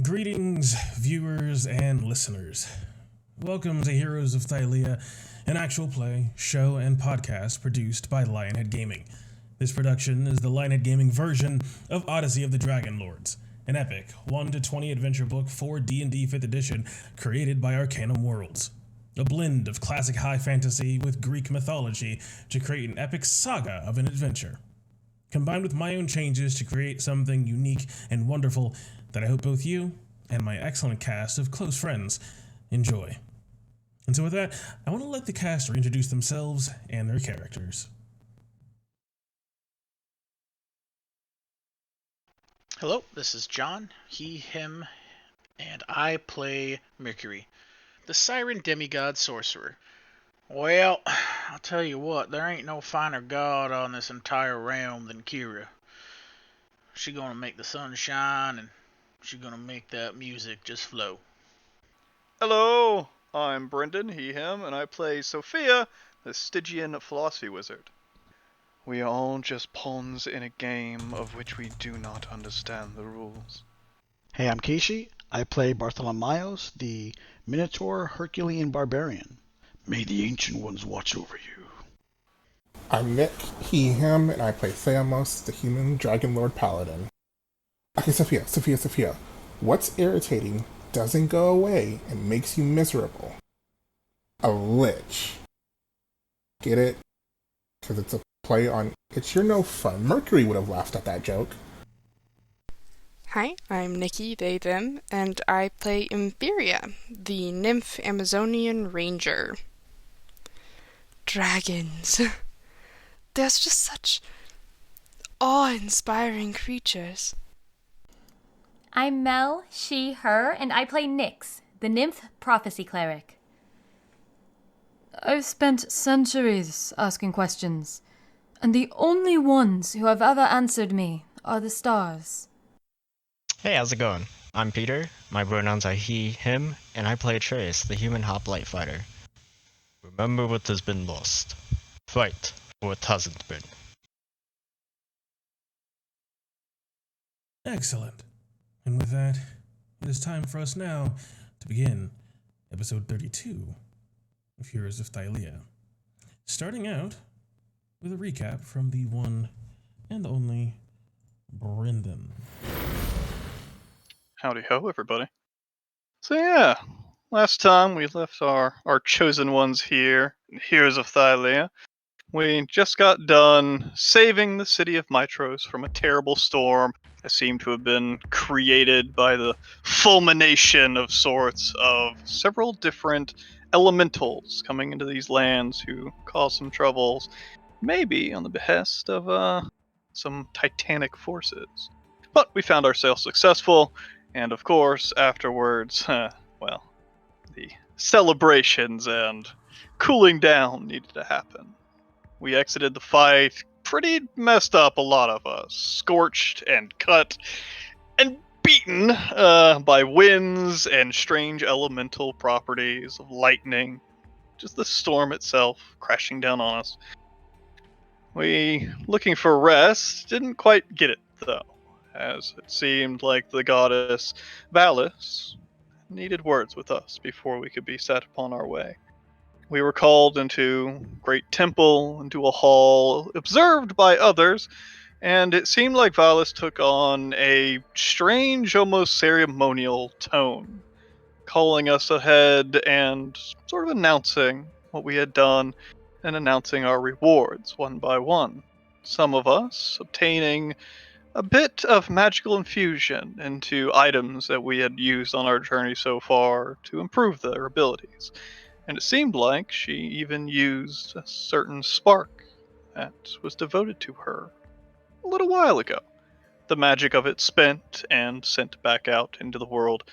Greetings, viewers and listeners. Welcome to Heroes of Thylea, an actual play, show, and podcast produced by Lionhead Gaming. This production is the Lionhead Gaming version of Odyssey of the Dragon Lords, an epic 1 to 20 adventure book for D&D 5th edition created by Arcanum Worlds. A blend of classic high fantasy with Greek mythology to create an epic saga of an adventure, combined with my own changes to create something unique and wonderful that I hope both you and my excellent cast of close friends enjoy. And so with that, I want to let the cast reintroduce themselves and their characters. Hello, this is John, he, him, and I play Mercury, the Siren Demigod Sorcerer. Well, I'll tell you what, there ain't no finer god on this entire realm than Kira. She gonna make the sun shine, and she gonna make that music just flow. Hello, I'm Brendan, he, him, and I play Sophia, the Stygian philosophy wizard. We are all just pawns in a game of which we do not understand the rules. Hey, I'm Kishi. I play Bartholomeos, the Minotaur Herculean Barbarian. May the Ancient Ones watch over you. I'm Nick, he, him, and I play Theamos, the human Dragon Lord Paladin. Okay, Sophia. What's irritating doesn't go away and makes you miserable? A lich. Get it? Because it's a play on It's Your No Fun. Mercury would have laughed at that joke. Hi, I'm Nikki, they, them, and I play Imperia, the nymph Amazonian ranger. Dragons. There's just such awe-inspiring creatures. I'm Mel, she, her, and I play Nyx, the nymph prophecy cleric. I've spent centuries asking questions, and the only ones who have ever answered me are the stars. Hey, how's it going? I'm Peter, my pronouns are he, him, and I play Trace, the human hoplite fighter. Remember what has been lost. Fight for what hasn't been. Excellent. And with that, it is time for us now to begin episode 32 of Heroes of Thylea. Starting out with a recap from the one and only Brendan. Howdy ho, everybody. So yeah, last time we left our chosen ones here, Heroes of Thylea. We just got done saving the city of Mitros from a terrible storm that seemed to have been created by the fulmination of sorts of several different elementals coming into these lands who caused some troubles, maybe on the behest of some titanic forces. But we found ourselves successful, and of course, afterwards, well, the celebrations and cooling down needed to happen. We exited the fight pretty messed up, a lot of us. Scorched and cut and beaten by winds and strange elemental properties of lightning. Just the storm itself crashing down on us. We, looking for rest, didn't quite get it, though, as it seemed like the goddess Valis needed words with us before we could be set upon our way. We were called into great temple, into a hall, observed by others, and it seemed like Valis took on a strange, almost ceremonial tone, calling us ahead and sort of announcing what we had done and announcing our rewards one by one. Some of us obtaining a bit of magical infusion into items that we had used on our journey so far to improve their abilities. And it seemed like she even used a certain spark that was devoted to her a little while ago. The magic of it spent and sent back out into the world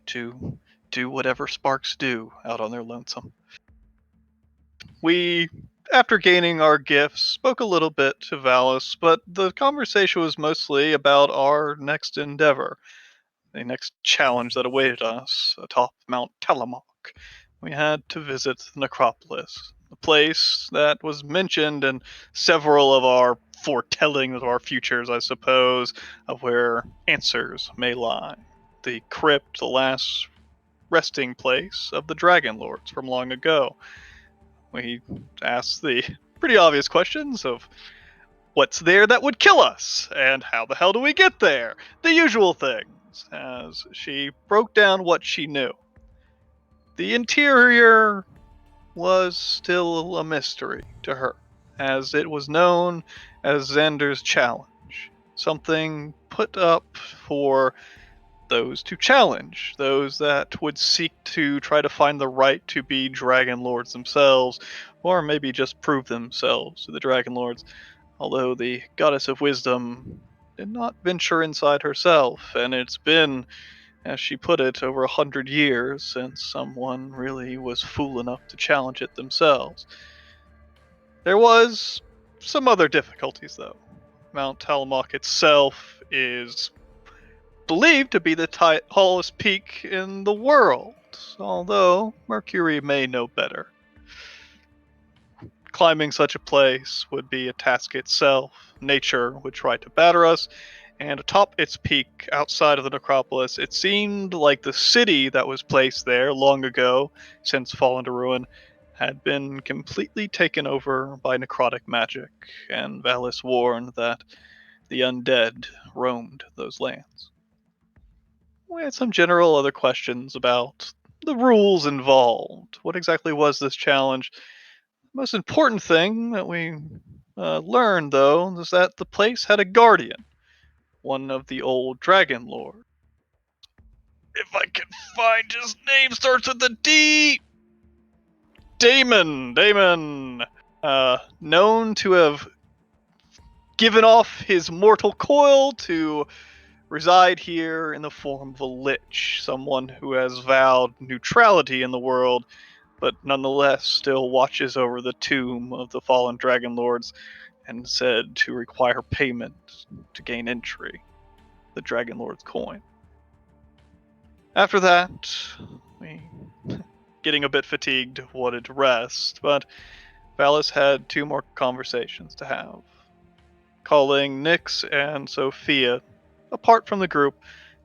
to do whatever sparks do out on their lonesome. We, after gaining our gifts, spoke a little bit to Valis, but the conversation was mostly about our next endeavor, the next challenge that awaited us atop Mount Tillamook. We had to visit the necropolis, a place that was mentioned in several of our foretellings of our futures, I suppose, of where answers may lie. the crypt, the last resting place of the Dragon Lords from long ago. We asked the pretty obvious questions of what's there that would kill us, and how the hell do we get there? The usual things, as she broke down what she knew. The interior was still a mystery to her, as it was known as Xander's Challenge, something put up for those to challenge, those that would seek to try to find the right to be Dragon Lords themselves, or maybe just prove themselves to the Dragon Lords, although the Goddess of Wisdom did not venture inside herself, and it's been, as she put it, over 100 years since someone really was fool enough to challenge it themselves. There was some other difficulties, though. Mount Talamok itself is believed to be the tallest peak in the world, although Mercury may know better. Climbing such a place would be a task itself. Nature would try to batter us, and atop its peak outside of the necropolis, it seemed like the city that was placed there long ago, since fallen to ruin, had been completely taken over by necrotic magic, and Valis warned that the undead roamed those lands. We had some general other questions about the rules involved. What exactly was this challenge? The most important thing that we learned, though, is that the place had a guardian, one of the old Dragon Lords. If I can find his name, starts with a D. Damon, known to have given off his mortal coil to reside here in the form of a lich, someone who has vowed neutrality in the world, but nonetheless still watches over the tomb of the fallen Dragon Lords, and said to require payment to gain entry, the Dragon Lord's coin. After that, we, getting a bit fatigued, wanted to rest, but Valis had 2 more conversations to have, calling Nyx and Sophia apart from the group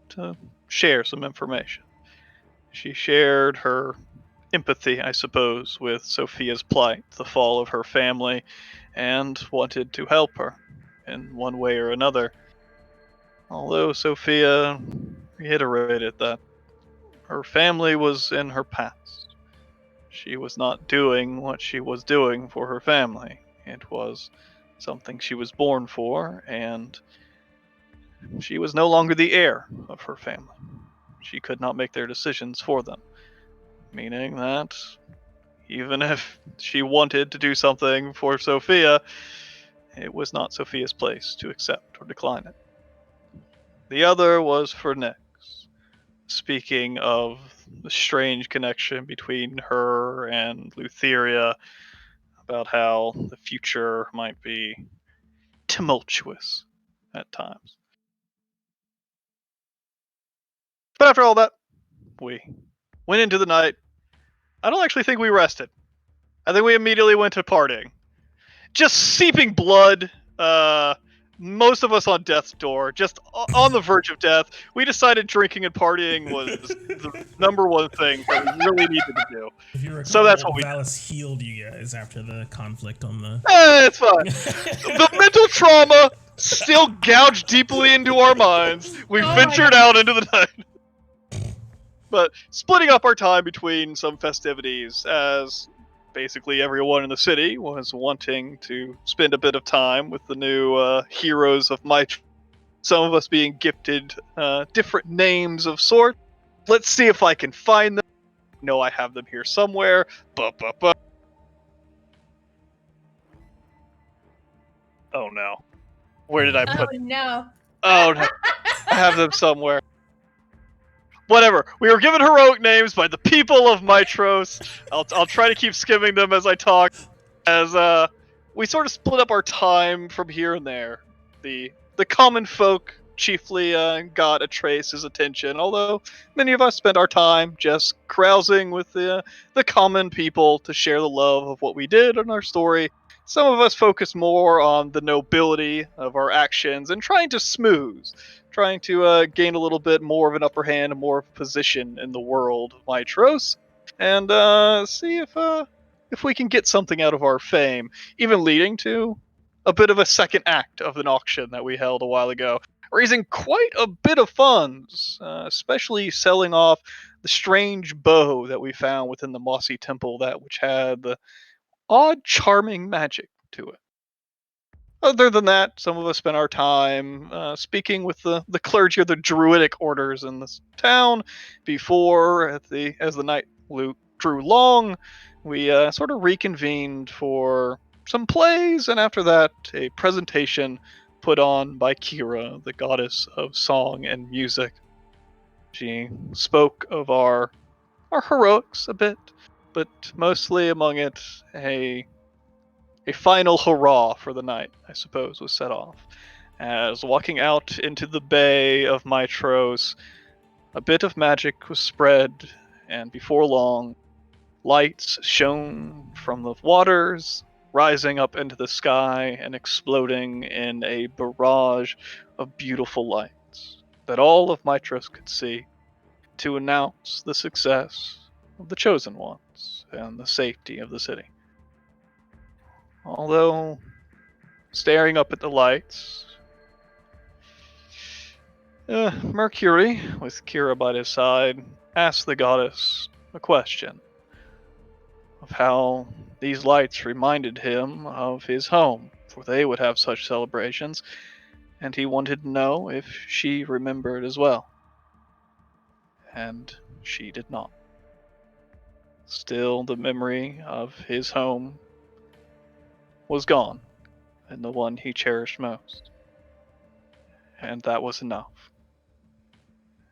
to share some information. She shared her empathy, I suppose, with Sophia's plight, the fall of her family, and wanted to help her in one way or another. Although Sophia reiterated that her family was in her past. She was not doing what she was doing for her family. It was something she was born for, and she was no longer the heir of her family. She could not make their decisions for them. Meaning that even if she wanted to do something for Sophia, it was not Sophia's place to accept or decline it. The other was for Nyx, speaking of the strange connection between her and Lutheria, about how the future might be tumultuous at times. But after all that, we went into the night. I don't actually think we rested. I think we immediately went to partying. Just seeping blood, most of us on death's door, just on the verge of death. We decided drinking and partying was the number one thing that we really needed to do. If you recall, So that's what we Valis healed you guys after the conflict on the... It's fine. The mental trauma still gouged deeply into our minds. We ventured out into the night. But splitting up our time between some festivities, as basically everyone in the city was wanting to spend a bit of time with the new heroes of Might. Some of us being gifted different names of sorts. Let's see if I can find them. No, I have them here somewhere. Oh no. Where did I put Oh no. Oh no. I have them somewhere. Whatever. We were given heroic names by the people of Mitros. I'll try to keep skimming them as I talk. As we sort of split up our time from here and there. The common folk chiefly got Atreus' attention, although many of us spent our time just carousing with the common people to share the love of what we did in our story. Some of us focused more on the nobility of our actions and trying to smooth, trying to gain a little bit more of an upper hand, more of a position in the world of Mitros, and see if we can get something out of our fame, even leading to a bit of a second act of an auction that we held a while ago, raising quite a bit of funds, especially selling off the strange bow that we found within the mossy temple, that which had the odd charming magic to it. Other than that, some of us spent our time speaking with the clergy of the druidic orders in this town before, as the night drew long, we sort of reconvened for some plays, and after that, a presentation put on by Kira, the goddess of song and music. She spoke of our heroics a bit, but mostly among it a final hurrah for the night, I suppose, was set off. As walking out into the bay of Mitros, a bit of magic was spread, and before long, lights shone from the waters, rising up into the sky and exploding in a barrage of beautiful lights that all of Mitros could see, to announce the success of the Chosen Ones and the safety of the city. Although, staring up at the lights, Mercury, with Kira by his side, asked the goddess a question of how these lights reminded him of his home, for they would have such celebrations, and he wanted to know if she remembered as well. And she did not. Still, the memory of his home was gone, and the one he cherished most. And that was enough.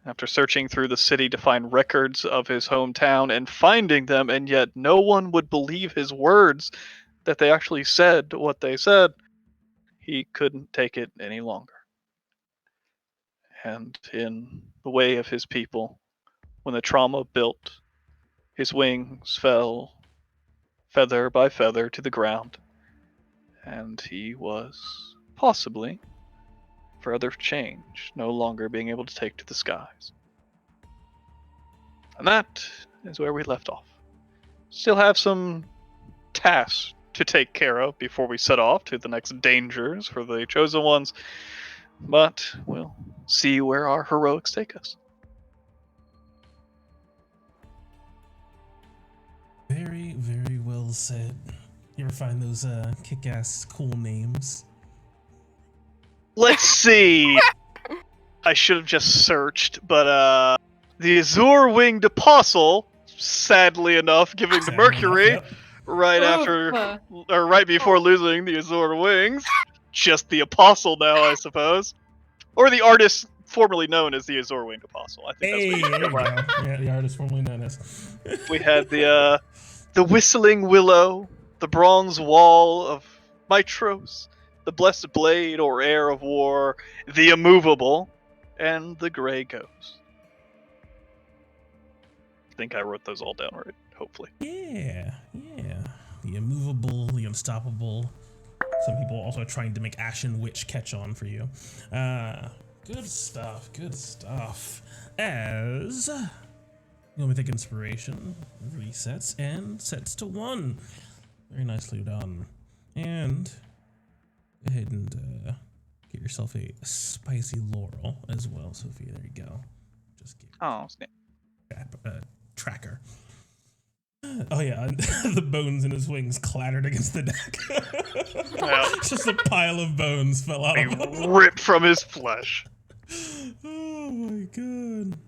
After searching through the city to find records of his hometown and finding them, and yet no one would believe his words that they actually said what they said, he couldn't take it any longer. And in the way of his people, when the trauma built, his wings fell feather by feather to the ground, and he was possibly, forever change, no longer being able to take to the skies. And that is where we left off. Still have some tasks to take care of before we set off to the next dangers for the Chosen Ones, but we'll see where our heroics take us. Very, very well said. You ever find those kick-ass cool names? Let's see. I should have just searched, but the Azure-Winged Apostle, sadly enough, giving to Mercury right before losing the Azure Wings. Just the Apostle now, I suppose. Or the artist formerly known as the Azure Winged Apostle. I think Hey, that's what there you go. Yeah, the artist formerly known as. We had the Whistling Willow, the Bronze Wall of Mitros, the Blessed Blade or Heir of War, the Immovable, and the Grey Ghost. I think I wrote those all down right, hopefully. Yeah. The Immovable, the Unstoppable. Some people also trying to make Ashen Witch catch on for you. Good stuff. As you me take inspiration, resets, and sets to 1. Very nicely done. And go ahead and get yourself a spicy laurel as well, Sophia. There you go. Just get snap. Tracker. Oh yeah, the bones in his wings clattered against the deck. Just a pile of bones fell out of him. Ripped from his flesh. Oh my god.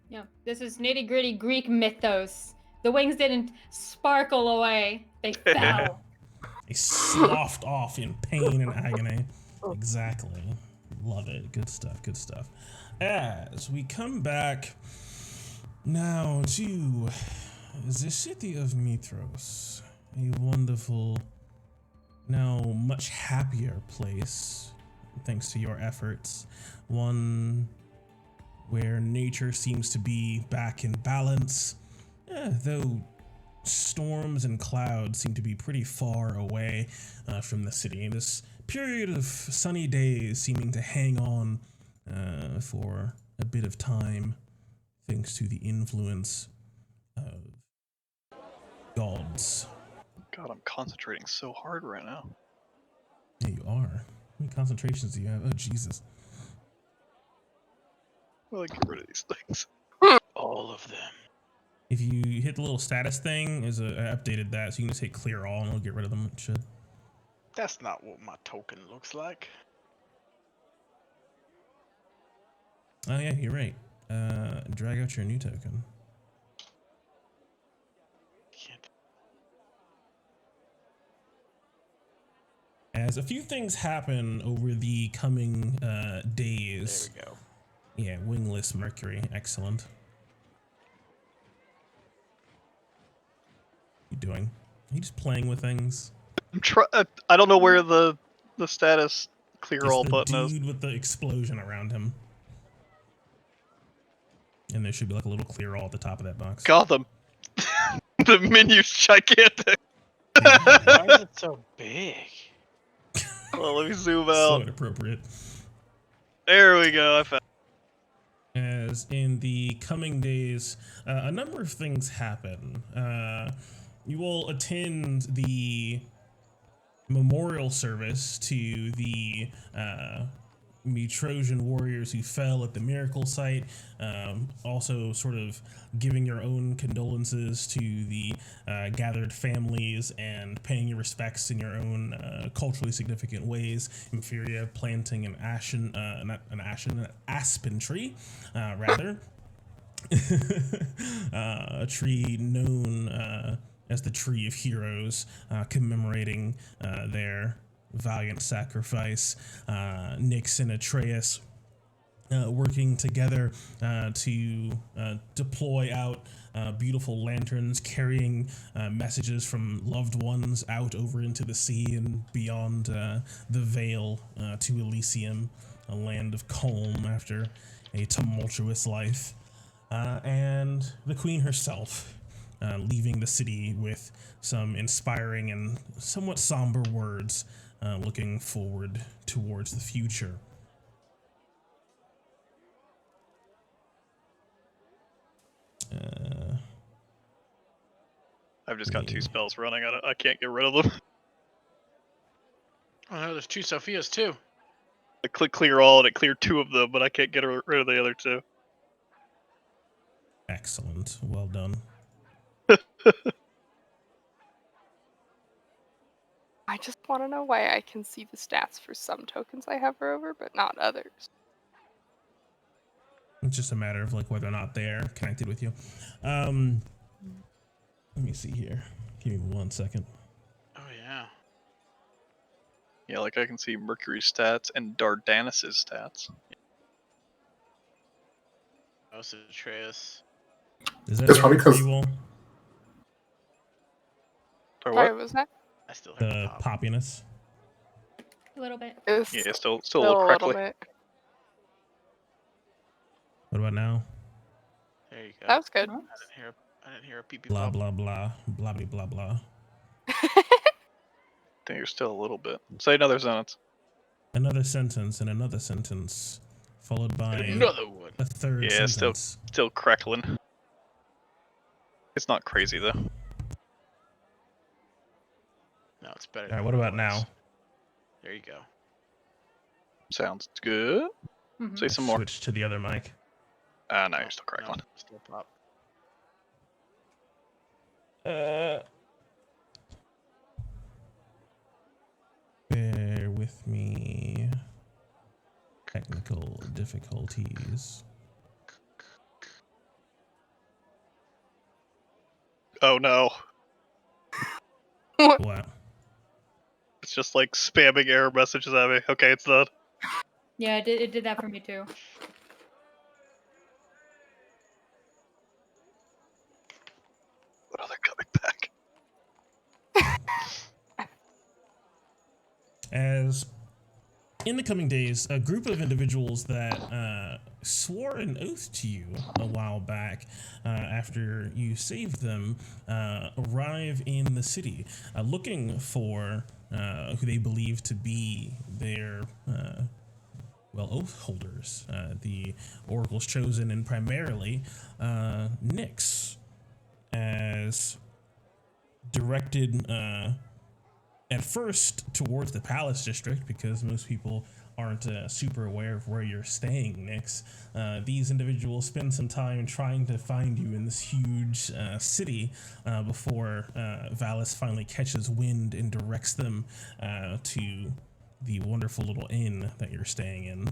Yeah, this is nitty-gritty Greek mythos. The wings didn't sparkle away. They fell. They sloughed off in pain and agony. Exactly. Love it. Good stuff. As we come back now to the city of Mitros, a wonderful, now much happier place, thanks to your efforts. One where nature seems to be back in balance, though storms and clouds seem to be pretty far away from the city. This period of sunny days seeming to hang on for a bit of time, thanks to the influence of gods. God, I'm concentrating so hard right now. Yeah, you are. How many concentrations do you have? Oh, Jesus. Well, I get rid of these things. All of them. If you hit the little status thing, I updated that, so you can just hit clear all and it'll get rid of them. It should. That's not what my token looks like. Oh yeah, you're right. Drag out your new token. Can't. As a few things happen over the coming days. There we go. Yeah, wingless Mercury, excellent. What are you doing? Are you just playing with things? I don't know where the status clear It's all the button is. dude with the explosion around him. And there should be like a little clear all at the top of that box. Gotham. The menu's gigantic. Why is it so big? Well, let me zoom So out. inappropriate. There we go. I found. As in the coming days, a number of things happen. You will attend the memorial service to the Trojan warriors who fell at the miracle site. Also, sort of giving your own condolences to the gathered families and paying your respects in your own culturally significant ways. Inferior planting an aspen tree, rather. A tree known as the Tree of Heroes, commemorating their valiant sacrifice. Nyx and Atreus working together to deploy out beautiful lanterns, carrying messages from loved ones out over into the sea and beyond the Vale to Elysium, a land of calm after a tumultuous life. And the Queen herself, leaving the city with some inspiring and somewhat somber words, looking forward towards the future. I've just got 2 spells running. I can't get rid of them. Oh no, there's 2 Sophias too. I click clear all and it cleared 2 of them, but I can't get rid of the other 2. Excellent. Well done. I just want to know why I can see the stats for some tokens I hover over, but not others. It's just a matter of like whether or not they're connected with you. Let me see here. Give me 1 second. Oh yeah. Yeah, like I can see Mercury's stats and Dardanus' stats. Most of Atreus. Is that It's probably for 'cause- you all? Or Sorry, what? what was that? I still heard The pop. poppiness. A little bit. It was Yeah, still a still little a crackly. little bit. What about now? There you go. That was good. I didn't hear a pee pee Blah, pop. blah, blah. Blah, blah, blah, blah. I think you're still a little bit. Say another sentence. Another sentence and another sentence, followed by Another one. a third Yeah, sentence. Still crackling. It's not crazy though. No, it's better. All right, than what it about was. now? There you go. Sounds good. Mhm. Say some more. Switch to the other mic. Ah, no, you're still crackling. No, still pop. Bear with me. Technical difficulties. Oh no. What? It's just like spamming error messages at me. Okay, it's done. Yeah, it did that for me too. Oh, they're coming back. As in the coming days, a group of individuals that swore an oath to you a while back after you saved them arrive in the city looking for who they believe to be their oath holders, the oracles chosen, and primarily Nyx, as directed at first towards the Palace District, because most people aren't super aware of where you're staying, Nyx. These individuals spend some time trying to find you in this huge city before Valis finally catches wind and directs them to the wonderful little inn that you're staying in.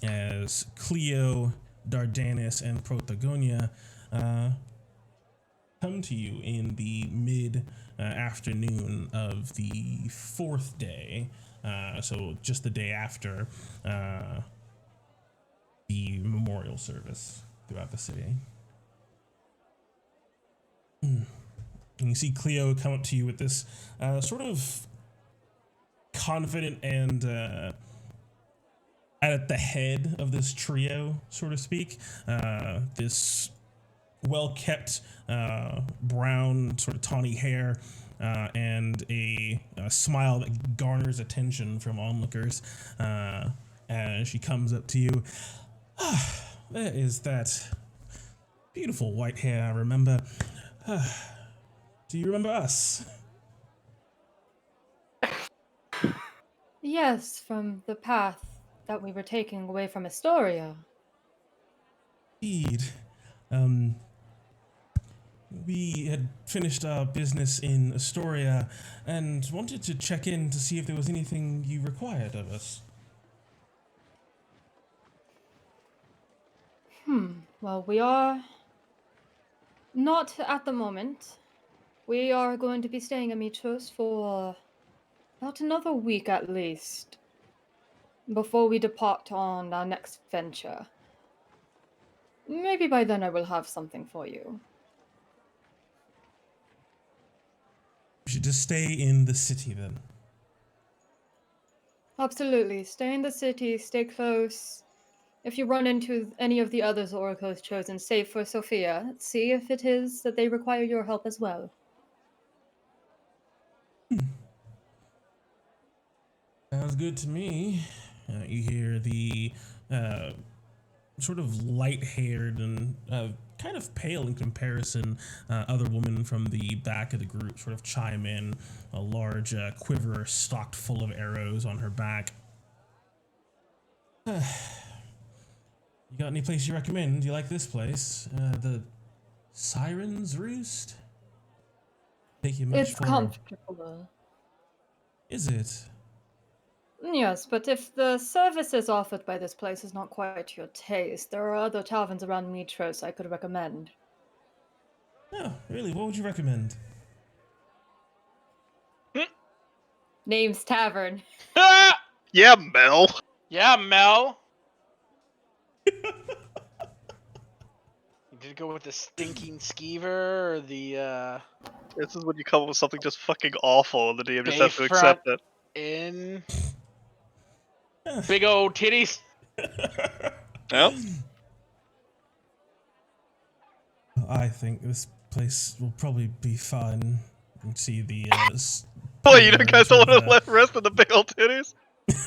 As Cleo, Dardanus, and Protagonia come to you in the mid-afternoon of the fourth day, so just the day after the memorial service throughout the city. And you see Cleo come up to you with this sort of confident and at the head of this trio, so to speak, this well-kept brown, sort of tawny hair, and a smile that garners attention from onlookers as she comes up to you. That is that beautiful white hair I remember. Do you remember us? Yes, from the path that we were taking away from Astoria. Indeed. We had finished our business in Astoria and wanted to check in to see if there was anything you required of us. Well, we are not at the moment. We are going to be staying at Mitros for about another week at least before we depart on our next venture. Maybe by then I will have something for you. We should just stay in the city then. Absolutely. Stay in the city, stay close. If you run into any of the others oracles chosen, save for Sophia, see if it is that they require your help as well. Sounds good to me. You hear the sort of light-haired and kind of pale in comparison other woman from the back of the group sort of chime in, a large quiver stocked full of arrows on her back. You got any place you recommend? Do you like this place? The Siren's Roost? Take you much It's for... comfortable. Is it? Yes, but if the services offered by this place is not quite your taste, there are other taverns around Mitros I could recommend. Oh, really? What would you recommend? Name's Tavern. Yeah, Mel. Yeah, Mel. You did go with the stinking skeever or the This is when you come up with something just fucking awful and the DM just have to accept it. in big old titties. Yep. I think this place will probably be fun. You can see the Boy, you guys don't want to let rest of the big old titties? as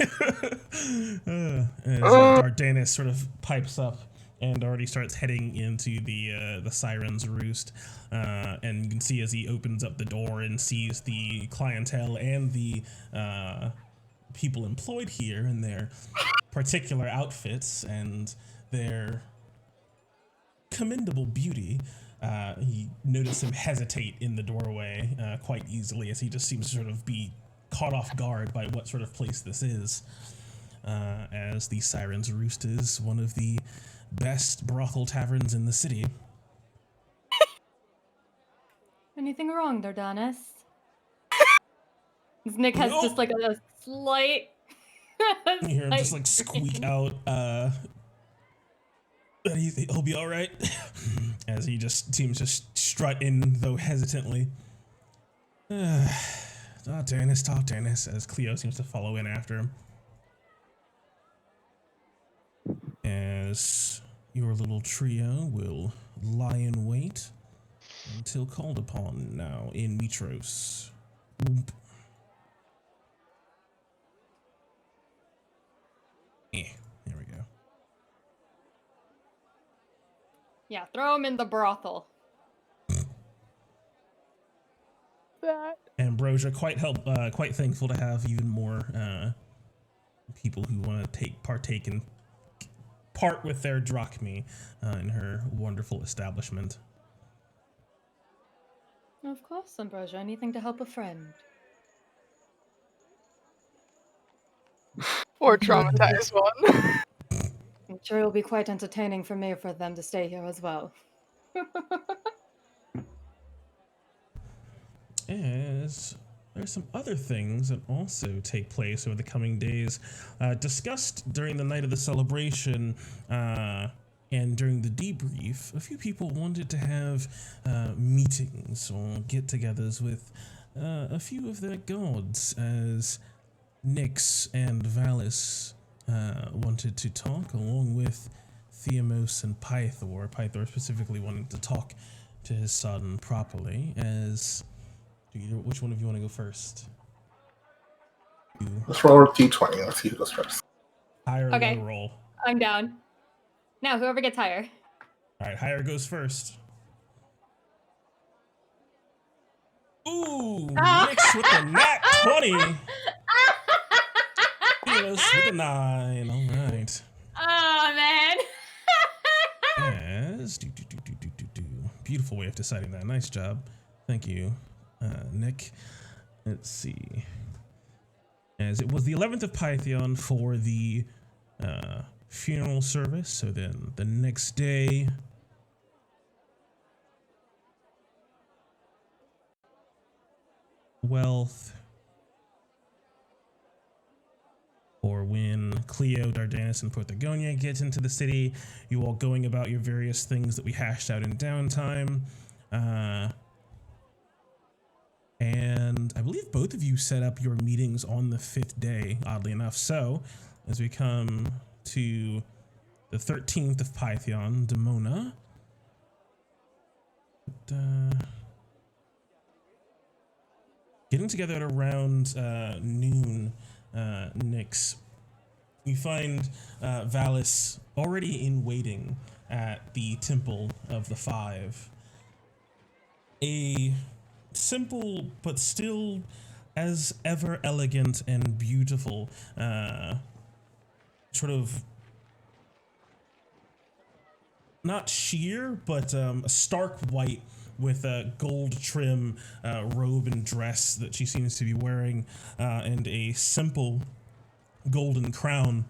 Dardanus sort of pipes up and already starts heading into the Siren's Roost, and you can see as he opens up the door and sees the clientele and the people employed here in their particular outfits and their commendable beauty. He noticed him hesitate in the doorway quite easily, as he just seems to sort of be caught off guard by what sort of place this is, as the Siren's Roost is one of the best brothel taverns in the city. Anything wrong, Dardanus? Nick has just like a slight... You hear him just like squeak out that he'll be alright, as he just seems to strut in, though hesitantly. Dardanus, as Cleo seems to follow in after him. As your little trio will lie in wait until called upon now in Mitros. There we go. Yeah, throw him in the brothel. Ambrosia quite thankful to have even more people who want to partake in part with their drachmi in her wonderful establishment. Of course, Ambrosia. Anything to help a friend. Or traumatize one. I'm sure it'll be quite entertaining for me for them to stay here as well. As there's some other things that also take place over the coming days, discussed during the night of the celebration and during the debrief. A few people wanted to have meetings or get-togethers with a few of their gods, as Nyx and Valis wanted to talk, along with Theamos and Pythor. Pythor specifically wanting to talk to his son properly. As which one of you want to go first? Let's roll a d20. Let's see who goes first. Higher or Okay. low roll? I'm down. Now, whoever gets higher. All right, higher goes first. Ooh, Nyx with the nat 20. Theamos with the 9. All right. Oh, man. As beautiful way of deciding that. Nice job. Thank you, Nick. Let's see. As it was the 11th of Pythion for the funeral service, so then the next day, wealth, or when Cleo, Dardanus, and Portagonia get into the city, you all going about your various things that we hashed out in downtime. And I believe both of you set up your meetings on the 5th day, oddly enough. So, as we come to the 13th of Pythion, Demona. Getting together at around noon, Nyx, you find Valis already in waiting at the Temple of the Five. A simple but still as ever elegant and beautiful sort of not sheer but a stark white with a gold trim robe and dress that she seems to be wearing, and a simple golden crown,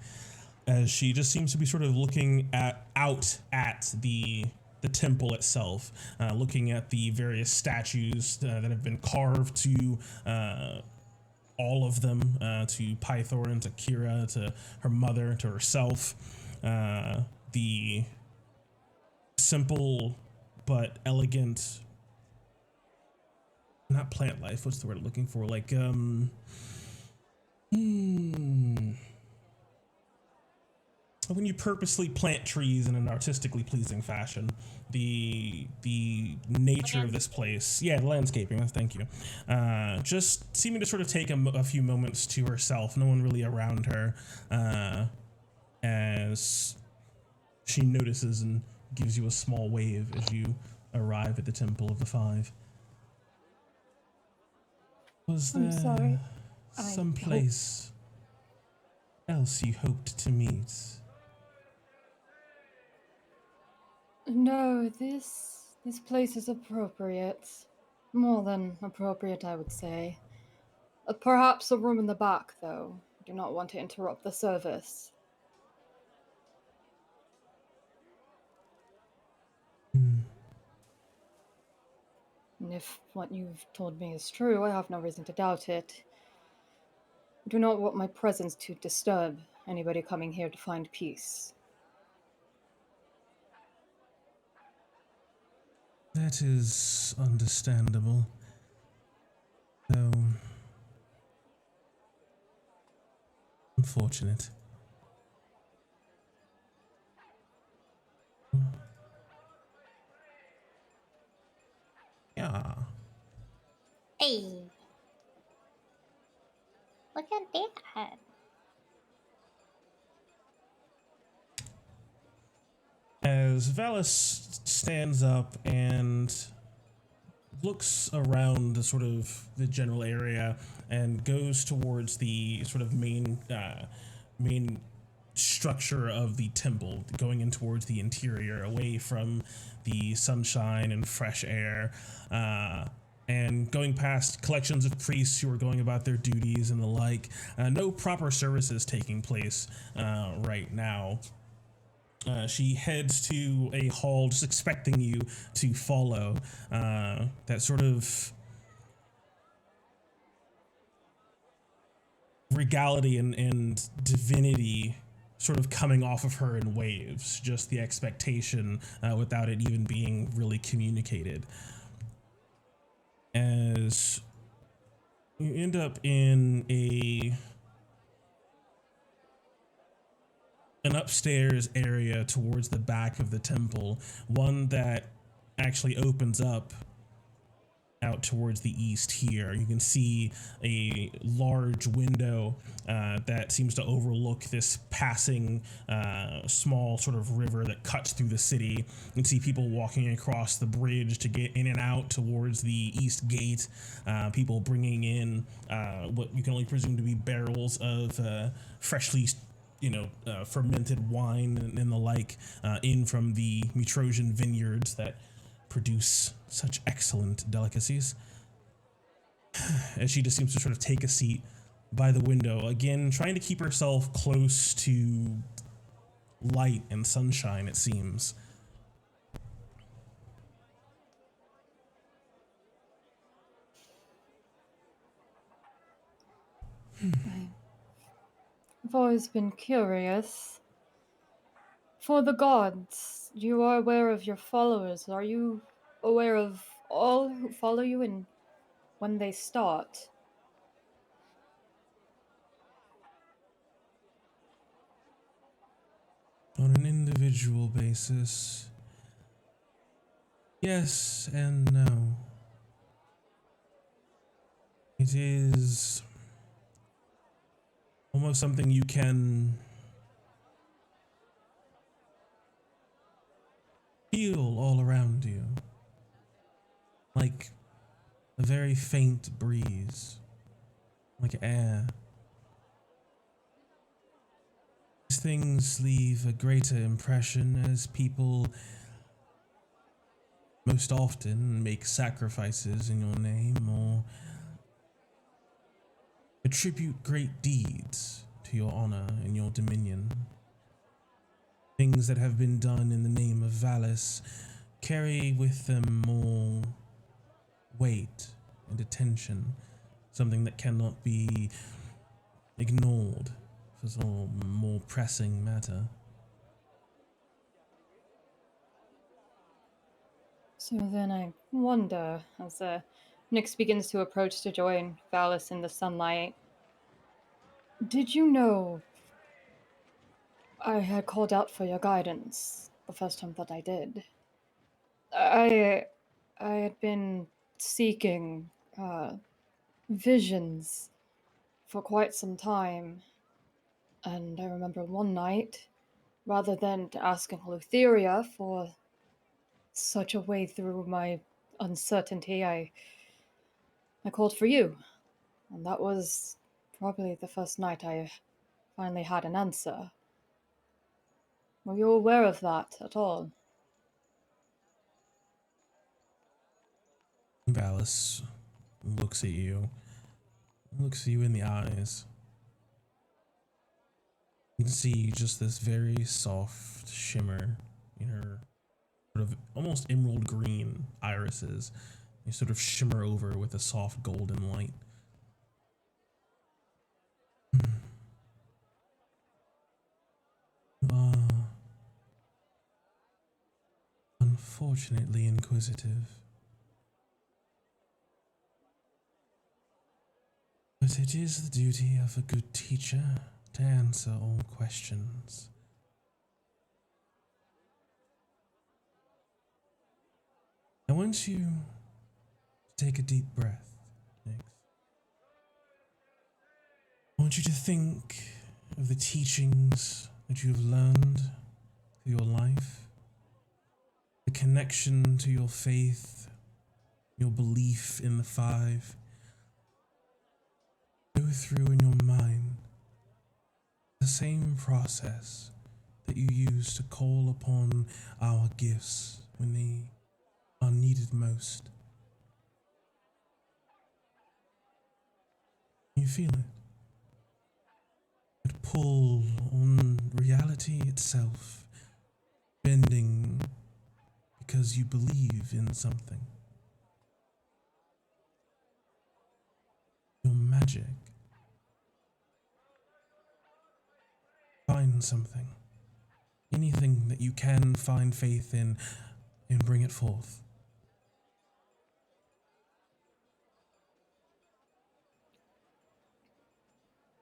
as she just seems to be sort of looking out at the temple itself, looking at the various statues that have been carved to all of them, to Pythor and to Kira, to her mother, to herself. The simple but elegant, not plant life, what's the word I'm looking for? Like, when you purposely plant trees in an artistically pleasing fashion, the nature of this place, the landscaping, thank you, just seeming to sort of take a few moments to herself, no one really around her, as she notices and gives you a small wave as you arrive at the Temple of the Five. Was I'm there sorry. someplace else you hoped to meet? No, this place is appropriate. More than appropriate, I would say. Perhaps a room in the back, though. I do not want to interrupt the service. And if what you've told me is true, I have no reason to doubt it. I do not want my presence to disturb anybody coming here to find peace. That is understandable. Though unfortunate. Yeah. Hey. Look at that. as Valis stands up and looks around the sort of the general area and goes towards the sort of main structure of the temple, going in towards the interior, away from the sunshine and fresh air, and going past collections of priests who are going about their duties and the like. No proper services taking place right now. She heads to a hall, just expecting you to follow. That sort of regality and divinity sort of coming off of her in waves, just the expectation without it even being really communicated. As you end up in an upstairs area towards the back of the temple, one that actually opens up out towards the east here. You can see a large window that seems to overlook this passing small sort of river that cuts through the city. You can see people walking across the bridge to get in and out towards the east gate, people bringing in what you can only presume to be barrels of freshly fermented wine and the like in from the Mutrosian vineyards that produce such excellent delicacies. As she just seems to sort of take a seat by the window, again trying to keep herself close to light and sunshine, it seems. I've always been curious. For the gods, you are aware of your followers. Are you aware of all who follow you and when they start? On an individual basis, yes and no. It is almost something you can feel all around you, like a very faint breeze, like air. These things leave a greater impression as people most often make sacrifices in your name or attribute great deeds to your honor and your dominion. Things that have been done in the name of Valis carry with them more weight and attention, something that cannot be ignored for some more pressing matter. So then I wonder, as Nyx begins to approach to join Valis in the sunlight, did you know I had called out for your guidance the first time that I did? I had been seeking visions for quite some time, and I remember one night, rather than asking Thylea for such a way through my uncertainty, I called for you, and that was probably the first night I finally had an answer. Were you aware of that at all? Valis looks at you in the eyes. You can see just this very soft shimmer in her sort of almost emerald green irises. They sort of shimmer over with a soft golden light. You are unfortunately inquisitive. But it is the duty of a good teacher to answer all questions. I want you to take a deep breath, Nyx. I want you to think of the teachings that you have learned through your life. the connection to your faith, your belief in the five, go through in your mind the same process that you use to call upon our gifts when they are needed most. You feel it. That pull on reality itself, bending because you believe in something. Your magic. Find something. Anything that you can find faith in and bring it forth.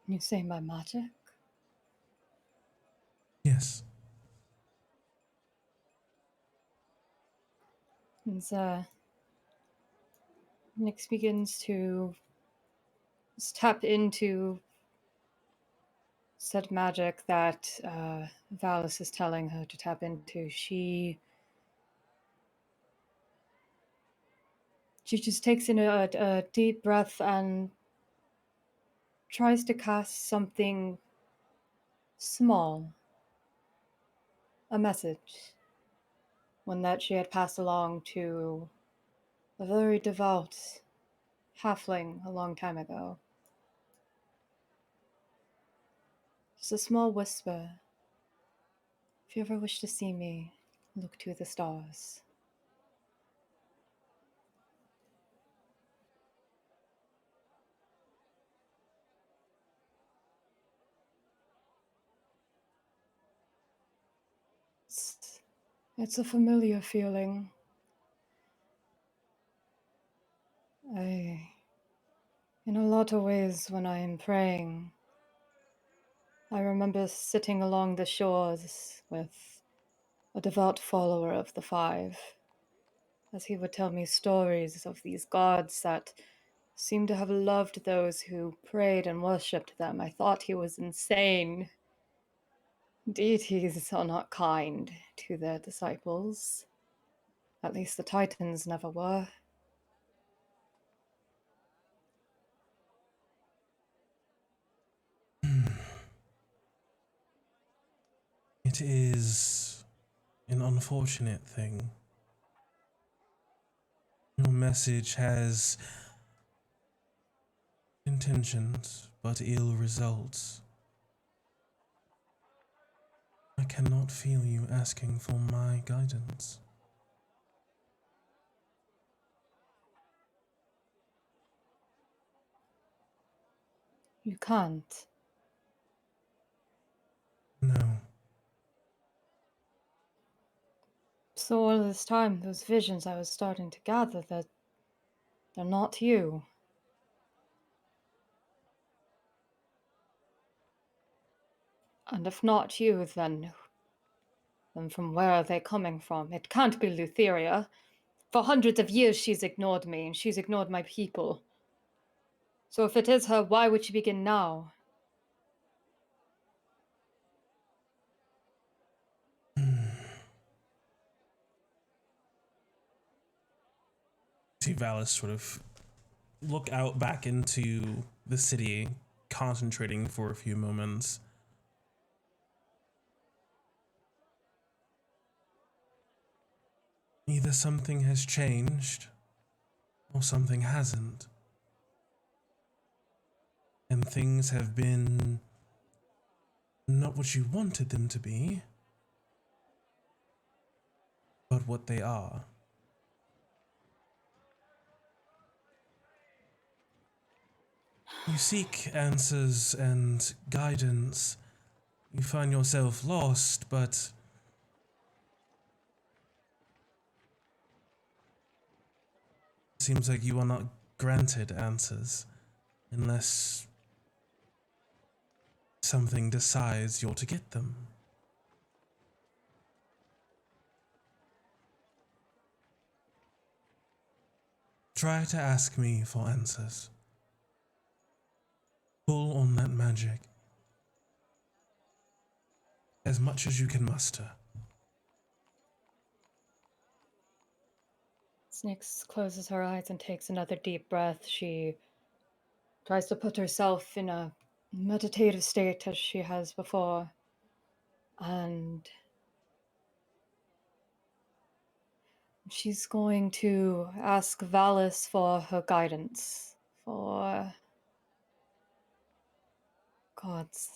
You say my magic? Yes. And Nyx begins to tap into said magic that Valis is telling her to tap into. She just takes in a deep breath and tries to cast something small, a message, one that she had passed along to a very devout halfling a long time ago. Just a small whisper. If you ever wish to see me, look to the stars. It's a familiar feeling. In a lot of ways, when I am praying, I remember sitting along the shores with a devout follower of the five, as he would tell me stories of these gods that seemed to have loved those who prayed and worshipped them. I thought he was insane. Deities are not kind to their disciples. At least the Titans never were. It is an unfortunate thing. Your message has intentions, but ill results. I cannot feel you asking for my guidance. You can't. No. So all this time, those visions I was starting to gather, that they're not you. And if not you, then from where are they coming from? It can't be Lutheria. For hundreds of years she's ignored me, and she's ignored my people. So if it is her, why would she begin now? See Valis sort of look out back into the city, concentrating for a few moments. Either something has changed, or something hasn't. And things have been not what you wanted them to be, but what they are. You seek answers and guidance. You find yourself lost, but it seems like you are not granted answers unless something decides you're to get them. Try to ask me for answers. Pull on that magic as much as you can muster. Nyx closes her eyes and takes another deep breath. She tries to put herself in a meditative state as she has before. And she's going to ask Valis for her guidance. For gods.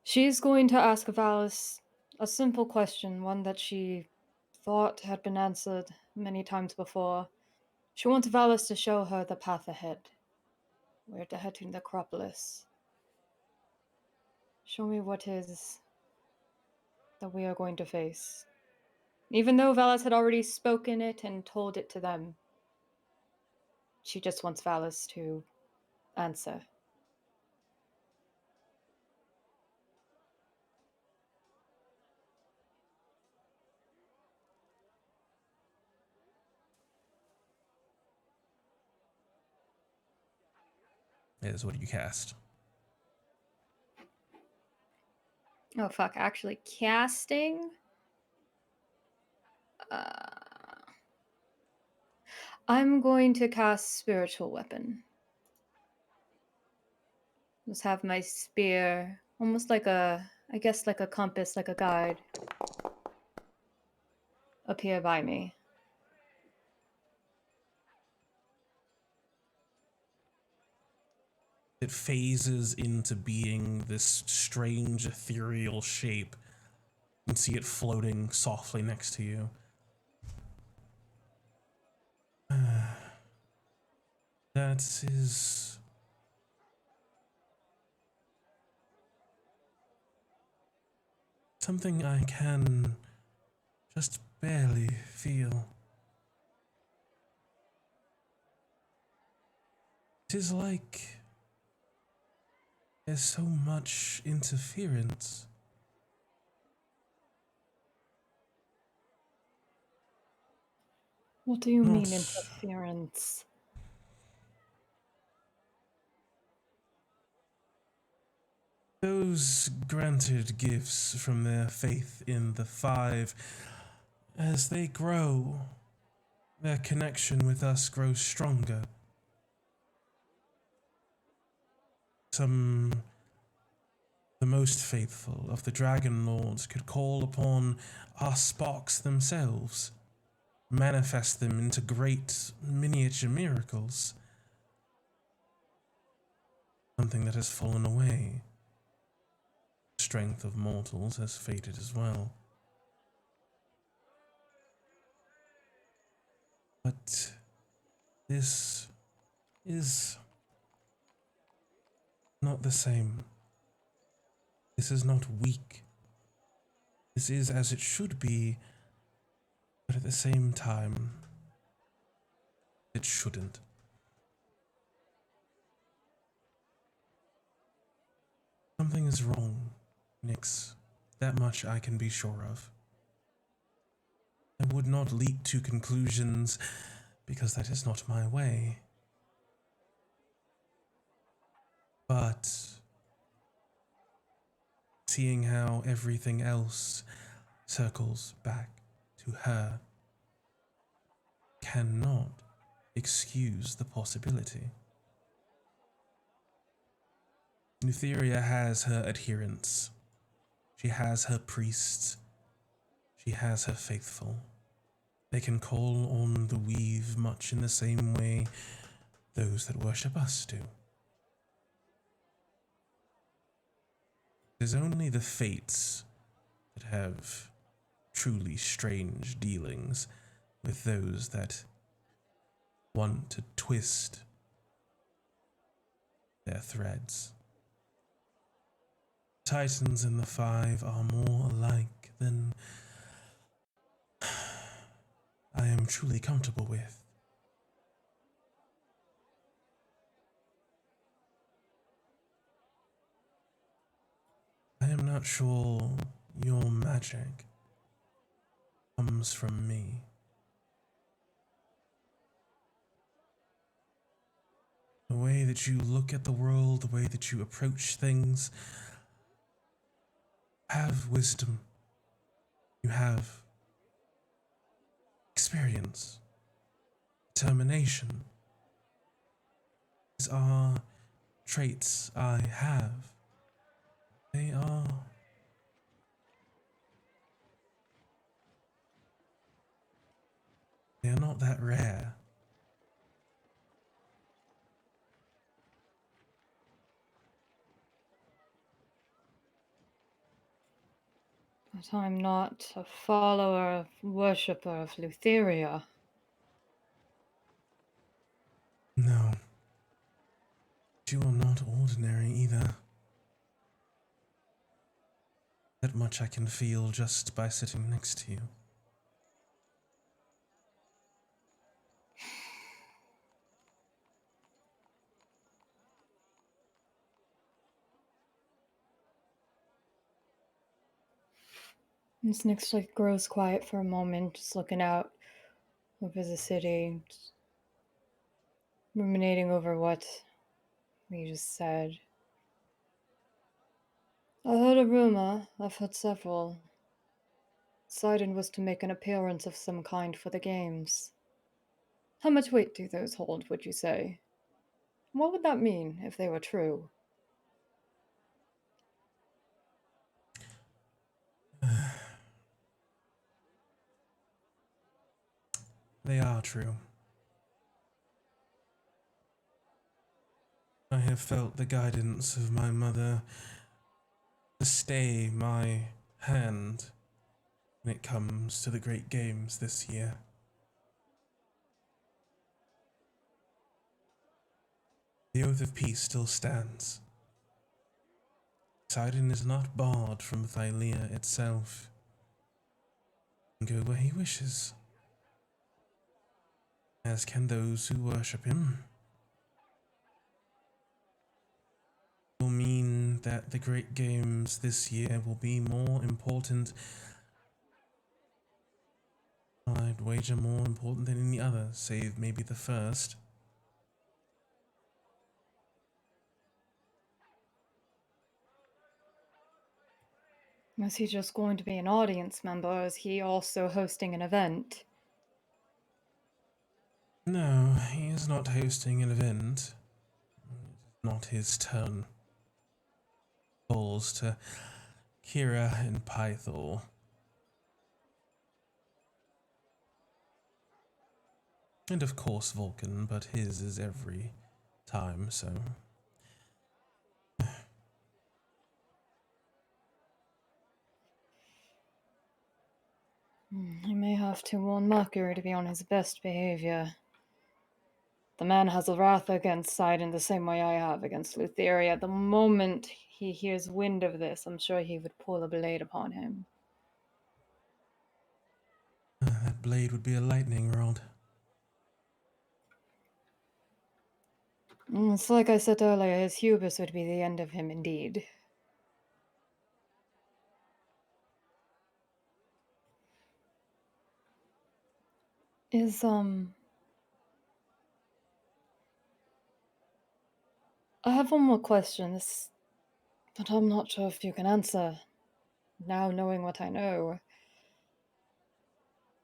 She's going to ask Valis a simple question, one that she thought had been answered many times before. She wants Valis to show her the path ahead. Where to head to the Acropolis. Show me what is that we are going to face. Even though Valis had already spoken it and told it to them, she just wants Valis to answer. Is what you cast. Oh fuck, actually casting? I'm going to cast Spiritual Weapon. Just have my spear, almost like a, I guess like a compass, like a guide, appear by me. It phases into being this strange ethereal shape. You can see it floating softly next to you. That is something I can just barely feel. It is like there's so much interference. What do you mean Not- interference? Those granted gifts from their faith in the Five, as they grow, their connection with us grows stronger. The most faithful of the Dragon Lords could call upon our sparks themselves, manifest them into great miniature miracles. Something that has fallen away. The strength of mortals has faded as well. But this is not the same. This is not weak. This is as it should be, but at the same time, it shouldn't. Something is wrong, Nyx. That much I can be sure of. I would not leap to conclusions, because that is not my way. But seeing how everything else circles back to her cannot excuse the possibility. Thylea has her adherents. She has her priests. She has her faithful. They can call on the weave much in the same way those that worship us do. It is only the fates that have truly strange dealings with those that want to twist their threads. Titans and the Five are more alike than I am truly comfortable with. I am not sure your magic comes from me. The way that you look at the world, the way that you approach things, have wisdom. You have experience, determination. These are traits I have. They are. They are not that rare. But I'm not a follower, worshipper of Lutheria. No. You are not ordinary either. That much I can feel just by sitting next to you. Miss Nix like grows quiet for a moment, just looking out over the city, just ruminating over what we just said. I heard a rumor, I've heard several. Sidon was to make an appearance of some kind for the games. How much weight do those hold, would you say? What would that mean if they were true? They are true. I have felt the guidance of my mother to stay my hand when it comes to the great games this year. The oath of peace still stands. Sidon is not barred from Thylea itself. He can go where he wishes, as can those who worship him. It will mean that the great games this year will be more important. I'd wager more important than any other, save maybe the first. Is he just going to be an audience member, or is he also hosting an event? No, he is not hosting an event. It is not his turn. Falls to Kira and Pythol. And of course Vulcan, but his is every time, so. I may have to warn Mercury to be on his best behavior. The man has a wrath against Sidon the same way I have against Lutheria. The moment he hears wind of this, I'm sure he would pull a blade upon him. That blade would be a lightning rod. It's like I said earlier, his hubris would be the end of him indeed. I have one more question, but I'm not sure if you can answer, now knowing what I know.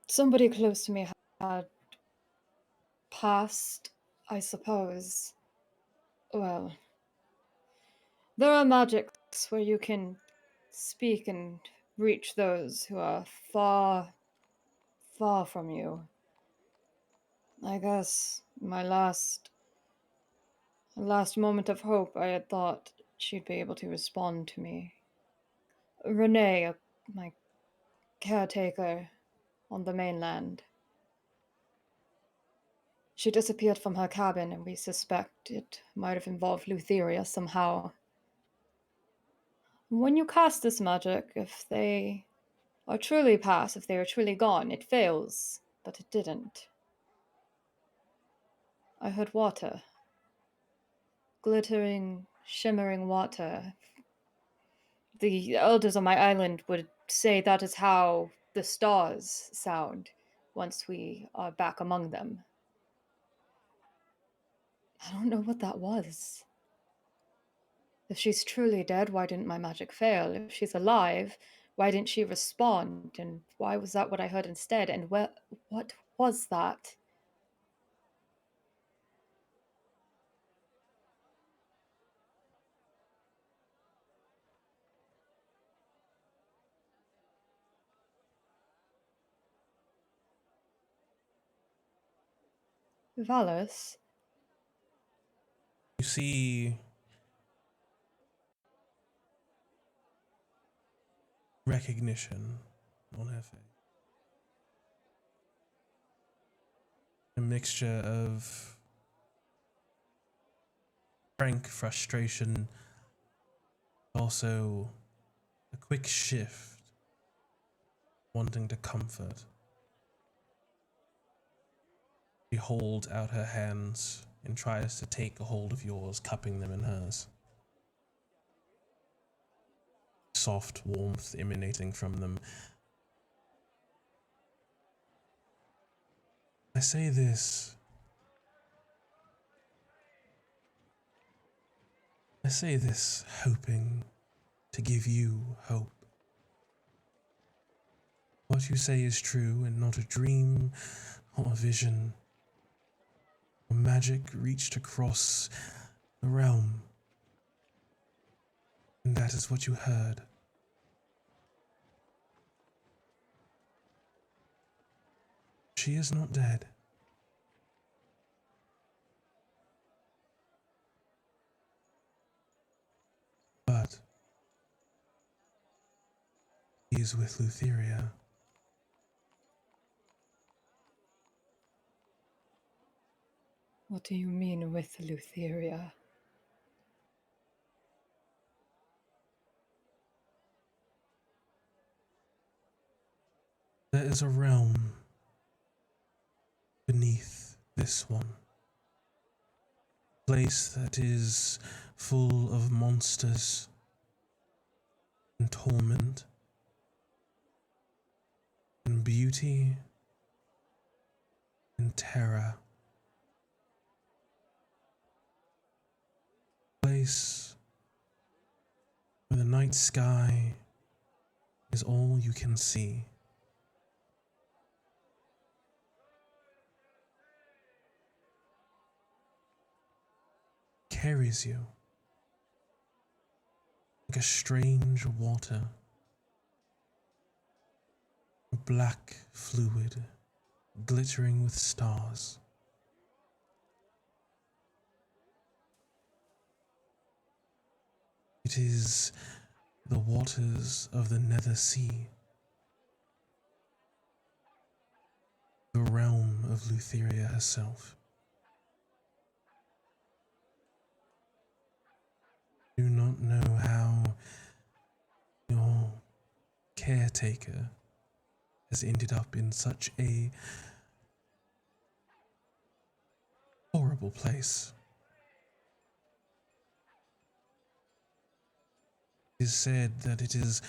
Somebody close to me had passed, I suppose. Well, there are magics where you can speak and reach those who are far, far from you. I guess my last moment of hope, I had thought she'd be able to respond to me. Renee, my caretaker on the mainland. She disappeared from her cabin, and we suspect it might have involved Lutheria somehow. When you cast this magic, if they are truly past, if they are truly gone, it fails, but it didn't. I heard water. Glittering, shimmering water. The elders on my island would say that is how the stars sound once we are back among them. I don't know what that was. If she's truly dead, why didn't my magic fail? If she's alive, Why didn't she respond? And why was that what I heard instead? And what was that? Valis? You see recognition on her face. A mixture of frank frustration, also a quick shift, wanting to comfort. She holds out her hands and tries to take a hold of yours, cupping them in hers. Soft warmth emanating from them. I say this. I say this hoping to give you hope. What you say is true and not a dream or a vision. Magic reached across the realm. And that is what you heard. She is not dead. But he is with Lutheria. What do you mean with Lutheria? There is a realm beneath this one. A place that is full of monsters and torment and beauty and terror. A place where the night sky is all you can see. Carries you like a strange water, a black fluid glittering with stars. It is the waters of the Nether Sea, the realm of Lutheria herself. Do not know how your caretaker has ended up in such a horrible place. It is said that it is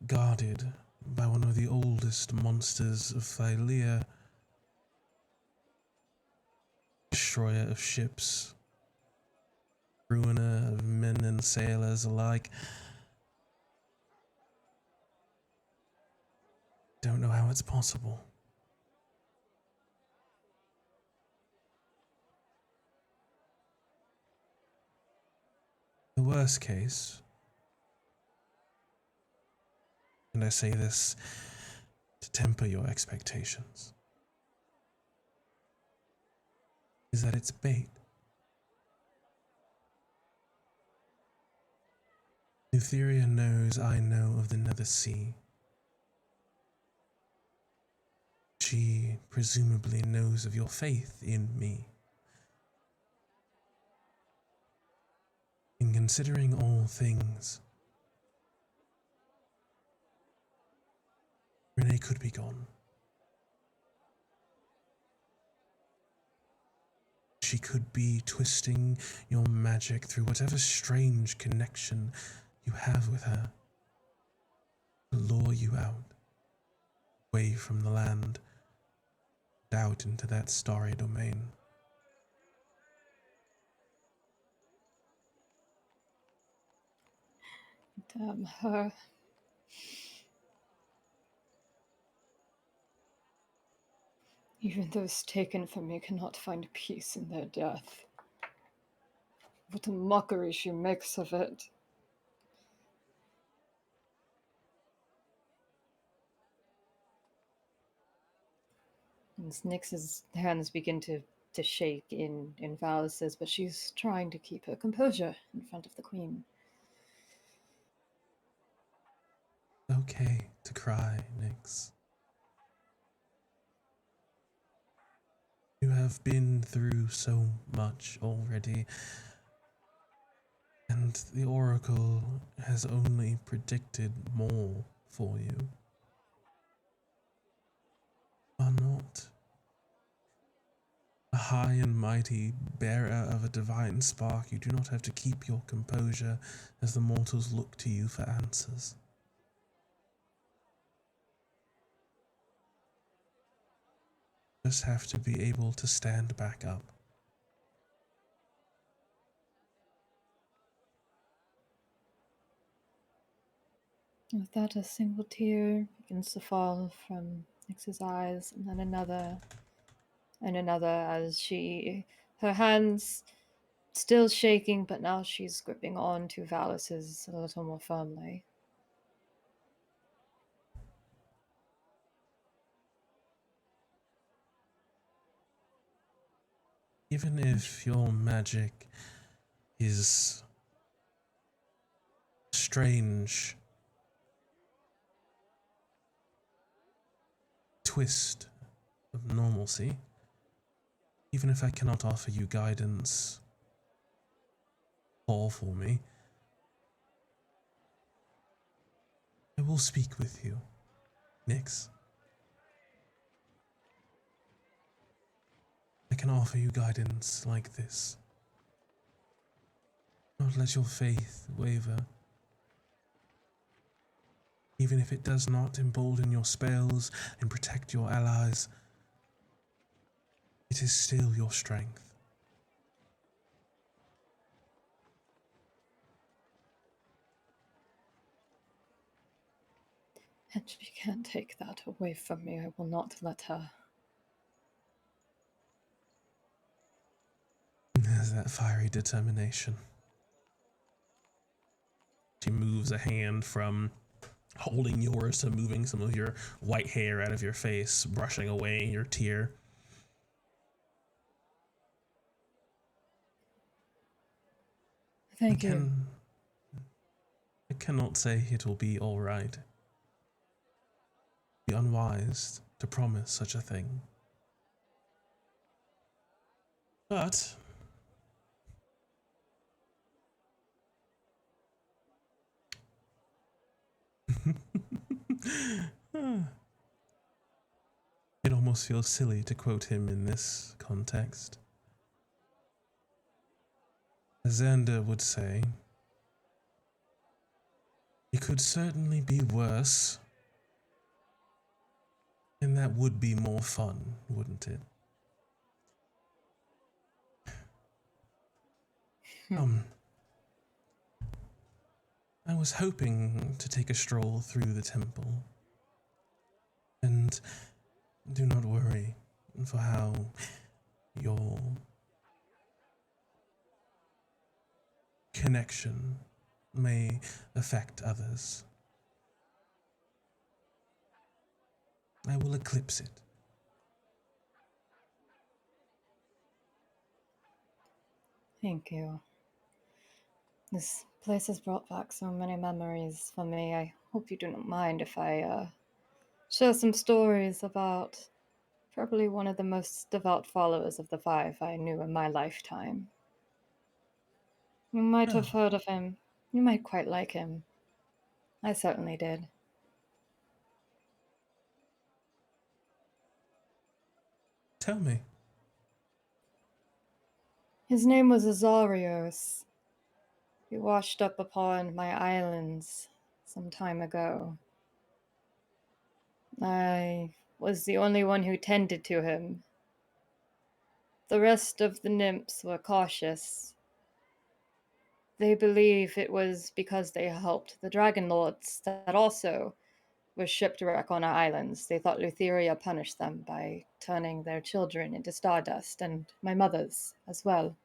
guarded by one of the oldest monsters of Thylea, destroyer of ships, ruiner of men and sailors alike. Don't know how it's possible. The worst case, and I say this to temper your expectations, is that it's bait. Lutheria knows I know of the Nether Sea. She presumably knows of your faith in me. In considering all things, Renee could be gone. She could be twisting your magic through whatever strange connection you have with her to lure you out, away from the land, and out into that starry domain. Damn her. Even those taken from me cannot find peace in their death. What a mockery she makes of it. And Nyx's hands begin to shake in Valis's, but she's trying to keep her composure in front of the queen. Okay to cry, Nyx. You have been through so much already, and the Oracle has only predicted more for you. You are not a high and mighty bearer of a divine spark. You do not have to keep your composure as the mortals look to you for answers. You just have to be able to stand back up. With that, a single tear begins to fall from Nyx's eyes, and then another, and another, as her hands still shaking, but now she's gripping on to Valis's a little more firmly. Even if your magic is strange twist of normalcy, even if I cannot offer you guidance, call for me. I will speak with you, Nyx. I can offer you guidance like this. Not let your faith waver. Even if it does not embolden your spells and protect your allies, it is still your strength. And she can't take that away from me. I will not let her. There's that fiery determination. She moves a hand from holding yours to moving some of your white hair out of your face, brushing away your tear. Thank you. I cannot say it will be all right. It'd be unwise to promise such a thing. But it almost feels silly to quote him in this context. As Xander would say, it could certainly be worse, and that would be more fun, wouldn't it? I was hoping to take a stroll through the temple. And do not worry for how your connection may affect others. I will eclipse it. Thank you. This place has brought back so many memories for me. I hope you do not mind if I share some stories about probably one of the most devout followers of the Five I knew in my lifetime. You might have heard of him. You might quite like him. I certainly did. Tell me. His name was Azarios. He washed up upon my islands some time ago. I was the only one who tended to him. The rest of the nymphs were cautious. They believe it was because they helped the dragon lords that also were shipwrecked on our islands. They thought Lutheria punished them by turning their children into stardust, and my mother's as well.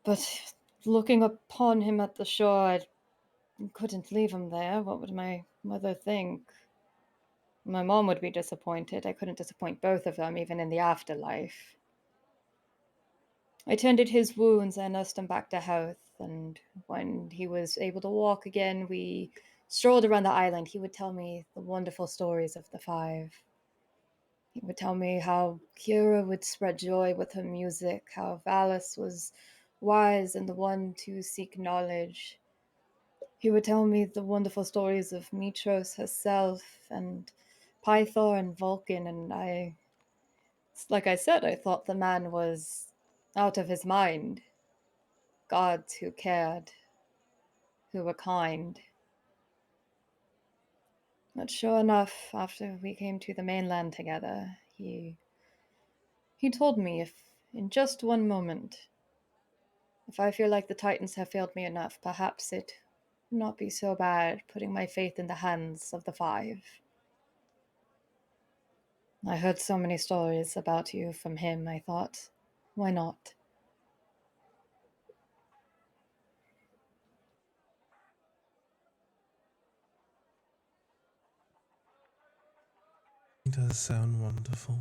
But looking upon him at the shore, I couldn't leave him there. What would my mother think? My mom would be disappointed. I couldn't disappoint both of them, even in the afterlife. I tended his wounds and nursed him back to health, and when he was able to walk again, we strolled around the island. He would tell me the wonderful stories of the five. He would tell me how Kira would spread joy with her music, how Valis was wise and the one to seek knowledge. He would tell me the wonderful stories of Mitros herself and Pythor and Vulcan, and like I said, I thought the man was out of his mind. Gods who cared, who were kind. But sure enough, after we came to the mainland together, he told me if, in just one moment, if I feel like the Titans have failed me enough, perhaps it would not be so bad putting my faith in the hands of the five. I heard so many stories about you from him, I thought, why not? It does sound wonderful.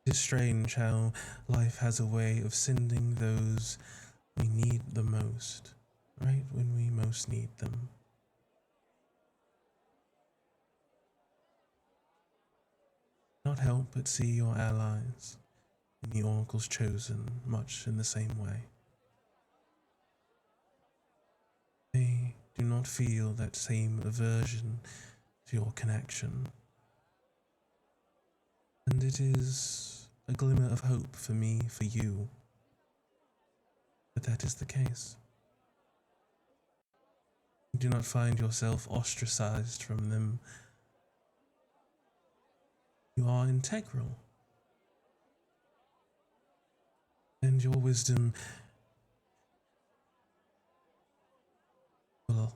It's strange how life has a way of sending those we need the most, right when we most need them. Not help but see your allies in the oracles chosen much in the same way. They do not feel that same aversion to your connection. And it is a glimmer of hope for me, for you, that is the case. You do not find yourself ostracized from them. You are integral. And your wisdom, well,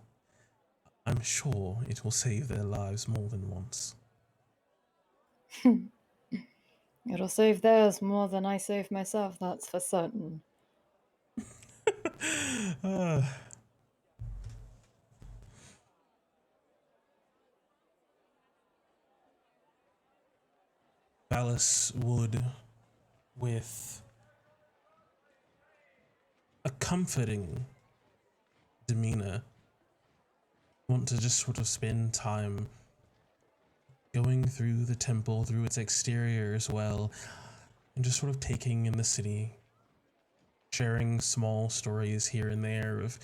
I'm sure it will save their lives more than once. It'll save theirs more than I save myself, that's for certain. Valis would, with a comforting demeanor, want to just sort of spend time going through the temple, through its exterior as well, and just sort of taking in the city, sharing small stories here and there of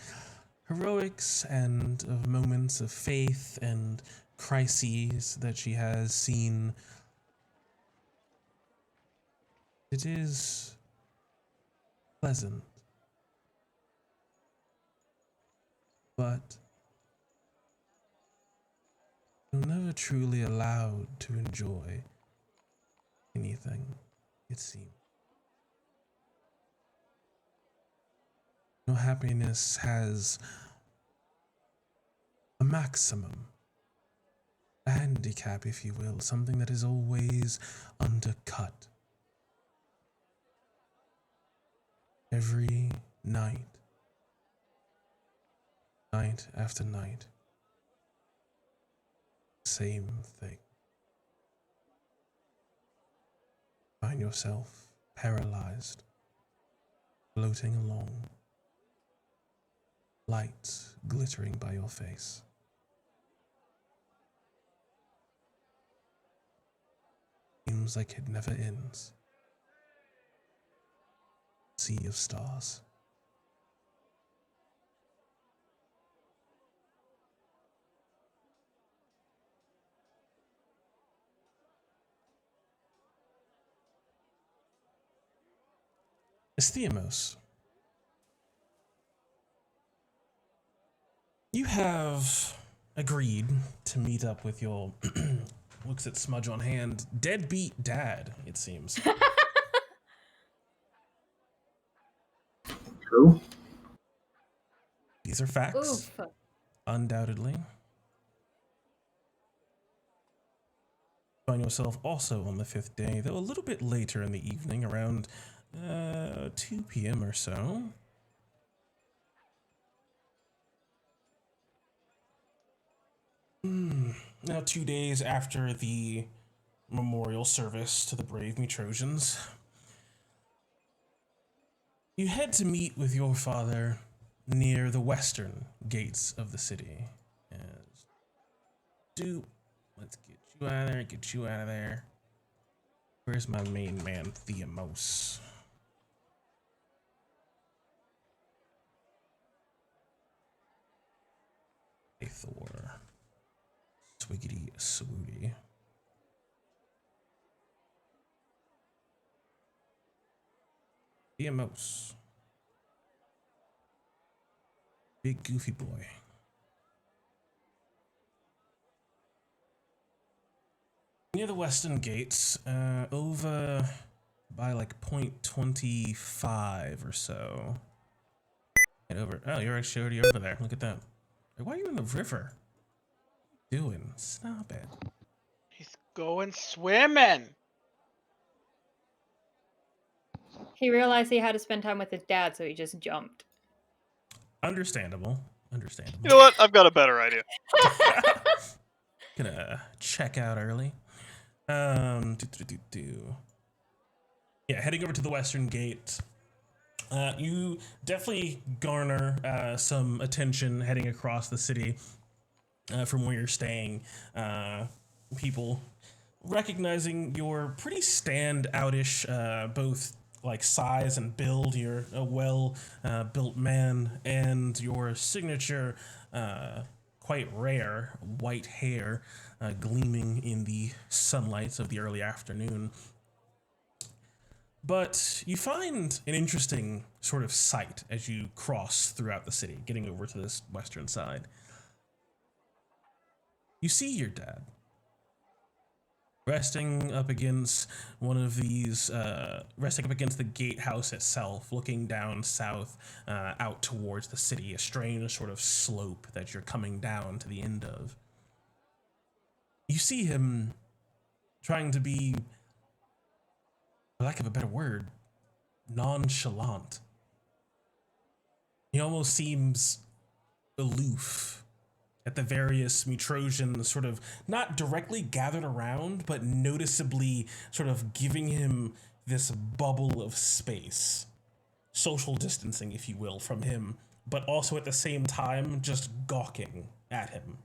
heroics and of moments of faith and crises that she has seen. It is pleasant, but you're never truly allowed to enjoy anything, it seems. Your happiness has a maximum, a handicap, if you will, something that is always undercut. Every night, night after night, same thing. Find yourself paralyzed, floating along, lights glittering by your face. Seems like it never ends. Sea of stars. Estheamos, you have agreed to meet up with your looks at smudge on hand deadbeat dad, it seems. True. These are facts, Oof. undoubtedly. Find yourself also on the 5th day, though a little bit later in the evening, around 2 p.m. or so. Now 2 days after the memorial service to the brave me Trojans, you head to meet with your father near the western gates of the city. Let's get you out of there, get you out of there. Where's my main man, Theamos? Hey, Thor. Swiggity swooty. Theamos. Big goofy boy. Near the western gates, over by like point 25 or so. Head over. Oh, you're actually already over there. Look at that. Why are you in the river? What are you doing? Stop it. He's going swimming. He realized he had to spend time with his dad, so he just jumped. Understandable. Understandable. You know what? I've got a better idea. Gonna check out early. Yeah, heading over to the western gate. You definitely garner some attention heading across the city from where you're staying. People recognizing your pretty stand-outish, both like size and build. You're a well-built man, and your signature, quite rare white hair gleaming in the sunlight of the early afternoon. But you find an interesting sort of sight as you cross throughout the city, getting over to this western side. You see your dad resting up against one of these, resting up against the gatehouse itself, looking down south, out towards the city, a strange sort of slope that you're coming down to the end of. You see him trying to be, for lack of a better word, nonchalant. He almost seems aloof at the various Mutrosians sort of not directly gathered around, but noticeably sort of giving him this bubble of space. Social distancing, if you will, from him, but also at the same time just gawking at him.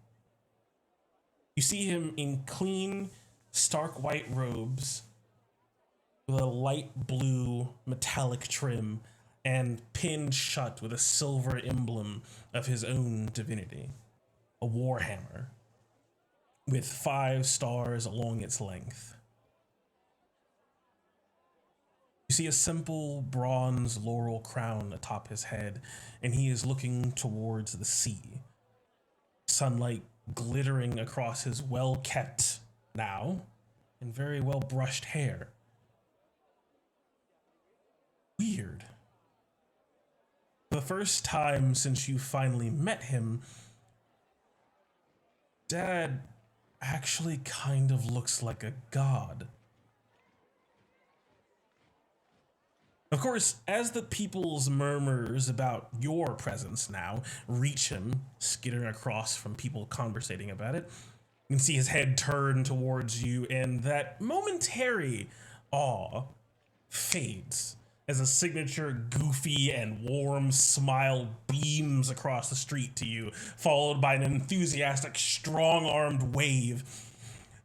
You see him in clean, stark white robes with a light blue metallic trim and pinned shut with a silver emblem of his own divinity, a warhammer with 5 stars along its length. You see a simple bronze laurel crown atop his head, and he is looking towards the sea. Sunlight glittering across his well-kept, now, and very well-brushed hair. Weird. For the first time since you finally met him, Dad actually kind of looks like a god. Of course, as the people's murmurs about your presence now reach him, skittering across from people conversating about it, you can see his head turn towards you, and that momentary awe fades as a signature goofy and warm smile beams across the street to you, followed by an enthusiastic, strong-armed wave.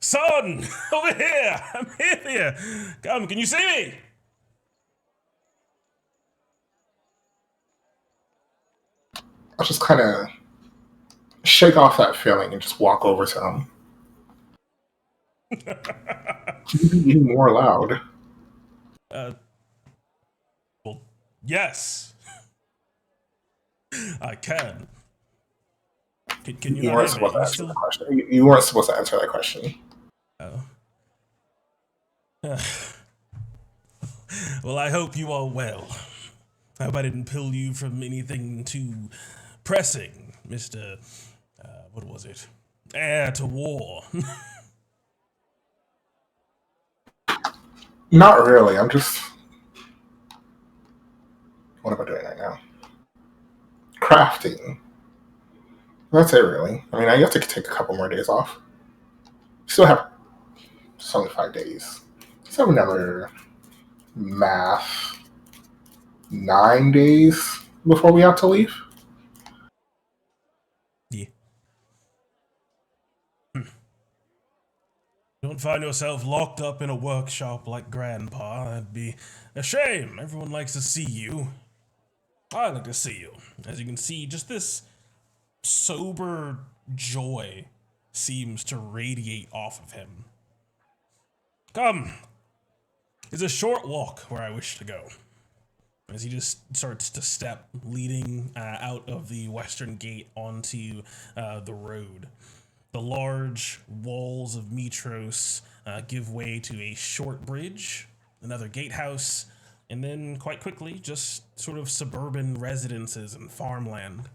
Son, over here! I'm here! Come, can you see me? I'll just kind of shake off that feeling and just walk over to him. Can you be more loud? Well, yes. I can. Can you You not weren't hear me? supposed to answer the question. You weren't supposed to answer that question. Oh. Well, I hope you are well. I hope I didn't pull you from anything too pressing, Mr. What was it? Heir to war. Not really. I'm just. What am I doing right now? Crafting. That's it, really. I mean, I guess I could take a couple more days off. Still have 75 days. So another math 9 days before we have to leave. Yeah. Don't find yourself locked up in a workshop like Grandpa. That'd be a shame. Everyone likes to see you. I like to see you. As you can see, just this sober joy seems to radiate off of him. Come. It's a short walk where I wish to go. As he just starts to step, leading out of the western gate onto the road. The large walls of Mitros give way to a short bridge, another gatehouse, and then quite quickly, just sort of suburban residences and farmland.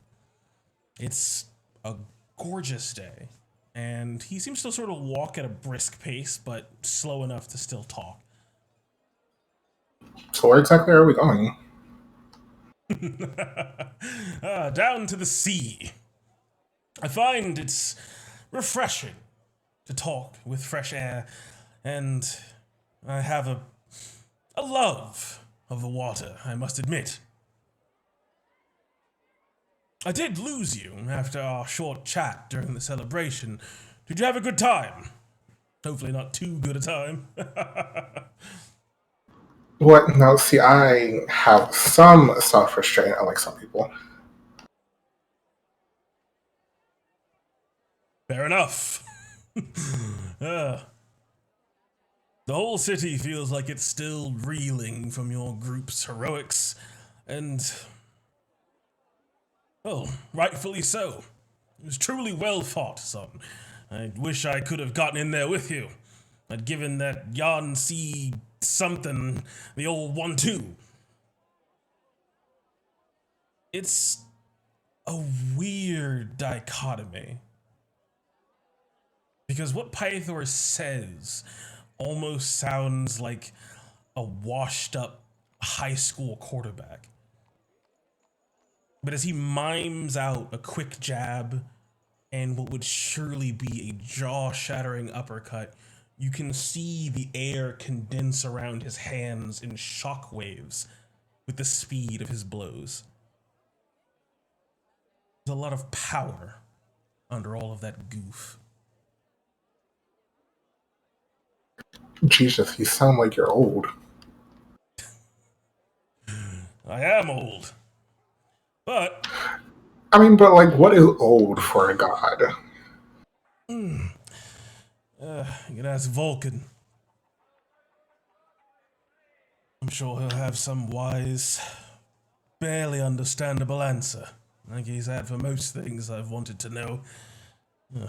It's a gorgeous day, and he seems to sort of walk at a brisk pace, but slow enough to still talk. So where exactly are we going? Down to the sea. I find it's refreshing to talk with fresh air, and I have a love of the water, I must admit. I did lose you after our short chat during the celebration. Did you have a good time? Hopefully not too good a time. What? No, see, I have some self-restraint, unlike some people. Fair enough. The whole city feels like it's still reeling from your group's heroics, and, well, rightfully so. It was truly well fought, son. I wish I could have gotten in there with you. I'd given that Yan C something the old 1-2. It's a weird dichotomy. Because what Pythor says almost sounds like a washed up high school quarterback. But as he mimes out a quick jab and what would surely be a jaw-shattering uppercut, you can see the air condense around his hands in shockwaves with the speed of his blows. There's a lot of power under all of that goof. Jesus, you sound like you're old. I am old. But I mean, but like, what is old for a god? You can ask Vulcan. I'm sure he'll have some wise, barely understandable answer, like he's had for most things I've wanted to know. You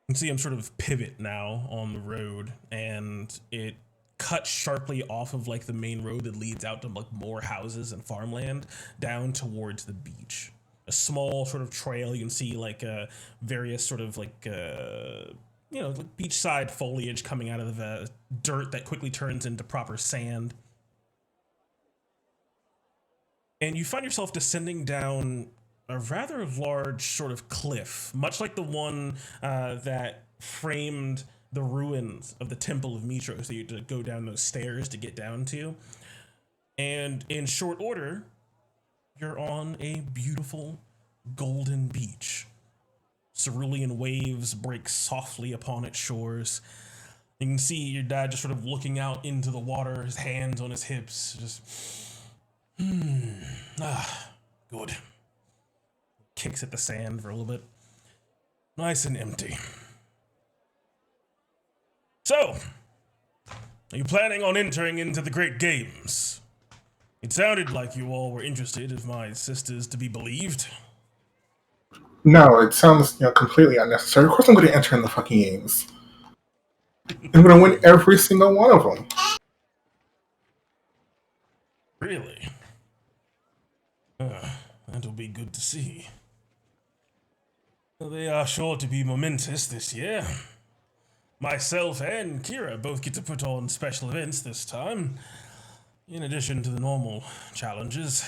can see him sort of pivot now on the road, and it cuts sharply off of like the main road that leads out to like more houses and farmland down towards the beach. A small sort of trail. You can see like various sort of like like beachside foliage coming out of the dirt that quickly turns into proper sand. And you find yourself descending down a rather large sort of cliff, much like the one that framed the ruins of the Temple of Mitros that you had to go down those stairs to get down to. And in short order, you're on a beautiful golden beach. Cerulean waves break softly upon its shores. You can see your dad just sort of looking out into the water, his hands on his hips, just, good. Kicks at the sand for a little bit. Nice and empty. So, are you planning on entering into the Great Games? It sounded like you all were interested, if my sister's to be believed. No, it sounds completely unnecessary. Of course I'm going to enter in the fucking games. I'm going to win every single one of them. Really? That'll be good to see. Well, they are sure to be momentous this year. Myself and Kira both get to put on special events this time, in addition to the normal challenges.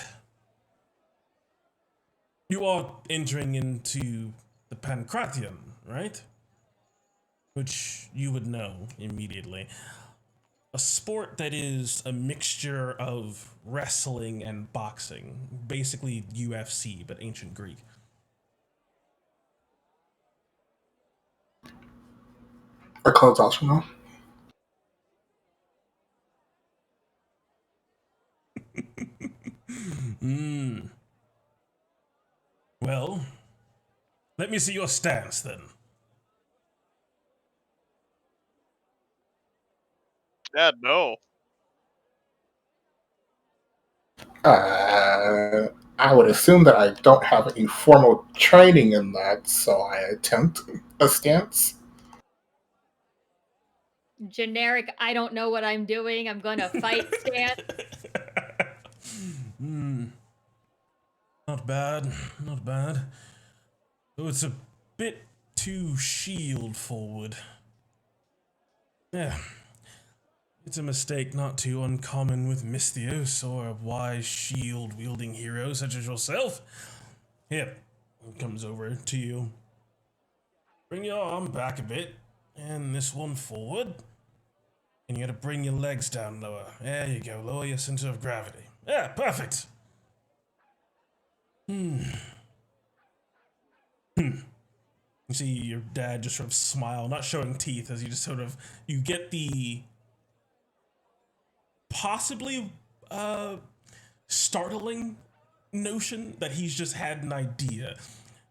You are entering into the Pancration, right? Which you would know immediately. A sport that is a mixture of wrestling and boxing. Basically UFC, but ancient Greek. Are clothes optional? Well, let me see your stance then. Dad, no. I would assume that I don't have any formal training in that, so I attempt a stance. Generic, I don't know what I'm doing. I'm gonna fight stance. Not bad, not bad. Though it's a bit too shield forward. Yeah. It's a mistake not too uncommon with Misthios or a wise shield-wielding hero such as yourself. Here, it comes over to you. Bring your arm back a bit, and this one forward. And you gotta bring your legs down lower. There you go, lower your center of gravity. Yeah, perfect. You see your dad just sort of smile, not showing teeth, as you just sort of, you get the possibly startling notion that he's just had an idea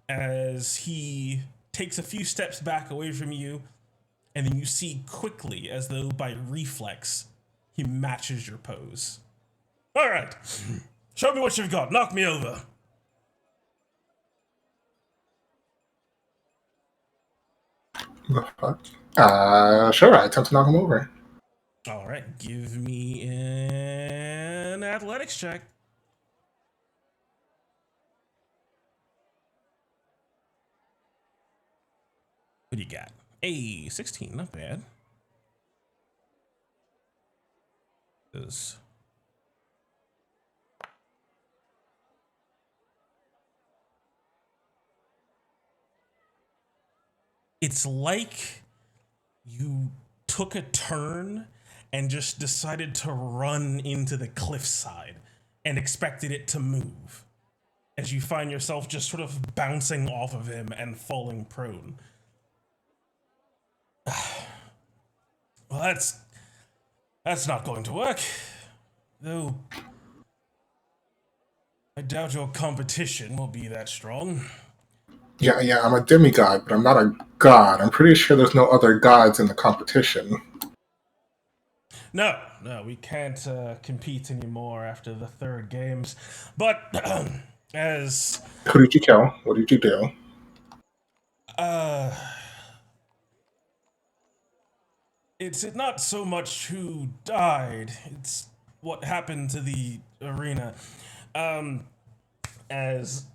as he takes a few steps back away from you, and then you see quickly, as though by reflex, he matches your pose. All right, show me what you've got. Knock me over. The fuck? Sure, I attempt to knock him over. All right, give me an athletics check. What do you got? A 16, not bad. It's like you took a turn and just decided to run into the cliffside and expected it to move as you find yourself just sort of bouncing off of him and falling prone. Well, that's not going to work. Though I doubt your competition will be that strong. Yeah, I'm a demigod, but I'm not a god. I'm pretty sure there's no other gods in the competition. No, we can't compete anymore after the third games. But as Who did you kill? What did you do? It's not so much who died, it's what happened to the arena. As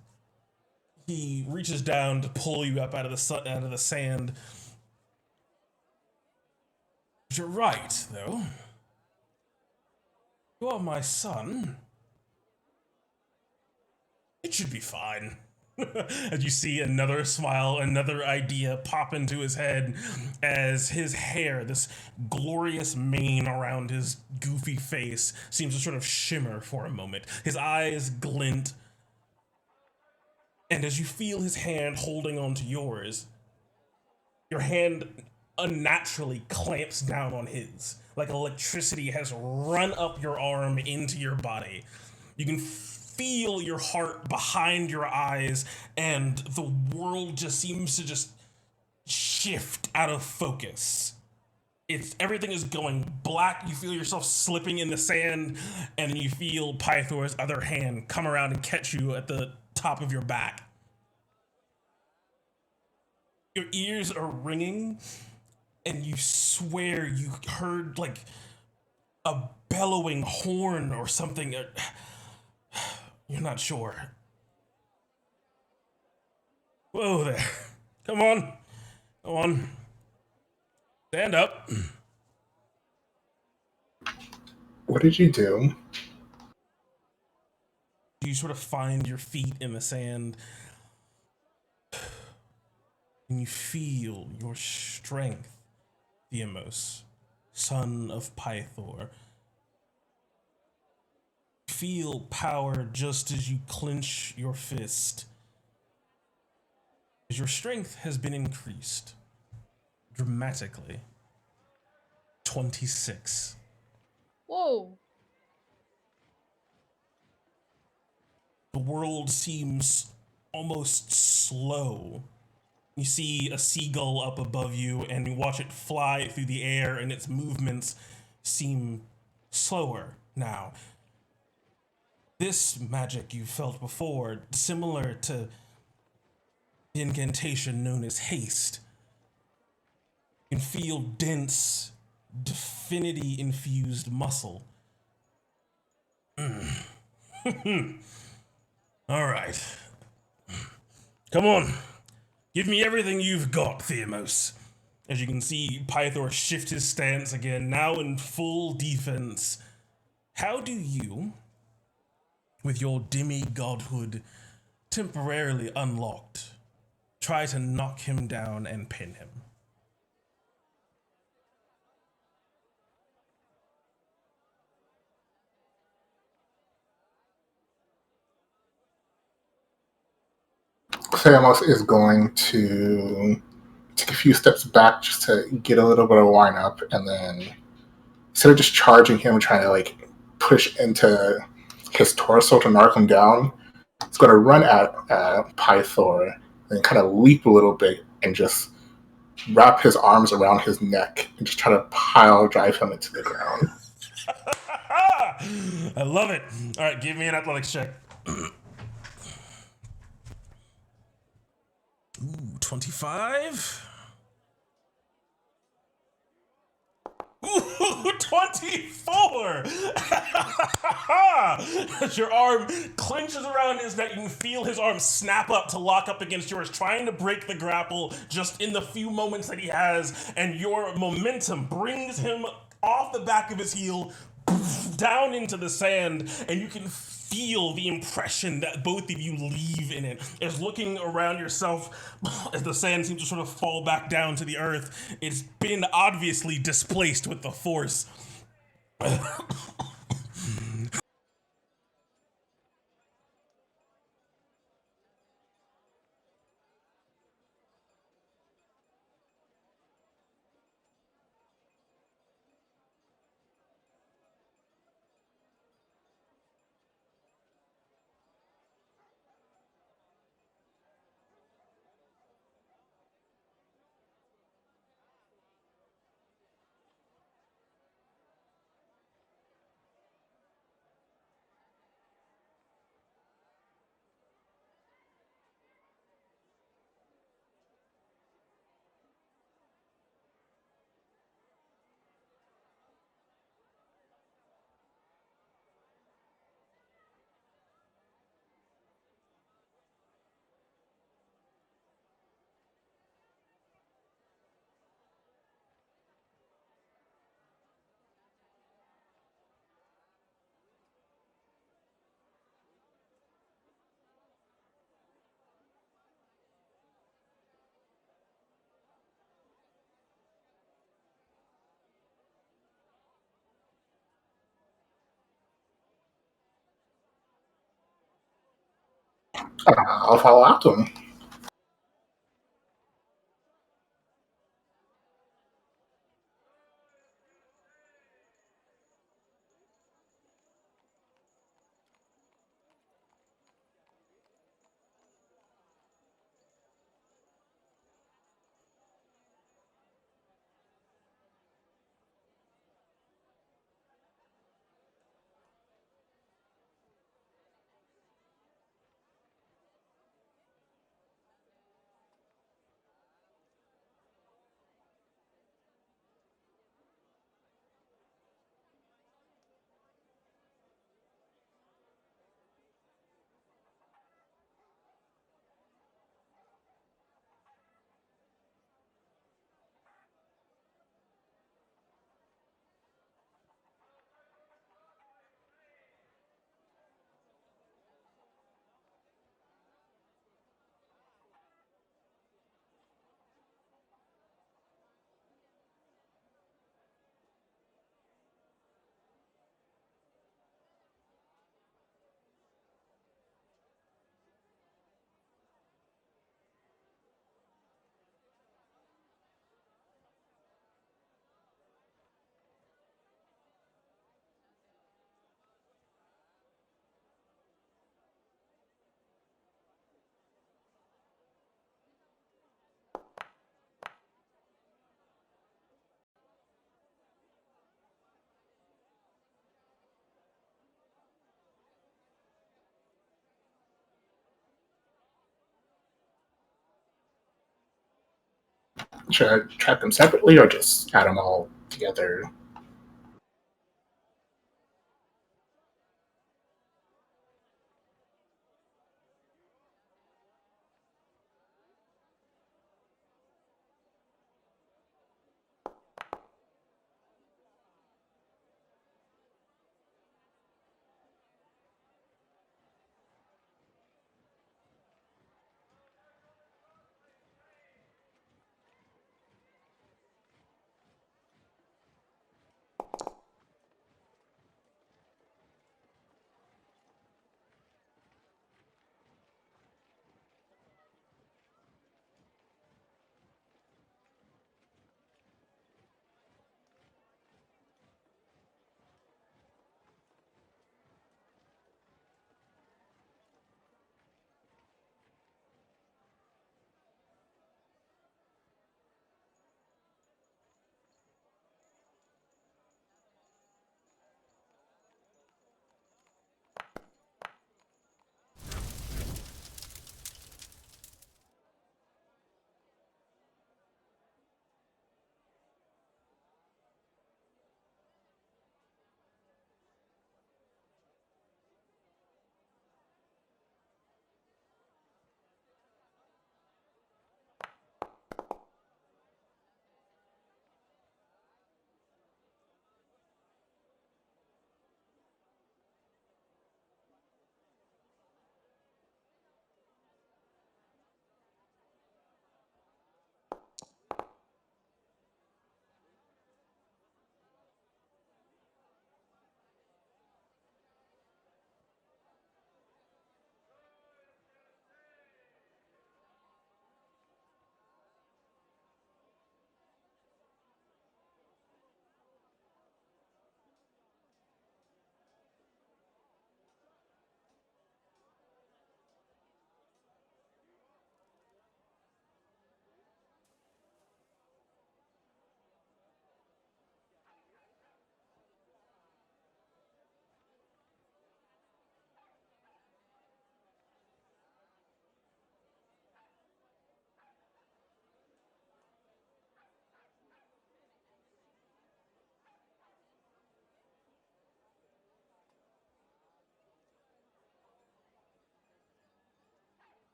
he reaches down to pull you up out of the sand. You're right, though. You are my son. It should be fine. As you see another smile, another idea pop into his head as his hair, this glorious mane around his goofy face, seems to sort of shimmer for a moment. His eyes glint. And as you feel his hand holding onto yours, your hand unnaturally clamps down on his. Like electricity has run up your arm into your body. You can feel your heart behind your eyes, and the world just seems to just shift out of focus. Everything is going black. You feel yourself slipping in the sand, and then you feel Pythor's other hand come around and catch you at the top of your back. Your ears are ringing, and you swear you heard like a bellowing horn or something. You're not sure. Whoa there. Come on. Come on. Stand up. What did you do? You sort of find your feet in the sand, and you feel your strength, Theamos, son of Pythor. Feel power just as you clench your fist. As your strength has been increased dramatically. 26. Whoa. The world seems almost slow. You see a seagull up above you, and you watch it fly through the air, and its movements seem slower now. This magic you felt before, similar to the incantation known as haste, you can feel dense, divinity-infused muscle. All right. Come on. Give me everything you've got, Theamos. As you can see, Pythor shift his stance again, now in full defense. How do you, with your demi-godhood temporarily unlocked, try to knock him down and pin him? Thylea is going to take a few steps back just to get a little bit of wine up, and then instead of just charging him, trying to like push into his torso to knock him down, it's going to run at Pythor and kind of leap a little bit and just wrap his arms around his neck and just try to pile drive him into the ground. I love it. All right, give me an athletics check. Ooh, 25. Ooh, 24! As your arm clenches around his neck, you can feel his arm snap up to lock up against yours, trying to break the grapple just in the few moments that he has, and your momentum brings him off the back of his heel, down into the sand, and you can feel the impression that both of you leave in it. As looking around yourself, as the sand seems to sort of fall back down to the earth, it's been obviously displaced with the force. I'll follow after him. Should I track them separately or just add them all together?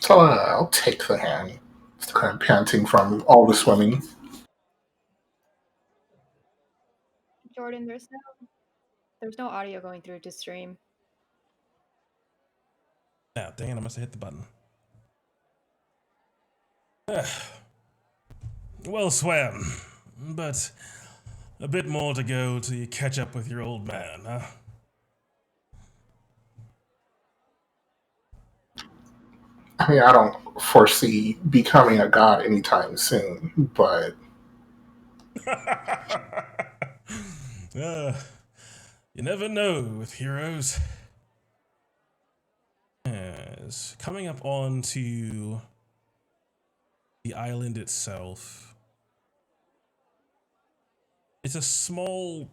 So I'll take the hand. Still kind of panting from all the swimming. Jordan, there's no audio going through to stream. Now, dang it, I must have hit the button. Well swam, but a bit more to go till you catch up with your old man, huh? I mean, I don't foresee becoming a god anytime soon, but uh, you never know with heroes. Yes, coming up onto the island itself. It's a small,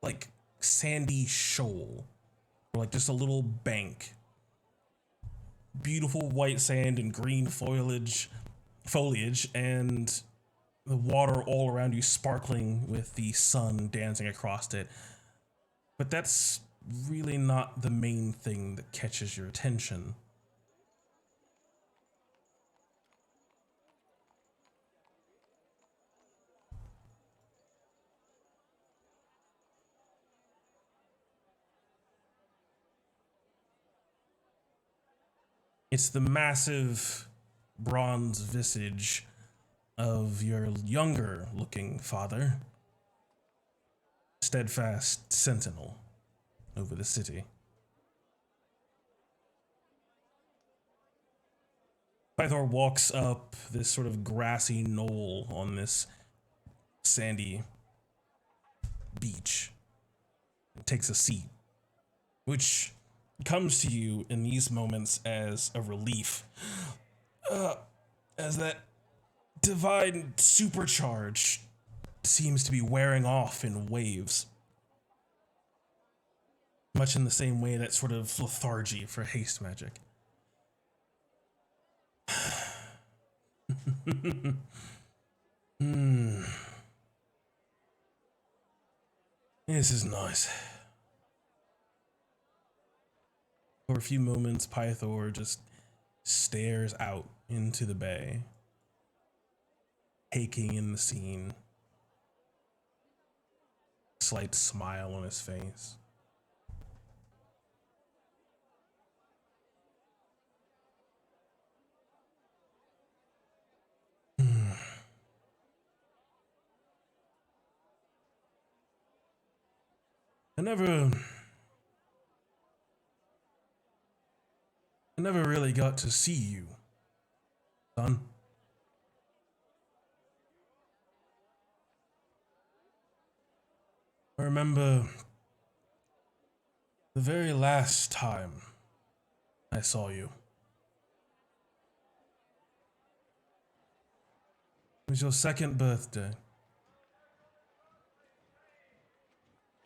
like, sandy shoal, or like just a little bank. Beautiful white sand and green foliage, and the water all around you sparkling with the sun dancing across it. But that's really not the main thing that catches your attention. It's the massive bronze visage of your younger looking father, steadfast sentinel over the city. Pythor walks up this sort of grassy knoll on this sandy beach and takes a seat, which comes to you in these moments as a relief. As that divine supercharge seems to be wearing off in waves. Much in the same way that sort of lethargy for haste magic. This is nice. For a few moments, Pythor just stares out into the bay, taking in the scene. Slight smile on his face. I never really got to see you, son. I remember the very last time I saw you. It was your second birthday.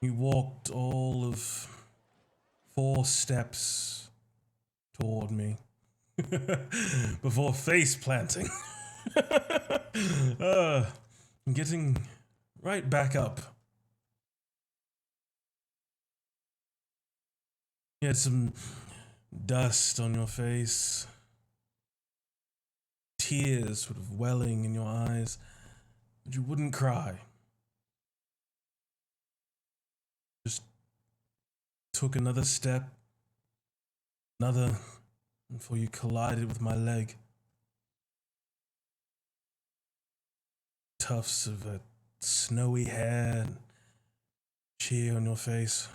You walked all of 4 steps toward me before face planting. Getting right back up. You had some dust on your face, tears sort of welling in your eyes, but you wouldn't cry. Just took another step, another, before you collided with my leg. Tufts of snowy hair and cheer on your face.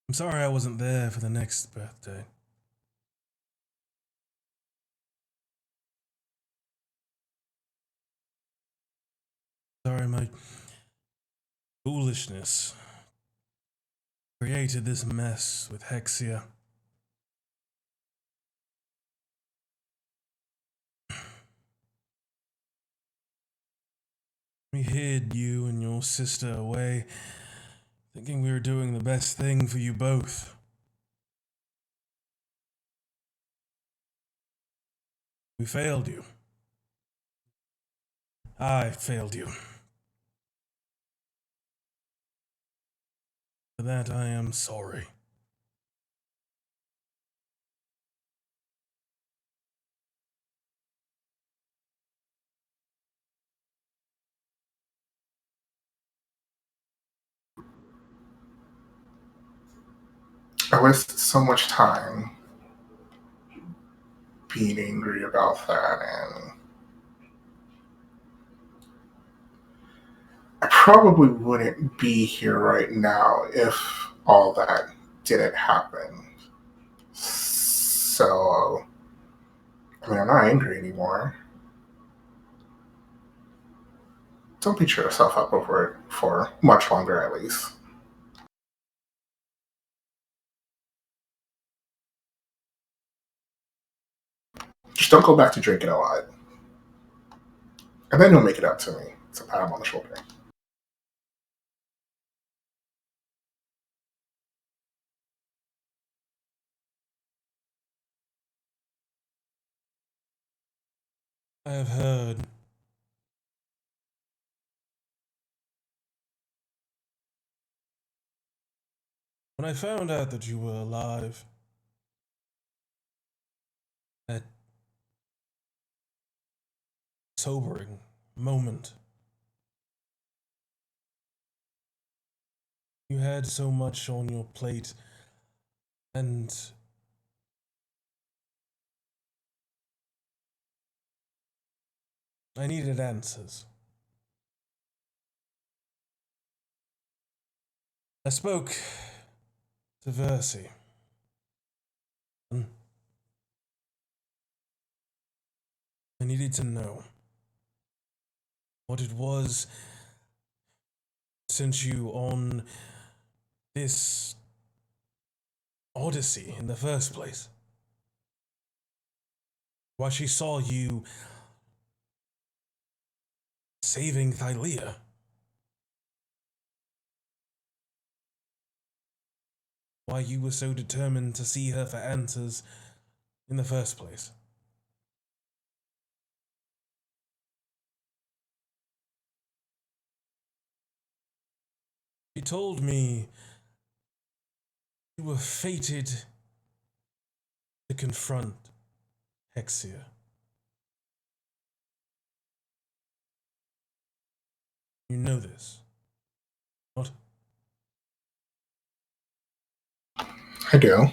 I'm sorry I wasn't there for the next birthday. Sorry, my foolishness created this mess with Hexia. We hid you and your sister away, thinking we were doing the best thing for you both. We failed you. I failed you. For that I am sorry. I wasted so much time being angry about that, and I probably wouldn't be here right now if all that didn't happen. So, I mean, I'm not angry anymore. Don't beat yourself up over it for much longer, at least. Just don't go back to drinking a lot. And then you'll make it up to me. It's a pat on the shoulder. I have heard. When I found out that you were alive, that sobering moment, you had so much on your plate, and I needed answers. I spoke to Versi. needed to know what it was sent you on this odyssey in the first place. Why she saw you saving Thylea. Why you were so determined to see her for answers in the first place. She told me you were fated to confront Hexia. You know this, not? I do.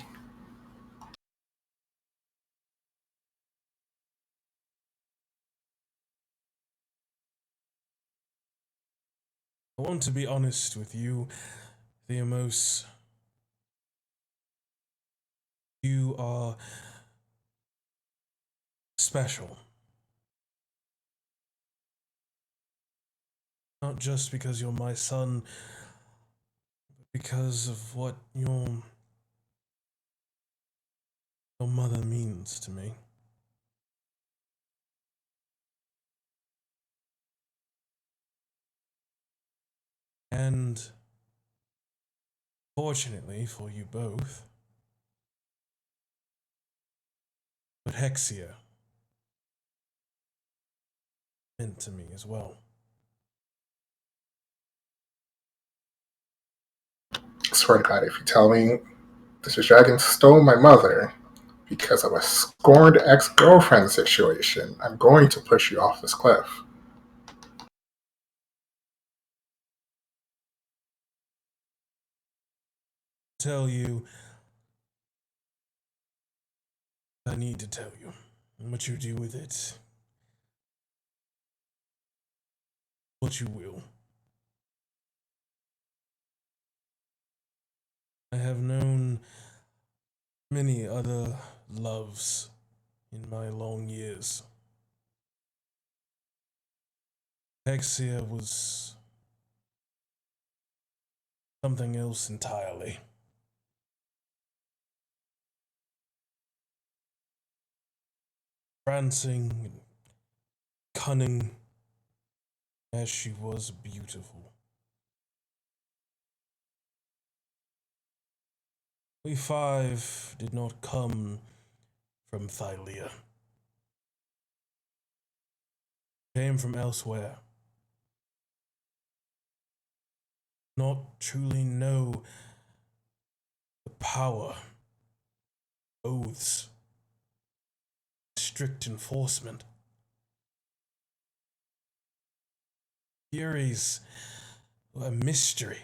I want to be honest with you, Theamos. You are special. Not just because you're my son, but because of what your mother means to me. And fortunately for you both, but Hexia meant to me as well. I swear to God, if you tell me this dragon stole my mother because of a scorned ex-girlfriend situation, I'm going to push you off this cliff. Tell you, I need to tell you. What you do with it, what you will. I have known many other loves in my long years. Hexia was something else entirely. Prancing and cunning as she was beautiful. We five did not come from Thylea. Came from elsewhere. Not truly know the power, oaths, strict enforcement. Furies were a mystery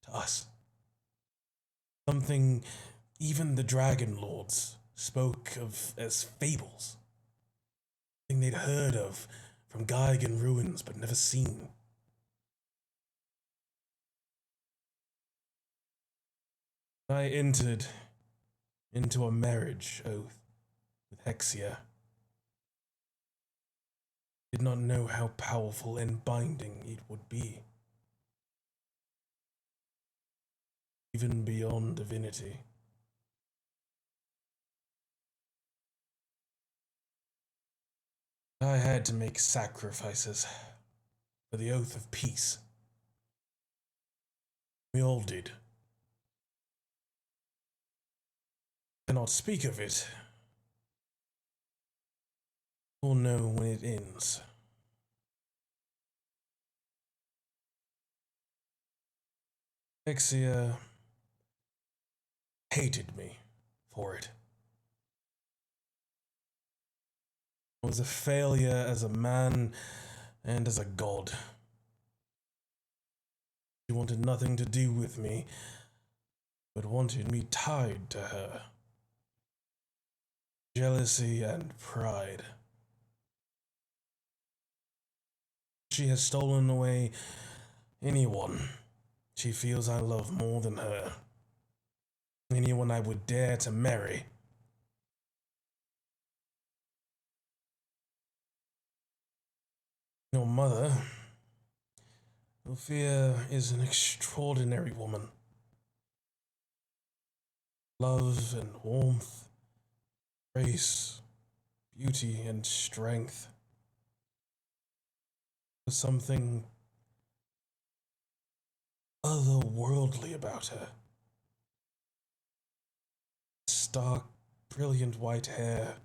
to us. Something even the Dragon Lords spoke of as fables. Something they'd heard of from Geigen ruins but never seen. I entered into a marriage oath with Hexia. Did not know how powerful and binding it would be. Even beyond divinity. I had to make sacrifices for the oath of peace. We all did. Cannot speak of it. We'll know when it ends. Hexia hated me for it. I was a failure as a man and as a god. She wanted nothing to do with me, but wanted me tied to her. Jealousy and pride. She has stolen away anyone she feels I love more than her. Anyone I would dare to marry. mother. Thylea is an extraordinary woman. Love and warmth, grace, beauty and strength. There's something otherworldly about her. Stark, brilliant white hair,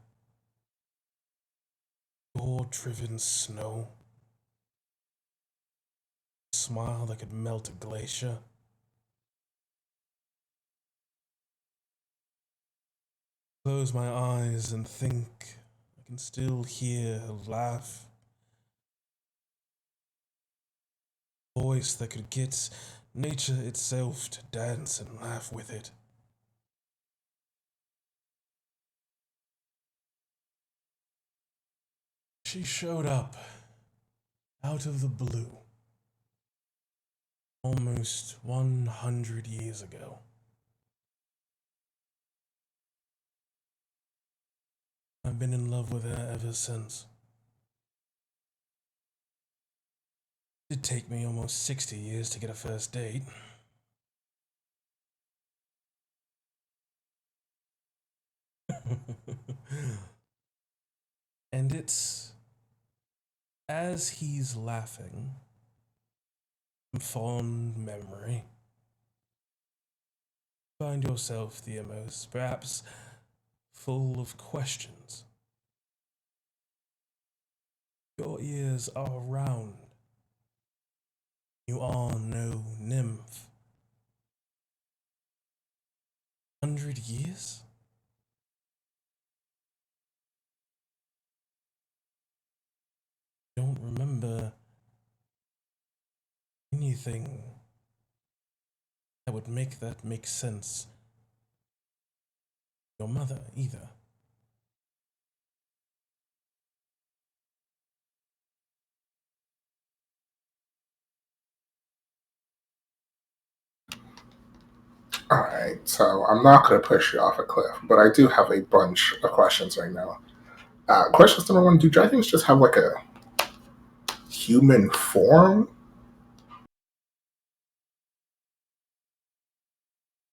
door-driven snow, a smile that could melt a glacier. Close my eyes and think I can still hear her laugh. A voice that could get nature itself to dance and laugh with it. She showed up out of the blue almost 100 years ago. I've been in love with her ever since. It'd take me almost 60 years to get a first date. And it's as he's laughing, fond memory. Find yourself, Theamos, perhaps full of questions. Your ears are round. You are no nymph. 100 years? Don't remember anything that would make that make sense. Your mother, either. Alright, so I'm not going to push you off a cliff, but I do have a bunch of questions right now. Questions number one, do dragons just have like a human form?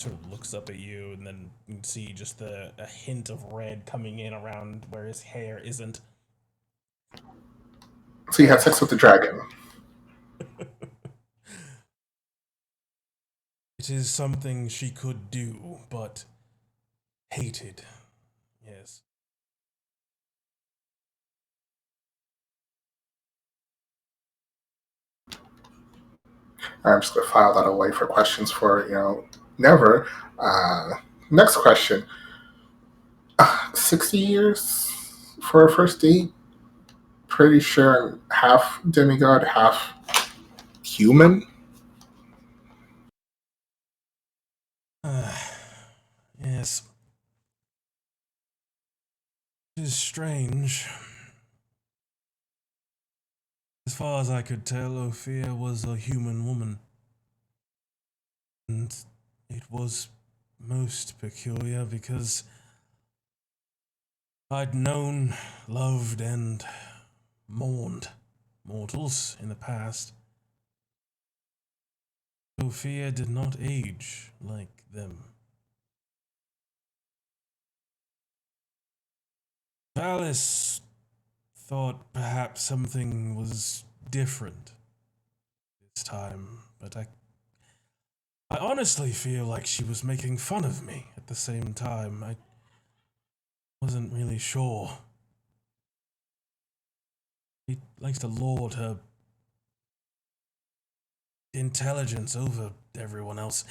Sort of looks up at you, and then you can see just a hint of red coming in around where his hair isn't. So you had sex with the dragon. It is something she could do, but hated. Yes. I'm just going to file that away for questions for, never. Next question. 60 years for a first date? Pretty sure I'm half demigod, half human. Yes. It is strange. As far as I could tell, Thylea was a human woman. And it was most peculiar because I'd known, loved, and mourned mortals in the past. Thylea did not age like them. Alice thought perhaps something was different this time, but I honestly feel like she was making fun of me at the same time. I wasn't really sure. She likes to lord her intelligence over everyone else.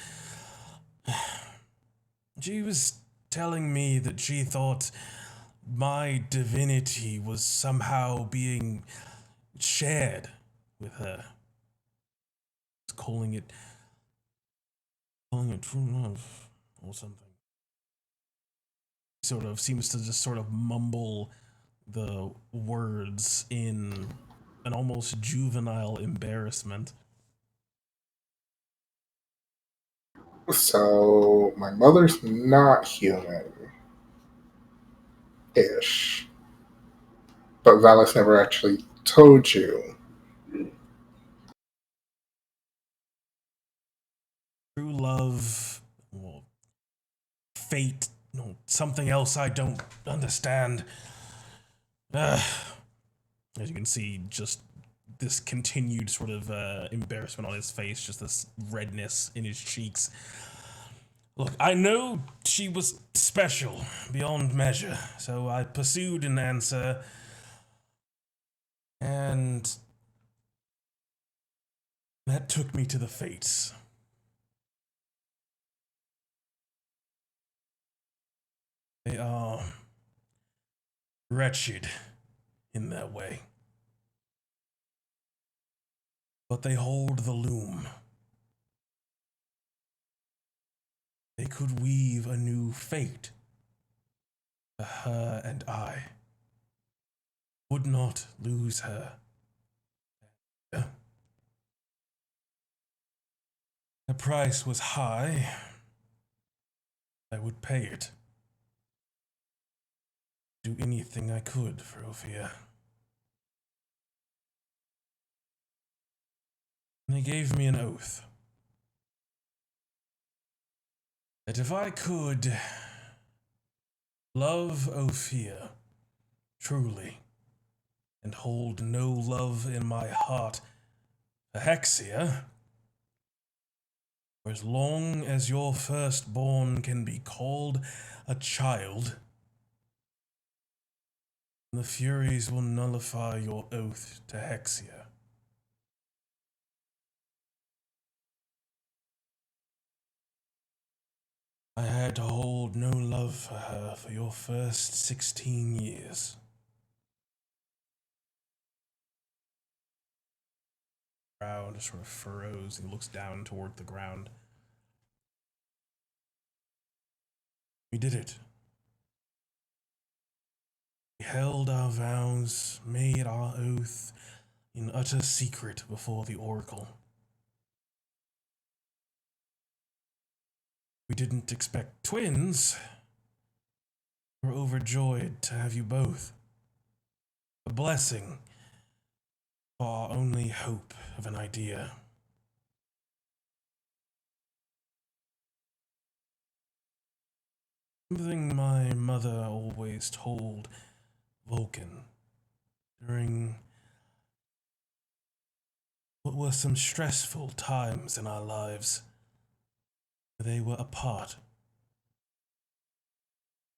She was telling me that she thought my divinity was somehow being shared with her. Calling it true love or something. Sort of seems to just sort of mumble the words in an almost juvenile embarrassment. So my mother's not human-ish. But Valis never actually told you fate, something else I don't understand. As you can see, just this continued sort of embarrassment on his face, just this redness in his cheeks. Look, I know she was special, beyond measure, so I pursued an answer, and that took me to the fates. They are wretched in their way, but they hold the loom. They could weave a new fate for her, and I would not lose her. The price was high. I would pay it. Do anything I could for Ophia. And they gave me an oath that if I could love Ophia truly and hold no love in my heart for Hexia, for as long as your firstborn can be called a child, the Furies will nullify your oath to Hexia. I had to hold no love for her for your first 16 years. Brow just sort of furrows and looks down toward the ground. We did it. We held our vows, made our oath in utter secret before the Oracle. We didn't expect twins. We're overjoyed to have you both. A blessing, our only hope of an idea. Something my mother always told Vulcan during what were some stressful times in our lives. They were apart.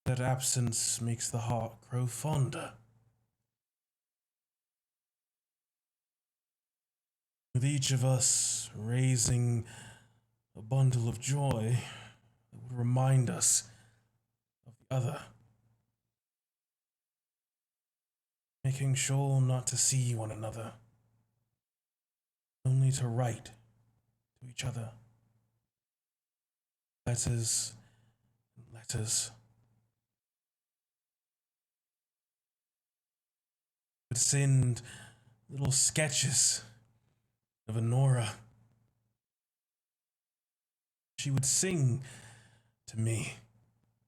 That absence makes the heart grow fonder. With each of us raising a bundle of joy that would remind us of the other. Making sure not to see one another, only to write to each other. Letters and letters. Would send little sketches of Honora. She would sing to me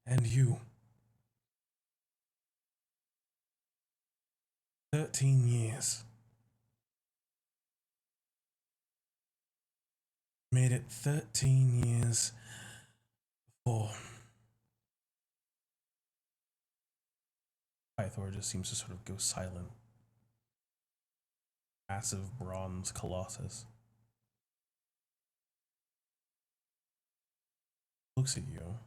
and you. 13 years. Made it 13 years before. Pythor just seems to sort of go silent. Massive bronze colossus. Looks at you.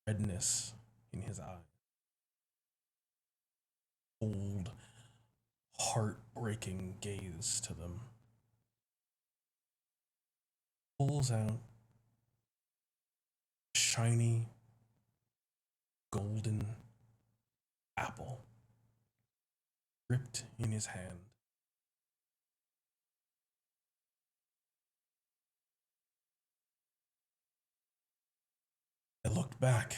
Redness in his eye. Cold, heartbreaking gaze to them. Pulls out a shiny, golden apple gripped in his hand. I looked back.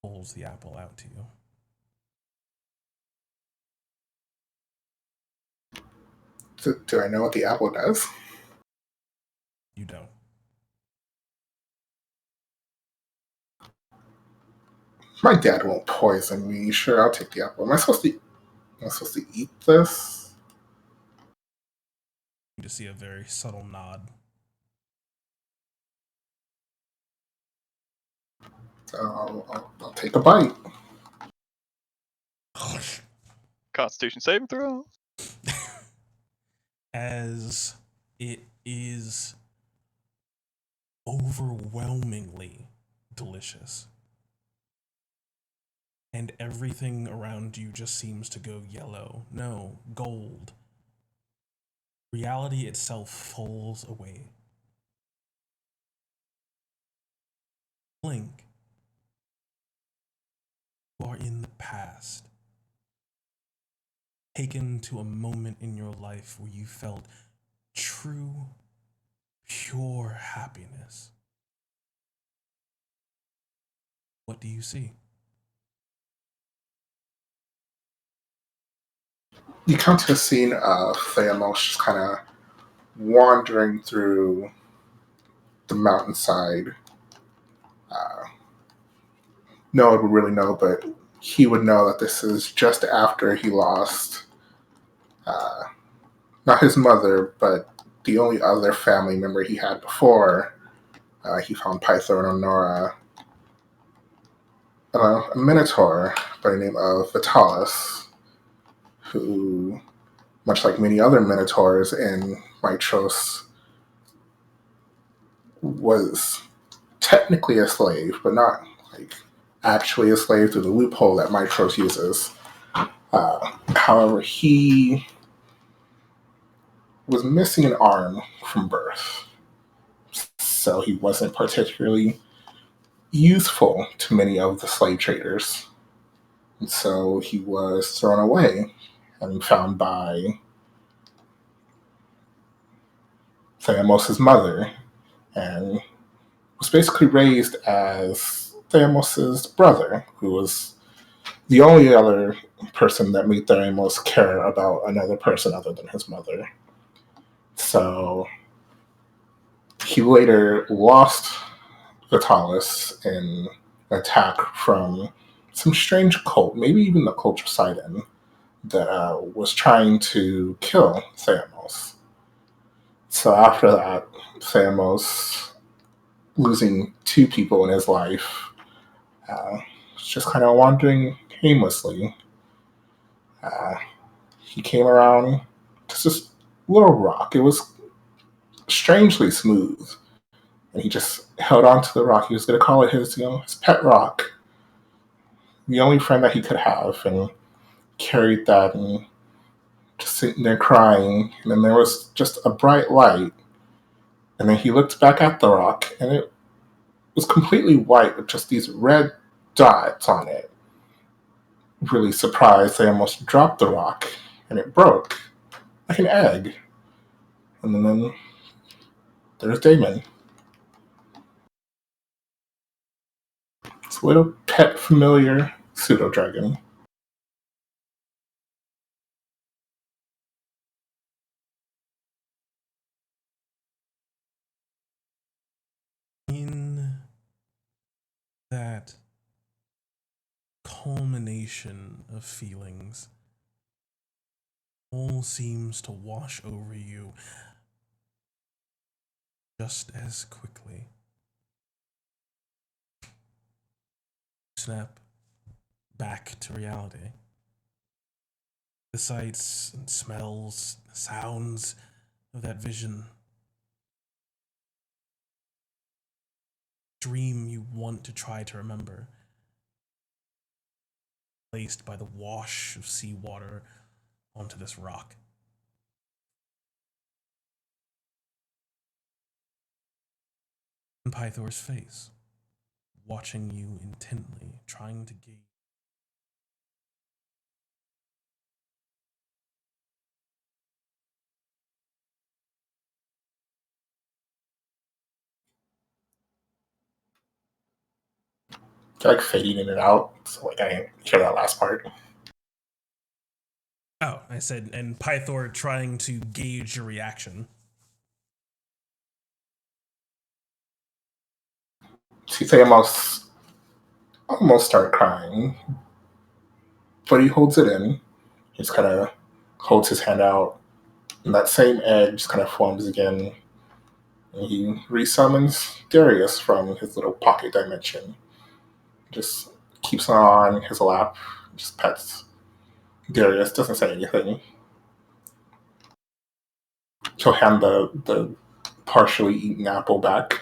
Pulls the apple out to you. Do I know what the apple does? You don't. My dad won't poison me. Sure, I'll take the apple. Am I supposed to eat this? You just see a very subtle nod. I'll take a bite. Constitution saving throw. As it is overwhelmingly delicious. And everything around you just seems to go yellow. No, gold. Reality itself falls away. Blink. You are in the past. Taken to a moment in your life where you felt true, pure happiness. What do you see? You come to a scene of Theamos just kind of wandering through the mountainside. No one would really know, but he would know that this is just after he lost uh, not his mother, but the only other family member he had before. He found Pythor and Honora, a minotaur by the name of Vitalis, who, much like many other minotaurs in Mitros, was technically a slave, but not like actually a slave through the loophole that Mitros uses. However, he was missing an arm from birth, so he wasn't particularly useful to many of the slave traders. And so he was thrown away and found by Theamos' mother, and was basically raised as Theamos' brother, who was the only other person that made Theamos care about another person other than his mother. So he later lost Vitalis in an attack from some strange cult, maybe even the cult of Poseidon, that was trying to kill Theamos. So after that, Theamos, losing two people in his life, was just kind of wandering aimlessly. He came around to this little rock. It was strangely smooth, and he just held on to the rock. He was going to call it his pet rock, the only friend that he could have, and carried that and just sitting there crying. And then there was just a bright light, and then he looked back at the rock, and it was completely white with just these red dots on it. Really surprised, they almost dropped the rock, and it broke like an egg. And then there's Damon. It's a little pet familiar pseudo dragon. In that culmination of feelings, all seems to wash over you just as quickly. Snap back to reality. The sights and smells, sounds of that vision. Dream you want to try to remember. Placed by the wash of seawater onto this rock. And Pythor's face, watching you intently, trying to gauge. Like fading in and out, so like I didn't hear that last part. Oh, I said, and Pythor trying to gauge your reaction. See, they almost start crying, but he holds it in. He just kind of holds his hand out, And that same egg just kind of forms again, and he resummons Darius from his little pocket dimension. Just keeps on his lap, just pets Darius, doesn't say anything. She'll hand the partially eaten apple back.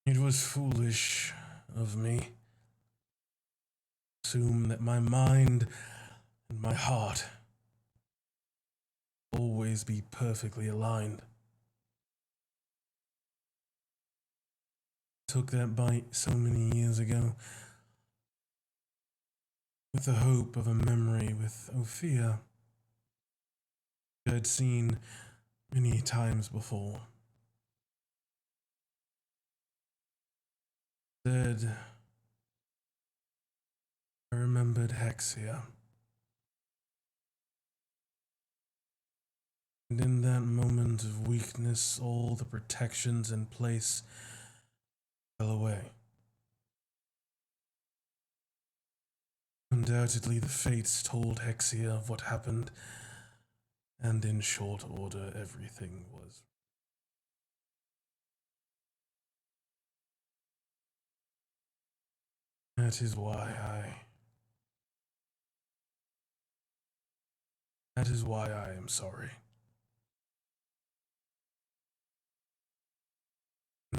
It was foolish of me. Assume that my mind and my heart always be perfectly aligned. Took that bite so many years ago with the hope of a memory with Ophia I'd seen many times before. Instead, I remembered Hexia. And in that moment of weakness, all the protections in place fell away. Undoubtedly, the fates told Hexia of what happened, and in short order, everything was. That is why I am sorry.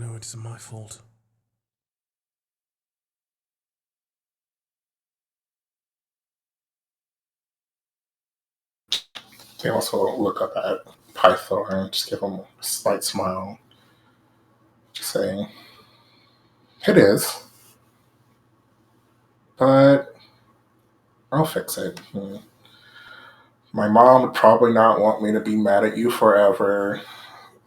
No, it is my fault. They also look up at Pythor and just give him a slight smile, just saying, "It is, but I'll fix it. My mom would probably not want me to be mad at you forever,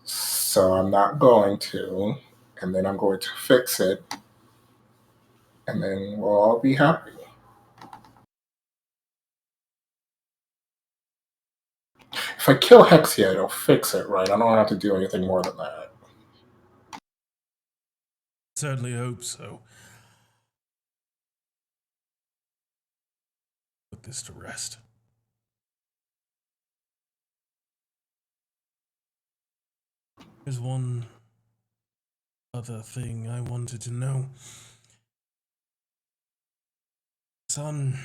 so I'm not going to. And then I'm going to fix it, and then we'll all be happy." If I kill Hexia, it'll fix it, right? I don't have to do anything more than that. Certainly hope so. Put this to rest. There's one other thing I wanted to know. Son,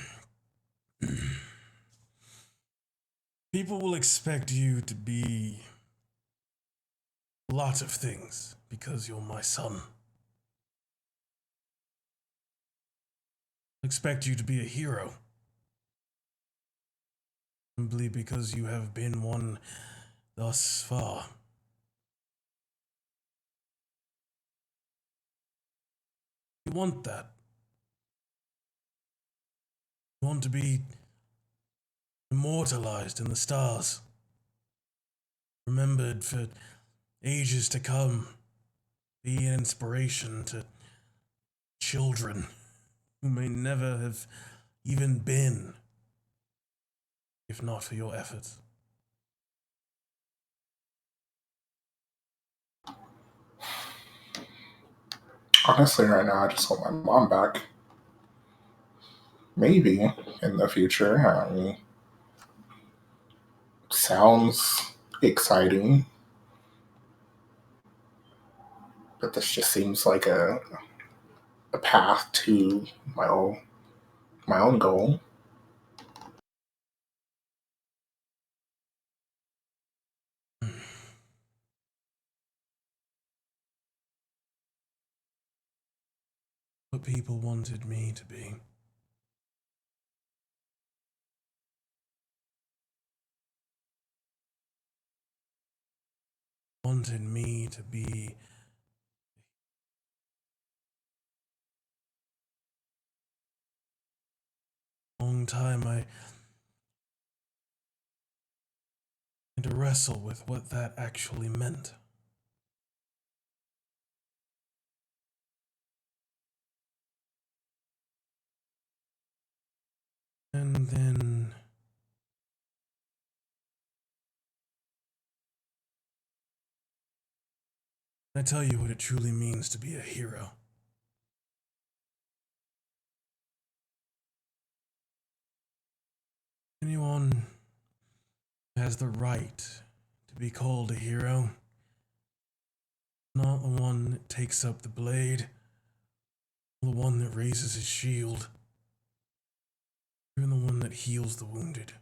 people will expect you to be a lot of things because you're my son. Expect you to be a hero. Simply because you have been one thus far. You want that. You want to be immortalized in the stars. Remembered for ages to come. Be an inspiration to children who may never have even been, if not for your efforts. Honestly, right now, I just want my mom back. Maybe in the future. I mean, sounds exciting, but this just seems like a path to my own goal. What people wanted me to be. Wanted me to be a long time I had to wrestle with what that actually meant. And then I tell you what it truly means to be a hero. Anyone who has the right to be called a hero, not the one that takes up the blade, the one that raises his shield, even the one that heals the wounded.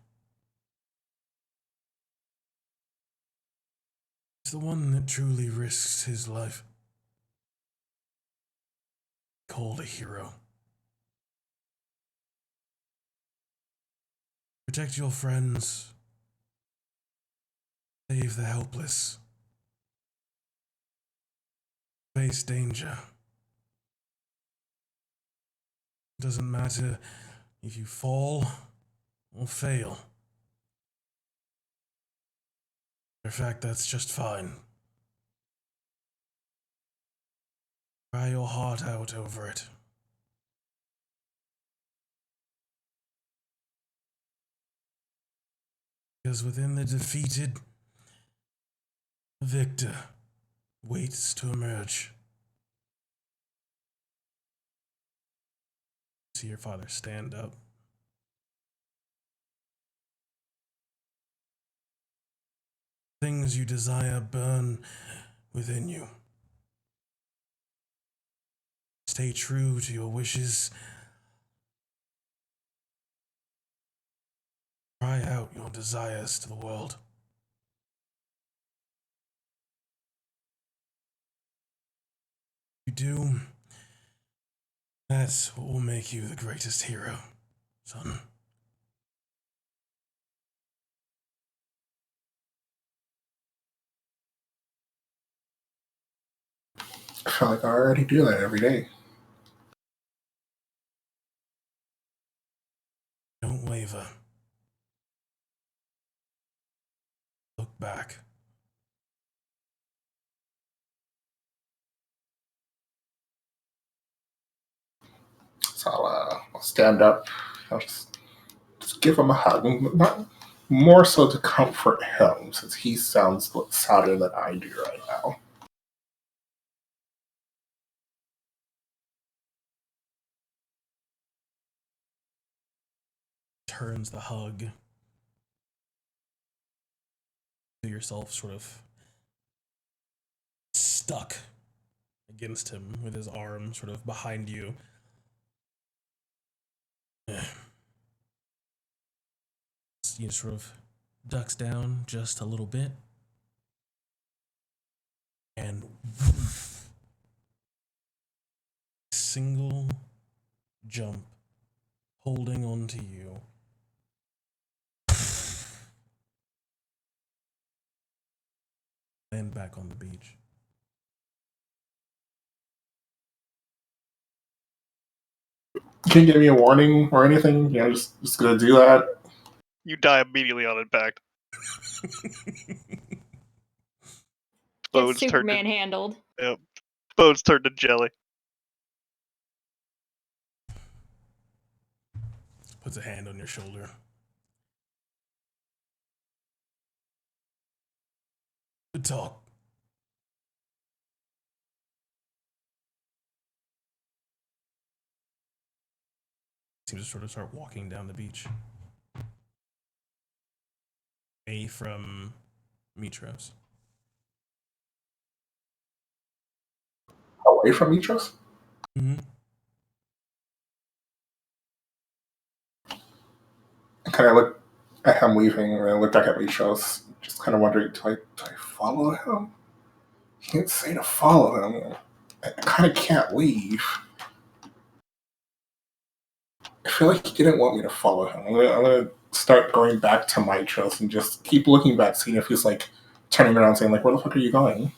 It's the one that truly risks his life. Called a hero. Protect your friends. Save the helpless. Face danger. It doesn't matter if you fall or fail. In fact, that's just fine. Cry your heart out over it. Because within the defeated, a victor waits to emerge. See your father stand up. Things you desire burn within you. Stay true to your wishes. Cry out your desires to the world. You do, that's what will make you the greatest hero, son. I feel like I already do that every day. Don't waver. Look back. So I'll stand up. I'll just give him a hug. Not more so to comfort him, since he sounds sadder than I do right now. Turns the hug to yourself, sort of stuck against him with his arm sort of behind you. You sort of ducks down just a little bit. And single jump, holding onto you. Land back on the beach. Can you give me a warning or anything? You know, just gonna do that. You die immediately on impact. Get Bones turned Superman handled. Yep. Bones turned to jelly. Puts a hand on your shoulder. Good talk. Seems to sort of start walking down the beach. Away from Mitros. Away from Mitros? Mm-hmm. Kind of look at him leaving, and then look back at Mitros, just kind of wondering, do I follow him? He didn't say to follow him. I kind of can't leave. I feel like he didn't want me to follow him. I'm gonna start going back to Mitros and just keep looking back, seeing if he's like turning around, saying like, "Where the fuck are you going?"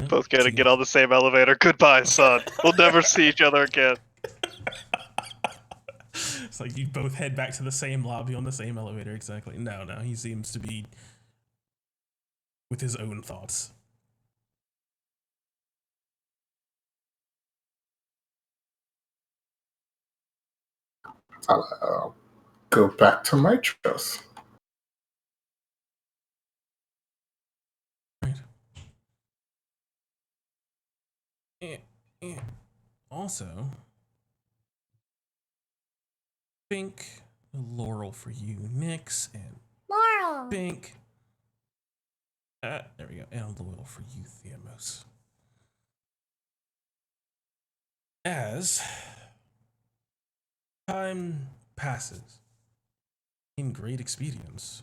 Both gotta get on the same elevator. Goodbye, son. We'll never see each other again. It's like you both head back to the same lobby on the same elevator, exactly. No, he seems to be with his own thoughts. I'll go back to Mitros. Right. and also, pink laurel for you, Nyx, and Laurel! pink. There we go. And laurel for you, Theamos. As time passes in great experience,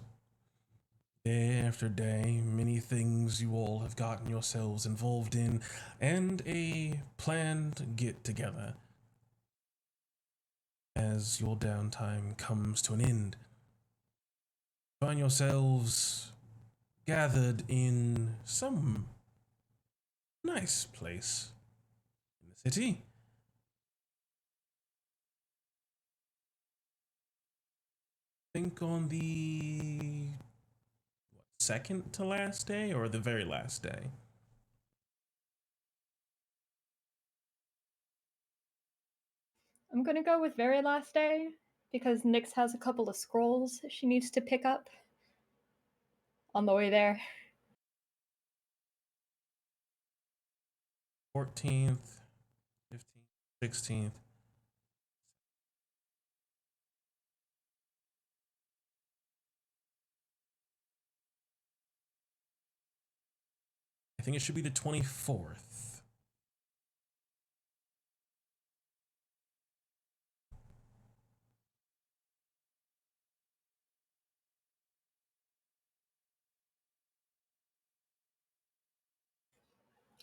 day after day, many things you all have gotten yourselves involved in, and a planned get together. As your downtime comes to an end, find yourselves gathered in some nice place in the city. Think on the second to last day or the very last day? I'm gonna go with very last day because Nyx has a couple of scrolls she needs to pick up on the way there. 14th, 15th, 16th. I think it should be the 24th.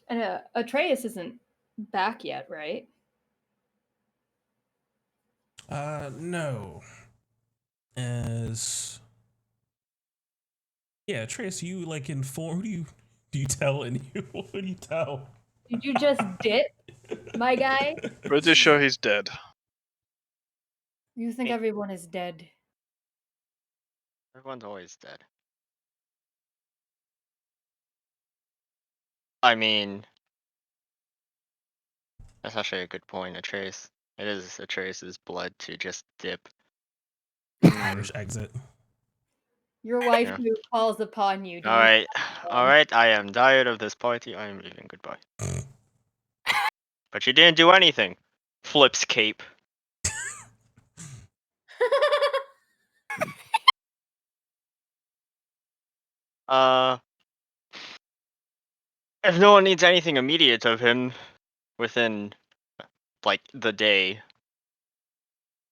And Atreus isn't back yet, right? No. As yeah, Trace, you like inform. Who do you tell? And who do you tell? Did you just dip, my guy? Pretty sure he's dead. You think everyone is dead? Everyone's always dead. I mean, that's actually a good point. Atreus. It is Atreus's blood to just dip. Irish exit. Your wife Yeah. who calls upon you. Do you Alright, alright, I am tired of this party. I am leaving. Goodbye. But you didn't do anything. Flips cape. If no one needs anything immediate of him within, like, the day.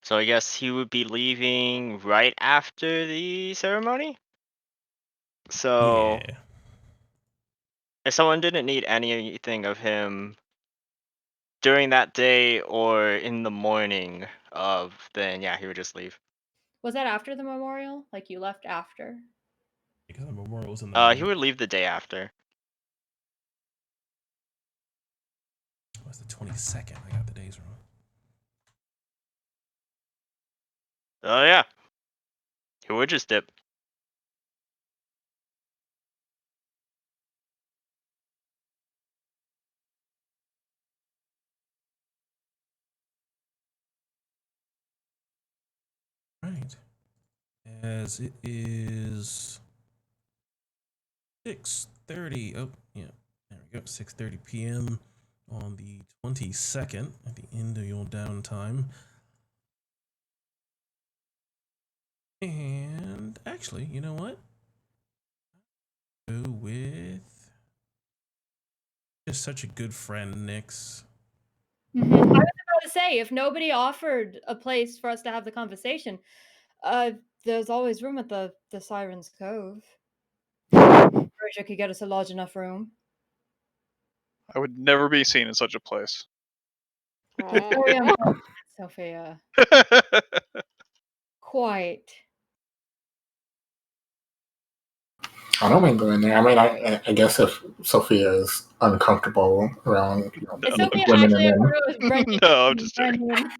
So I guess he would be leaving right after the ceremony? So, Yeah. if someone didn't need anything of him during that day or in the morning of, then yeah, he would just leave. Was that after the memorial? Like you left after? Because the memorial was in the He morning. would leave the day after. It was the 22nd. I got the days wrong. Oh yeah. He would just dip. Right. As it is 6:30. Oh, yeah. There we go. 6:30 p.m. on the 22nd at the end of your downtime. And actually, you know what? Go with just such a good friend, Nyx. I was about to say, if nobody offered a place for us to have the conversation, there's always room at the Siren's Cove. Persia could get us a large enough room. I would never be seen in such a place. Very unfortunate, Sophia. Quite. I don't mind going there. I mean, I guess if Sophia is uncomfortable around Is Sophia women actually and men. a Brendan? No, I'm just joking. Brendan.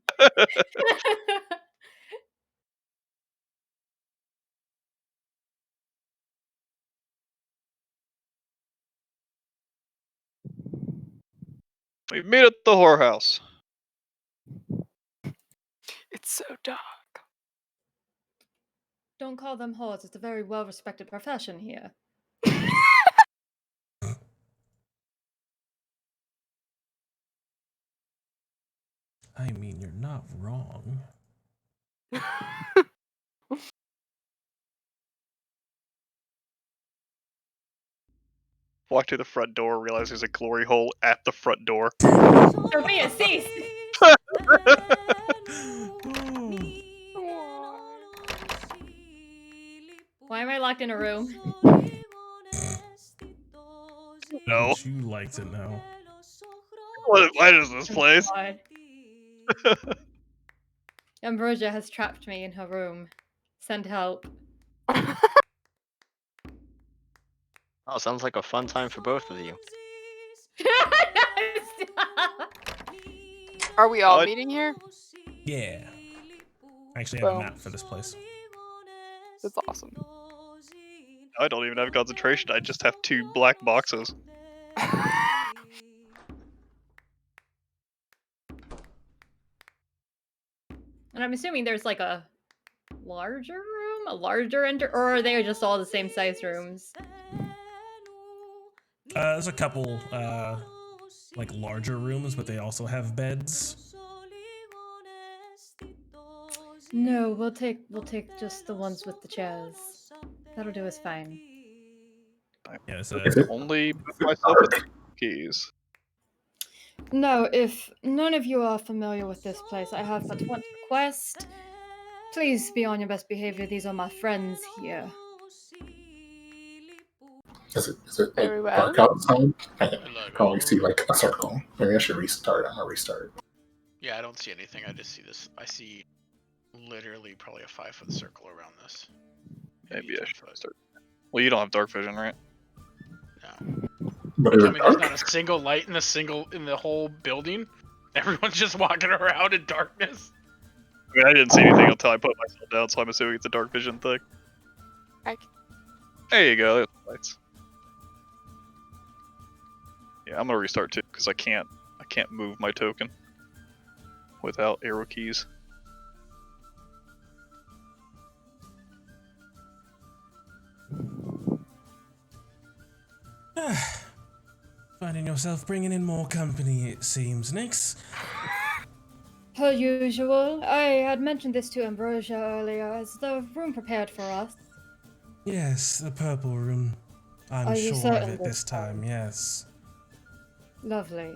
We meet at the whorehouse. It's so dark. Don't call them whores. It's a very well-respected profession here. I mean, you're not wrong. Walk to the front door, realize there's a glory hole at the front door. Sophia, cease! Why am I locked in a room? No. Would you like to know? Why is this place? God. Ambrosia has trapped me in her room. Send help. Oh, sounds like a fun time for both of you. Are we all What? meeting here? Yeah. I actually have a Boom. map for this place. That's awesome. I don't even have concentration, I just have 2 black boxes. And I'm assuming there's like a larger room? A larger or are they just all the same size rooms? There's a couple, like larger rooms, but they also have beds. No, we'll take just the ones with the chairs. That'll do us fine. Yeah, it's Is it? Only put myself with the keys. No, if none of you are familiar with this place, I have but one request. Please be on your best behavior. These are my friends here. Is it like Very well. dark outside? I can only see like a circle. Maybe I should restart. I'm gonna restart. Yeah, I don't see anything. I just see this. I see literally probably a 5-foot circle around this. Maybe I 10 should foot. start. Well, you don't have dark vision, right? No. But I is mean, it there's dark? not a single light in the whole building. Everyone's just walking around in darkness. I mean, I didn't see anything until I put myself down, so I'm assuming it's a dark vision thing. There you go, there's the lights. Yeah, I'm gonna restart too, because I can't move my token without arrow keys. Finding yourself bringing in more company, it seems, Nix. Per usual, I had mentioned this to Ambrosia earlier. Is the room prepared for us? Yes, the purple room. I'm Are you sure of certain it this time, yes. Lovely.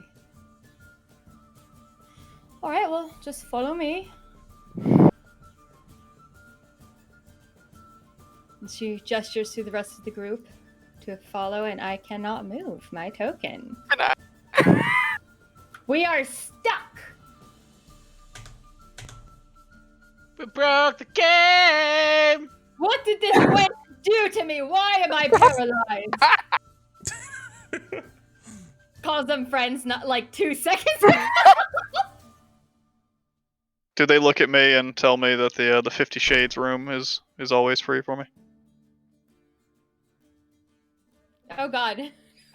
Alright, well, just follow me. And she gestures to the rest of the group to follow, and I cannot move my token. We are stuck! We broke the game! What did this witch do to me? Why am I paralyzed? Calls them friends not like 2 seconds ago. Do they look at me and tell me that the 50 Shades room is always free for me? Oh god.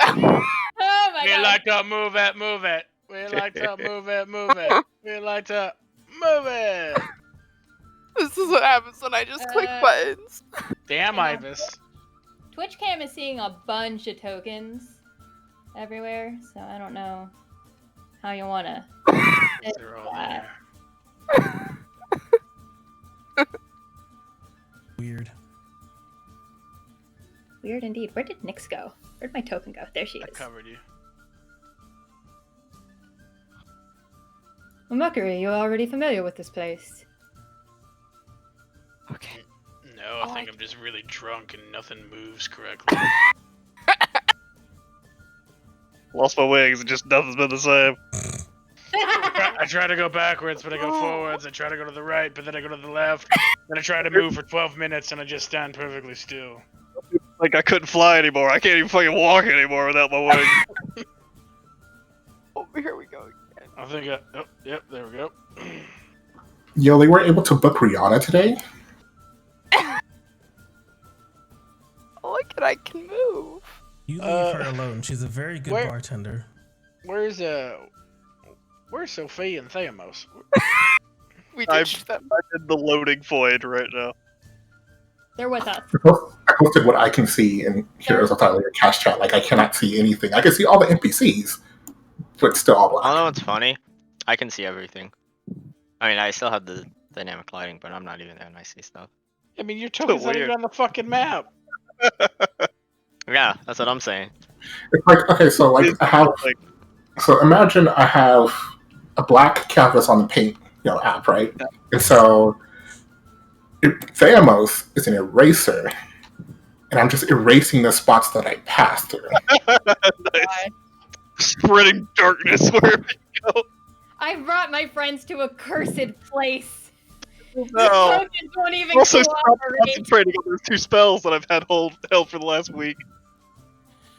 Oh my We god. like to move it, move it. We like to move it, move it. We like to move it. This is what happens when I just click buttons. Damn, Yeah. Ibis. Twitch cam is seeing a bunch of tokens everywhere, so I don't know how you wanna. They're all there. Weird. Weird indeed. Where did Nyx go? Where'd my token go? There she I is. covered you. Well, Mercury, you're already familiar with this place. Okay. No, I think I'm just really drunk and nothing moves correctly. Lost my wings and just nothing's been the same. I try to go backwards, but I go forwards. I try to go to the right, but then I go to the left. Then I try to move for 12 minutes, and I just stand perfectly still. Like I couldn't fly anymore. I can't even fucking walk anymore without my wings. Oh, here we go again. I think oh, yep, there we go. Yo, they were able to book Rihanna today? Look at I can move. You leave her alone. She's a very good where- bartender. Where's Sophie and Theamos? We I'm ditched them. in the loading void right now. They're with us. I posted what I can see in Heroes of Thylea Cash Chat. Like, I cannot see anything. I can see all the NPCs, but still all I don't black. know what's funny. I can see everything. I mean, I still have the dynamic lighting, but I'm not even there and I see stuff. I mean, your token's not even on the fucking map. Yeah, that's what I'm saying. It's like, okay, so like I have, so imagine I have a black canvas on the paint, app, right? And so Thamos is an eraser, and I'm just erasing the spots that I passed through. Nice. Spreading darkness wherever you go. I brought my friends to a cursed place. No. The tokens won't even Also, stop cooperate. concentrating on those 2 spells that I've had held for the last week.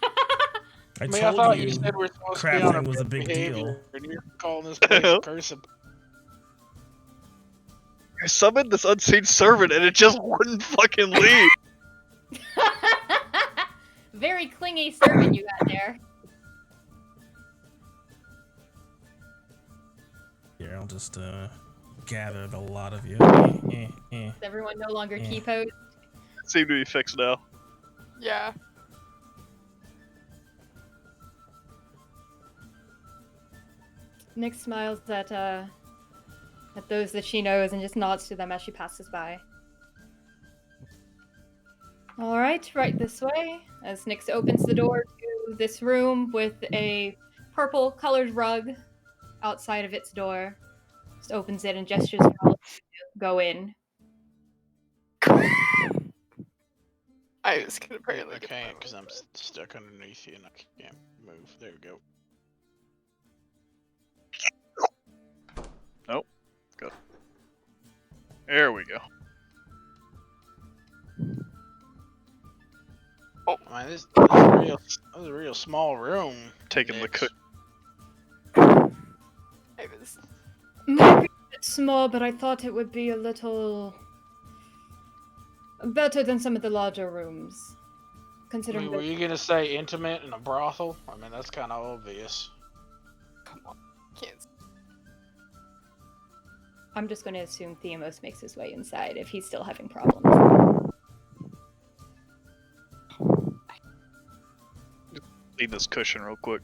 I I told thought you, you said we're supposed to be on crafting was a big behavior, deal. and you're calling this place a cursed. I summoned this unseen servant and it just wouldn't fucking leave. Very clingy servant you got there. Here, I'll just gathered a lot of you. Is everyone no longer T-posed? Seem to be fixed now. Yeah. Nick smiles at those that she knows and just nods to them as she passes by. Alright, right this way. As Nyx opens the door to this room with a purple colored rug outside of its door. Just opens it and gestures for all of you to go in. I was gonna I can't because I'm stuck underneath you and I can't move. There we go. Nope. Good. There we go. Oh, man, this is a real small room. Taking the cook. Maybe it's small, but I thought it would be a little better than some of the larger rooms. I Considering mean, were you gonna say intimate in a brothel? I mean, that's kind of obvious. Come on, can't. I'm just going to assume Theamos makes his way inside if he's still having problems. Leave this cushion real quick.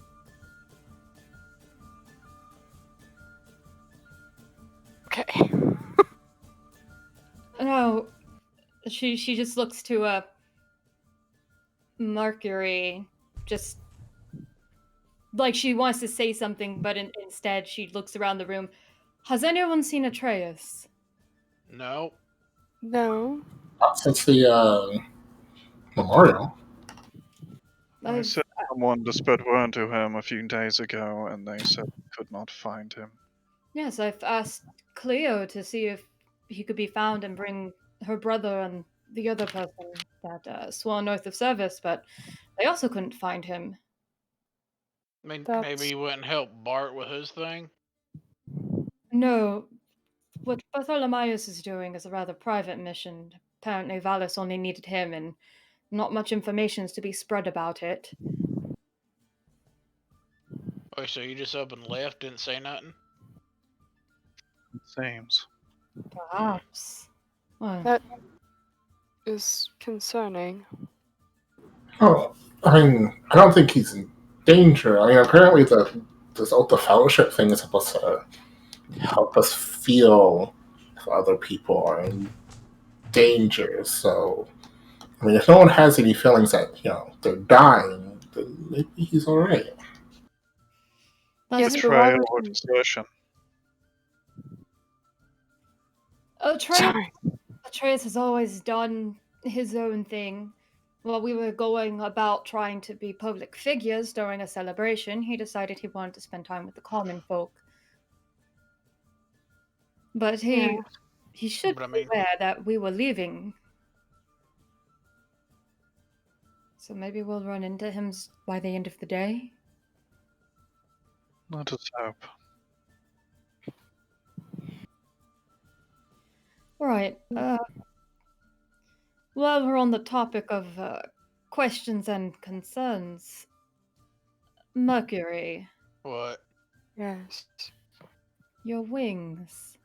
Okay. No, she just looks to Mercury, just like she wants to say something, but instead she looks around the room. Has anyone seen Atreus? No. No. Not since the memorial. I sent someone to spread word to him a few days ago, and they said they could not find him. Yes, I've asked Cleo to see if he could be found and bring her brother and the other person that swore an oath of service, but they also couldn't find him. I mean, maybe you wouldn't help Bart with his thing? No, what Bartholomeus is doing is a rather private mission. Apparently Valus only needed him, and not much information is to be spread about it. Oh, so you just up and left, didn't say nothing? It seems. Perhaps. Well, That is concerning. Oh, I mean, I don't think he's in danger. I mean, apparently this Oath of Fellowship thing is supposed to help us feel if other people are in danger. So, I mean, if no one has any feelings that, they're dying, then maybe he's alright. Yes, but Betrayal or desertion. Atreus has always done his own thing. While we were going about trying to be public figures during a celebration, he decided he wanted to spend time with the common folk. But he should be aware that we were leaving. So maybe we'll run into him by the end of the day. Let us hope. Right. While we're on the topic of questions and concerns, Mercury. What? Yes. Your wings.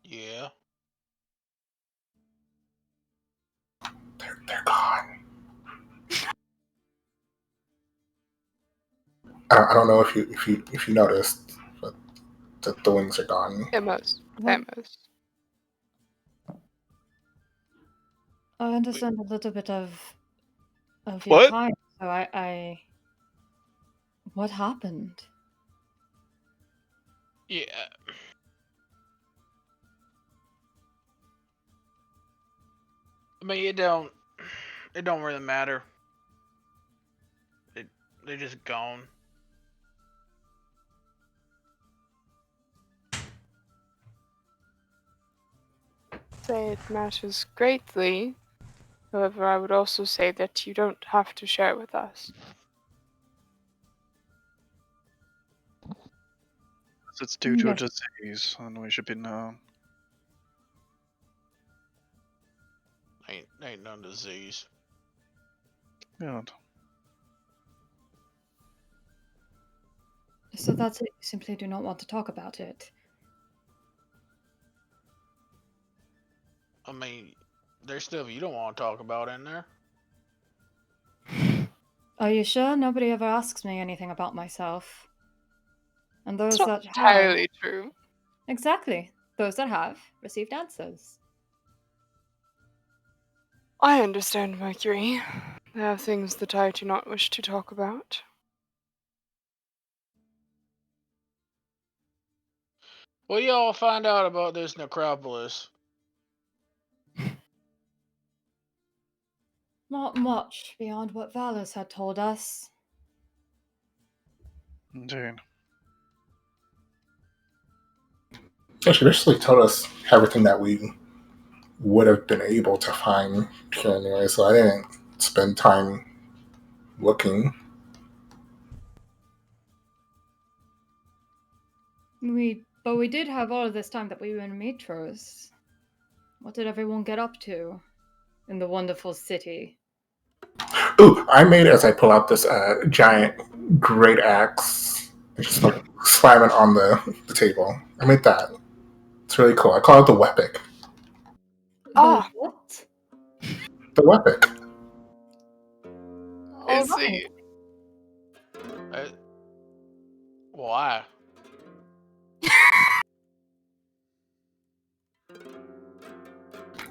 Yeah. They're gone. I don't know if you noticed, but the wings are gone. Almost. What? Almost. I understand a little bit of your What? time, so I... What happened? Yeah. I mean, it don't really matter. They're just gone. Say it matters greatly. However, I would also say that you don't have to share with us. It's due to a Yes. disease, and we should be known. Ain't no disease. Good. So that's it. You simply do not want to talk about it. I mean, there's stuff you don't want to talk about in there. Are you sure? Nobody ever asks me anything about myself. And those It's not that have... entirely true. Exactly. Those that have received answers. I understand, Mercury. There are things that I do not wish to talk about. What y'all find out about this necropolis? Not much beyond what Valus had told us. Indeed. Yeah, she basically told us everything that we would have been able to find here anyway, so I didn't spend time looking. But we did have all of this time that we were in Metros. What did everyone get up to in the wonderful city? Ooh, I made it as I pull out this giant great axe and just like slam it on the table. I made that. It's really cool. I call it the Wepic. Ah. The what? The Wepic. I All see. Why?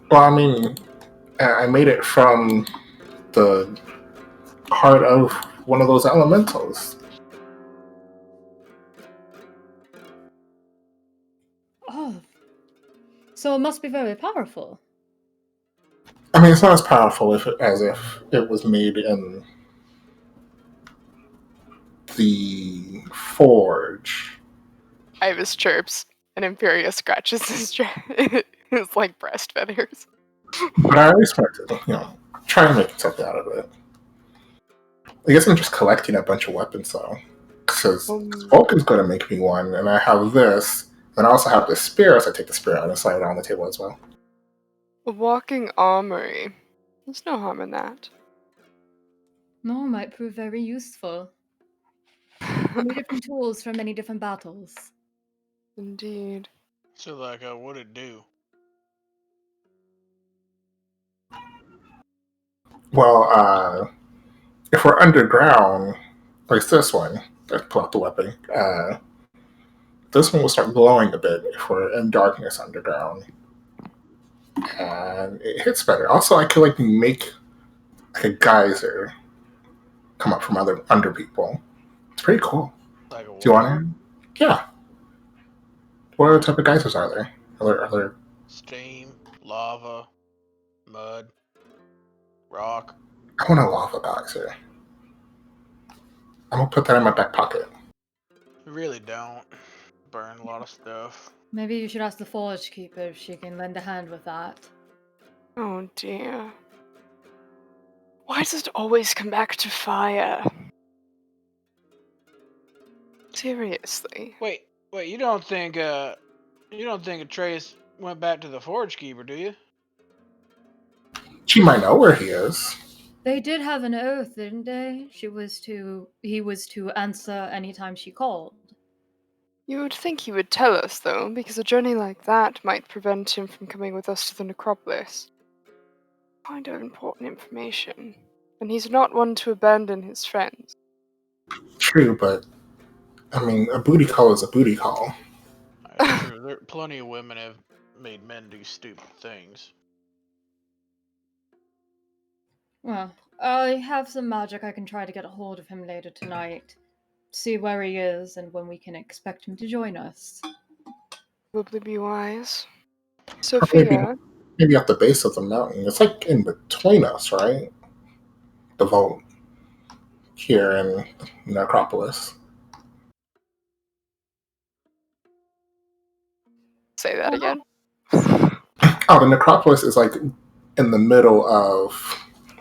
Well, I mean, I made it from the heart of one of those elementals. Oh. So it must be very powerful. I mean, it's not as powerful as if it was made in the forge. Ibis chirps, and Imperia scratches his like breast feathers. But I always wanted to, try and make something out of it. I guess I'm just collecting a bunch of weapons, though. Because Vulcan's going to make me one, and I have this. And I also have the spear, so I take the spear out and slide it on the table as well. A walking armory. There's no harm in that. No, it might prove very useful. Many different tools for many different battles. Indeed. So, like, what'd it do? Well, if we're underground, like this one, let's pull out the weapon. This one will start glowing a bit if we're in darkness underground. And it hits better. Also, I could like make like a geyser come up from under people. It's pretty cool. Like a Do you want to? Yeah. What other type of geysers are there? Are there? Steam, lava, mud, rock. I want a lava geyser. I'm gonna put that in my back pocket. You really don't. Burn a lot of stuff. Maybe you should ask the Forge Keeper if she can lend a hand with that. Oh dear. Why does it always come back to fire? Seriously. Wait, you don't think Atreus went back to the Forge Keeper, do you? She might know where he is. They did have an oath, didn't they? He was to answer anytime she called. You would think he would tell us, though, because a journey like that might prevent him from coming with us to the necropolis. Kind of important information. And he's not one to abandon his friends. True, but I mean, a booty call is a booty call. That's true. There plenty of women have made men do stupid things. Well, I have some magic. I can try to get a hold of him later tonight. See where he is and when we can expect him to join us. Probably be wise. Or Sophia, maybe at the base of the mountain. It's like in between us, right? The vault here in Necropolis. say that again. Oh, the Necropolis is like in the middle of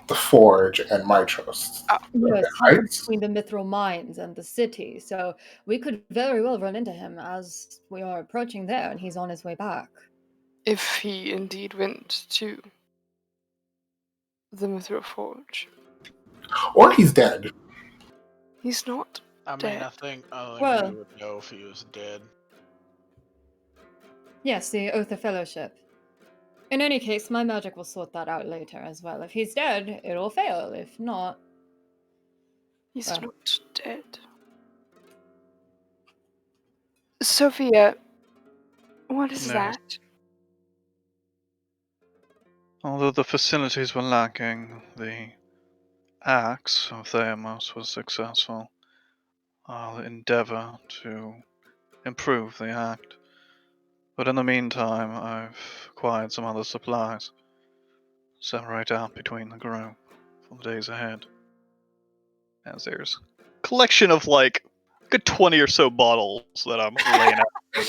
the Forge and Mitros. Yes, he's Heights? between the Mithril Mines and the city, so we could very well run into him as we are approaching there and he's on his way back. If he indeed went to the Mithril Forge. Or he's dead. He's not I mean, dead. I think we Well, would know if he was dead. yes, the Oath of Fellowship. In any case, my magic will sort that out later as well. If he's dead, it'll fail. If not, He's well. not dead. Sophia, what is No. that? Although the facilities were lacking, the axe of Theamos was successful. I'll endeavor to improve the act. But in the meantime, I've acquired some other supplies. Separate out between the group for the days ahead. As there's a collection of like a good 20 or so bottles that I'm laying out.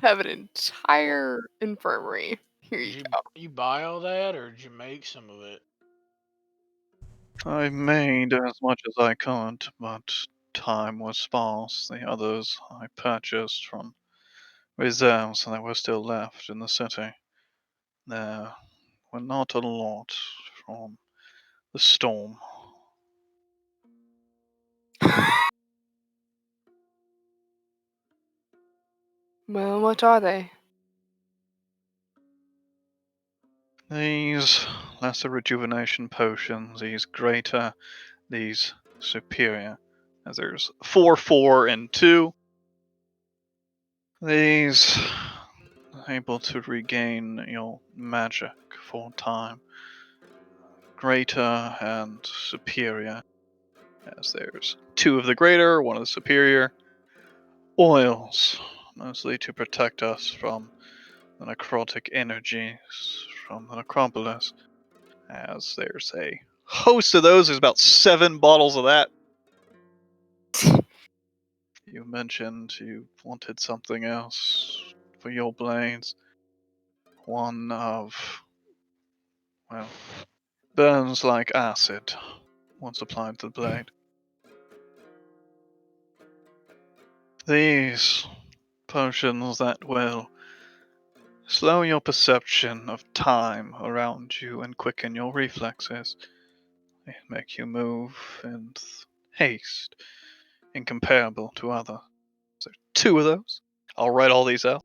Have an entire infirmary. Here Did you you go. you buy all that, or did you make some of it? I made as much as I could, but time was sparse. The others I purchased from reserves that were still left in the city. There were not a lot from the storm. Well, what are they? These lesser rejuvenation potions, these greater, these superior. As there's 4, 4, and 2. These able to regain your magic for time. Greater and superior. As there's 2 of the greater, 1 of the superior. Oils, mostly to protect us from the necrotic energies from the necropolis. As there's a host of those, there's about 7 bottles of that. You mentioned you wanted something else for your blades. One of, well, burns like acid once applied to the blade. These potions that will slow your perception of time around you and quicken your reflexes. They make you move in haste incomparable to others. So 2 of those. I'll write all these out.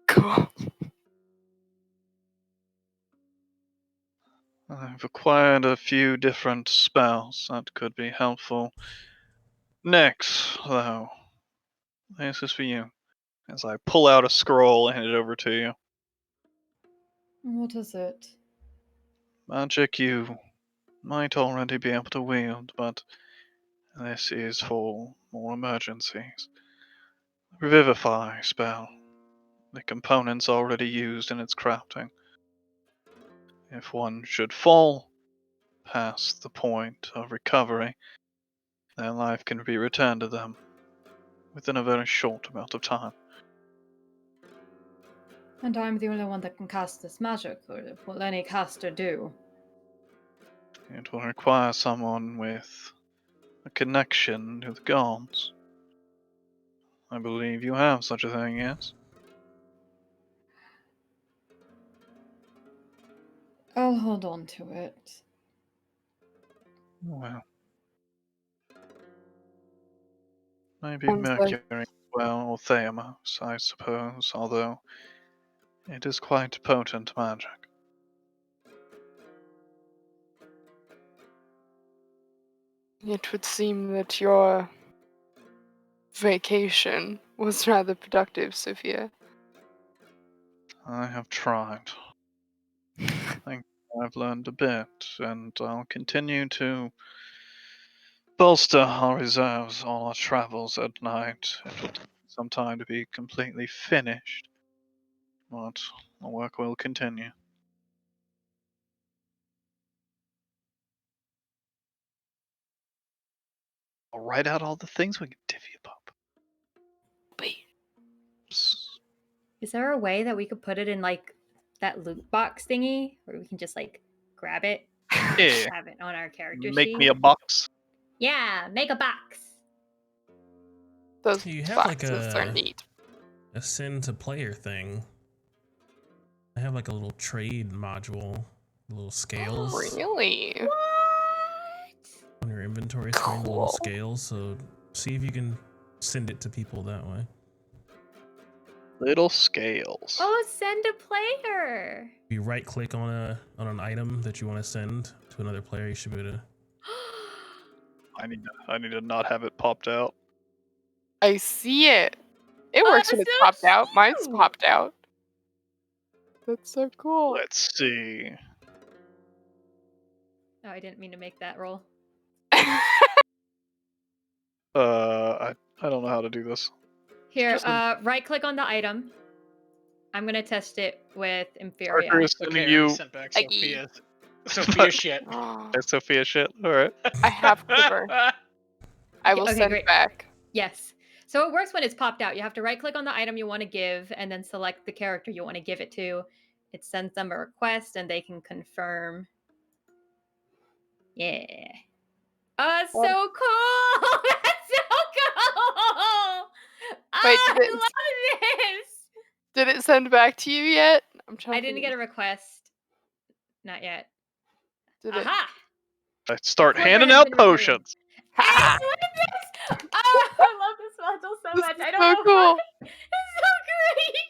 Cool. I've acquired a few different spells that could be helpful. Next, though, this is for you. As I pull out a scroll and hand it over to you. What is it? Magic you might already be able to wield, but this is for more emergencies. Revivify spell. The components already used in its crafting. If one should fall past the point of recovery, their life can be returned to them within a very short amount of time. And I'm the only one that can cast this magic, or will any caster do? It will require someone with a connection to the gods. I believe you have such a thing, yes? I'll hold on to it. Well, maybe Sounds like Mercury, well, or Theamos, I suppose, although it is quite potent magic. it would seem that your vacation was rather productive, Sophia. I have tried. I think I've learned a bit, and I'll continue to bolster our reserves on our travels at night. It will take some time to be completely finished, but the work will continue. I'll write out all the things we can divvy up. Is there a way that we could put it in like that loot box thingy where we can just like grab it, Yeah. have it on our character Make sheet? me a box. Yeah, make a box. Those You have like boxes are neat. a send to player thing. I have like a little trade module, little scales Really? What? on your inventory screen, the little Cool. scales. So see if you can send it to people that way. Little scales. Oh, send a player. If you right click on an item that you want to send to another player, you should be able to. I need to not have it popped out. I see it. It Oh, works when it's so popped out. Mine's cute. popped out. That's so cool. Let's see. Oh, I didn't mean to make that roll. I don't know how to do this. Here, Just right click on the item. I'm gonna test it with Parker Inferior. is sending Okay, I you sent back Eggy. Sophia shit. Oh, Sophia shit. Alright. I have quiver. I will Okay, send great. it back. Yes. So it works when it's popped out. You have to right click on the item you want to give and then select the character you want to give it to. It sends them a request and they can confirm. Yeah. Oh, so cool! That's so cool! Wait, I love this! Did it send back to you yet? I'm trying. I didn't get a request. Not yet. Did it? Aha! I start Quiver handing has out been removed. potions. Ha! Yes, what is this? Oh, I love this module so This much. is I don't so know cool. why. It's so great.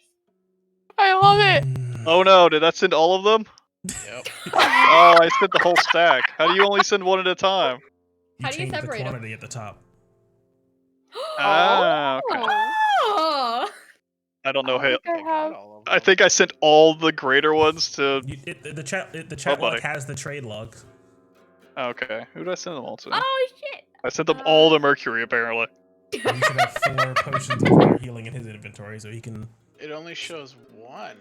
I love it. Oh no, did that send all of them? Yep. Oh, I sent the whole stack. How do you only send one at a time? How do you change the separate 'em? quantity at the top. Ah, okay. Oh! I don't know how. I have. I think I sent all the greater ones to. The chat log buddy. has the trade log. Okay, who did I send them all to? Oh shit! I sent them all to Mercury, apparently. He should have 4 potions of fire healing in his inventory, so he can. It only shows one.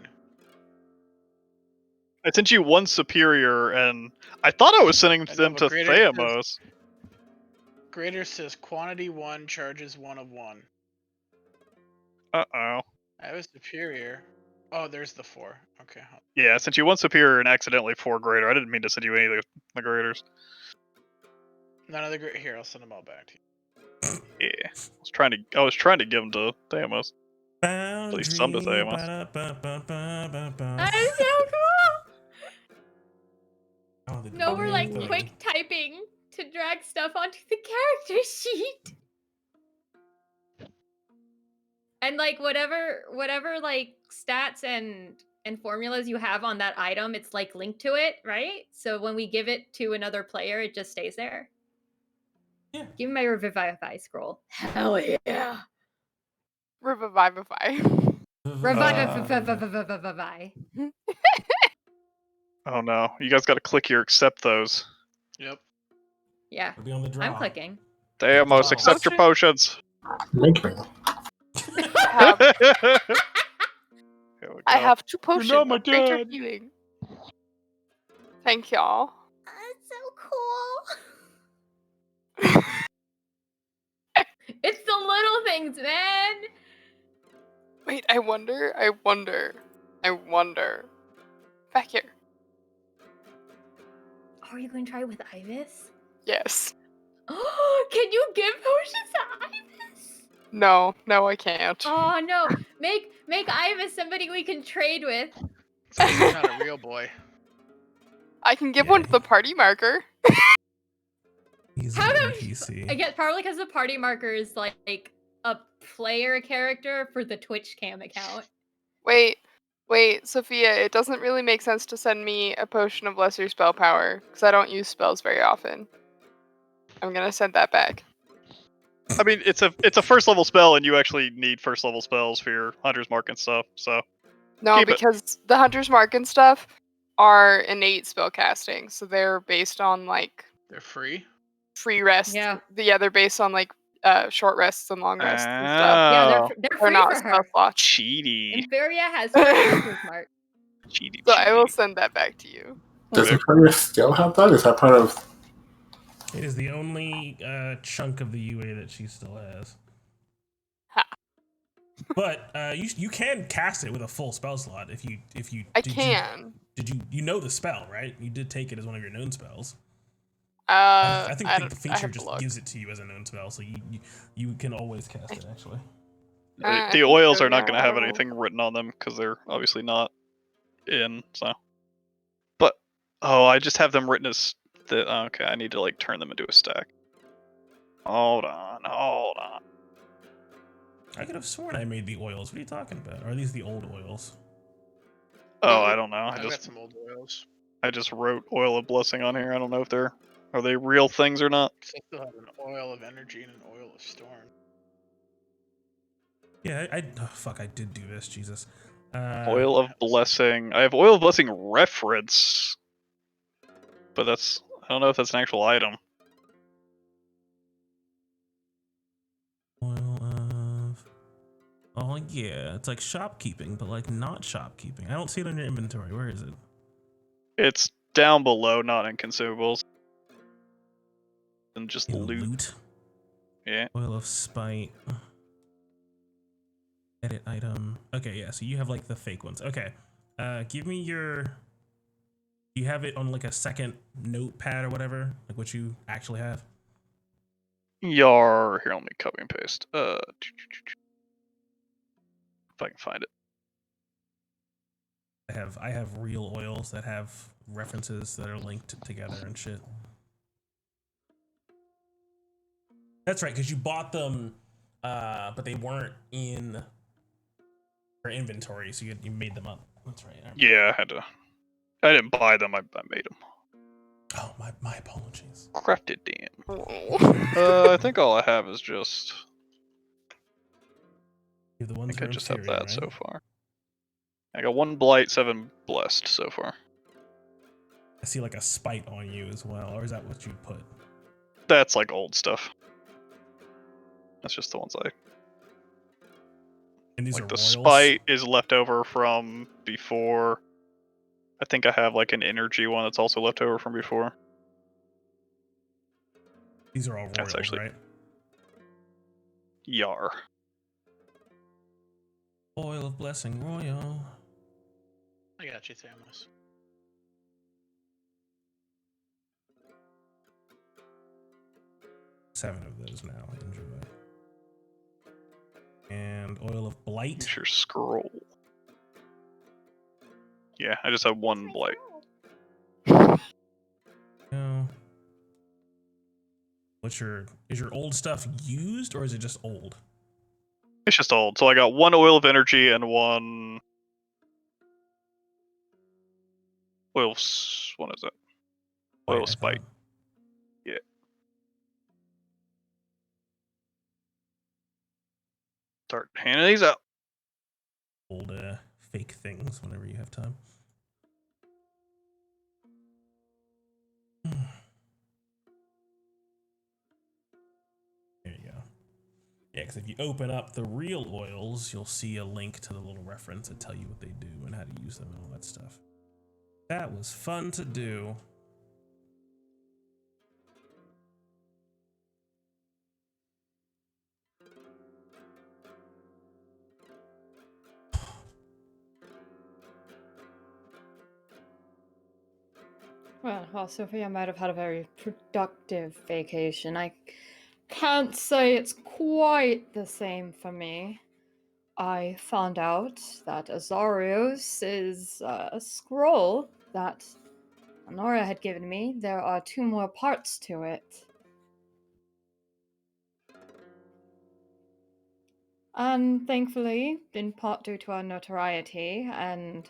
I sent you one superior, and I thought I was sending I know, them but to greater Theamos. Greater says quantity 1, charges 1 of 1. Uh-oh. I have a superior. Oh, there's the 4. Okay. Yeah, I sent you one superior and accidentally 4 greater. I didn't mean to send you any of the graders. None of the great. Here, I'll send them all back to you. Yeah, I was trying to give them to Theamos. At least some to Theamos. That is so cool! Oh, No, we're like the- quick typing to drag stuff onto the character sheet. And like whatever like stats and formulas you have on that item, it's like linked to it, right? So when we give it to another player, it just stays there. Yeah. Give me my Revivify scroll. Hell yeah. Revivify. Revivify. Oh no, you guys gotta click here, accept those. Yep. Yeah, It'll be on the draw. I'm clicking. Theamos, Wow. accept your potions. Make me. Have- Here we I go. have 2 potions not my of greater dad. healing. Thank y'all. That's so cool. It's the little things, man. Wait, I wonder. Back here. Are you going to try it with Ibis? Yes. Oh, can you give potions to Ibis? No, I can't. Oh no! Make Ibis somebody we can trade with. So he's not a real boy. I can give Yeah, one to the party marker. He's How an come- NPC. I guess probably because the party marker is like a player character for the Twitch cam account. Wait, Sophia, it doesn't really make sense to send me a potion of lesser spell power, because I don't use spells very often. I'm gonna send that back. I mean, it's a first level spell, and you actually need first level spells for your Hunter's Mark and stuff. So No, keep it. because the Hunter's Mark and stuff are innate spellcasting, so they're based on like They're free. free rests. Yeah. They're based on like short rests and long rests and stuff. Yeah, Oh, they're They're free not for spell her. slots. cheaty, Imperia has free Hunter's Mark. cheaty, So I will cheaty. send that back to you. Does Imperia still have that? Is that part of? It is the only chunk of the UA that she still has. Ha. But you can cast it with a full spell slot if you I can. Did you know the spell, right? You did take it as one of your known spells. I I think don't, the I feature have to just look. gives it to you as a known spell, so you can always cast it actually. I The think oils so, are not yeah, going to I have don't know. anything written on them because they're obviously not in. So, but I just have them written as the. Okay, I need to like turn them into a stack. Hold on. I could have sworn I made the oils. What are you talking about? Or are these the old oils? Oh, I don't know. I've got some old oils. I just wrote oil of blessing on here. I don't know if are they real things or not. I still have an oil of energy and an oil of storm. Yeah, fuck, I did do this, Jesus. Oil of blessing. I have oil of blessing reference, but I don't know if that's an actual item. Oil of... Oh, yeah, it's like shopkeeping, but like not shopkeeping. I don't see it in your inventory. Where is it? It's down below, not in consumables. And just In loot. Yeah. Oil of spite. Edit item. Okay, yeah, so you have like the fake ones. Okay. Give me your... You have it on like a second notepad or whatever? Like what you actually have? Here, let me copy and paste. If I can find it. I have real oils that have references that are linked together and shit. That's right, because you bought them, but they weren't in your inventory, so you made them up. That's right. Yeah, I didn't buy them. I made them. Oh, my apologies. Crafted, damn. Oh. I think all I have is just. You're the ones I think I just have inferior, that right? so far. I got 1 blight, 7 blessed so far. I see like a spite on you as well, or is that what you put? That's like old stuff. That's just the ones I. And these like are the royals? spite is left over from before. I think I have like an energy one that's also left over from before. These are all royals, actually... right? Yar. Oil of blessing royal. I got you, Thamos. Seven of those now. Enjoy. And oil of blight. Use your scroll. Yeah, I just have 1 blight. No. Is your old stuff used or is it just old? It's just old. So I got 1 oil of energy and 1 oil. What is it? Oil of spite. Yeah. Start handing these out. Old fake things whenever you have time. There you go. Yeah, because if you open up the real oils, you'll see a link to the little reference that tell you what they do and how to use them and all that stuff. That was fun to do. Well, Sophia might have had a very productive vacation. I can't say it's quite the same for me. I found out that Azarios is a scroll that Honora had given me. There are 2 more parts to it. And thankfully, in part due to our notoriety and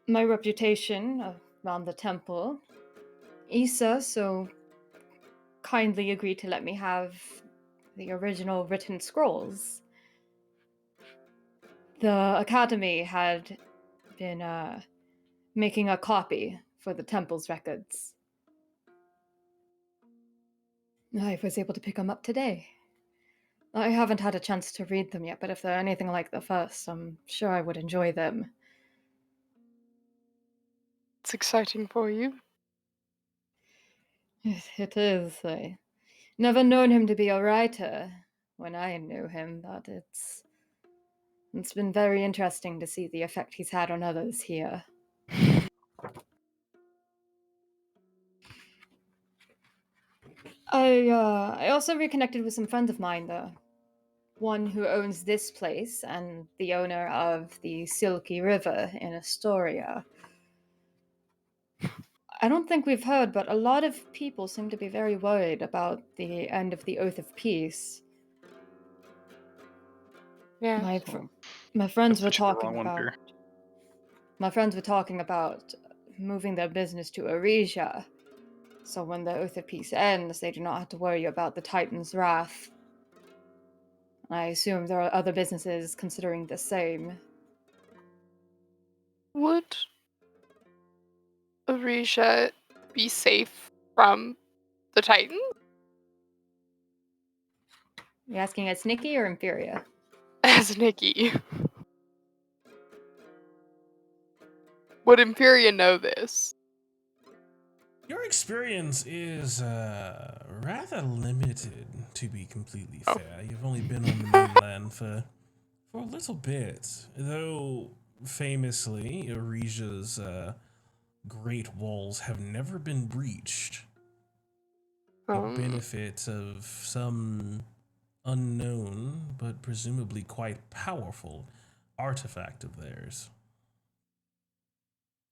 my reputation around the temple, Issa so kindly agreed to let me have the original written scrolls. The Academy had been making a copy for the temple's records. I was able to pick them up today. I haven't had a chance to read them yet, but if they're anything like the first, I'm sure I would enjoy them. It's exciting for you. It is. I never known him to be a writer when I knew him, but it's been very interesting to see the effect he's had on others here. I also reconnected with some friends of mine, though. One who owns this place and the owner of the Silky River in Astoria. I don't think we've heard, but a lot of people seem to be very worried about the end of the Oath of Peace. Yeah. My friends were That's the wrong talking one, about. dear. My friends were talking about moving their business to Aresia, so when the Oath of Peace ends, they do not have to worry about the Titan's wrath. I assume there are other businesses considering the same. Would Arisha be safe from the Titan? You asking as Nikki or Inferior? As Nikki. Would Empyrean know this? Your experience is rather limited, to be completely fair. You've only been on the mainland for a little bit, though famously, Arisia's great walls have never been breached. The benefit of some unknown, but presumably quite powerful, artifact of theirs.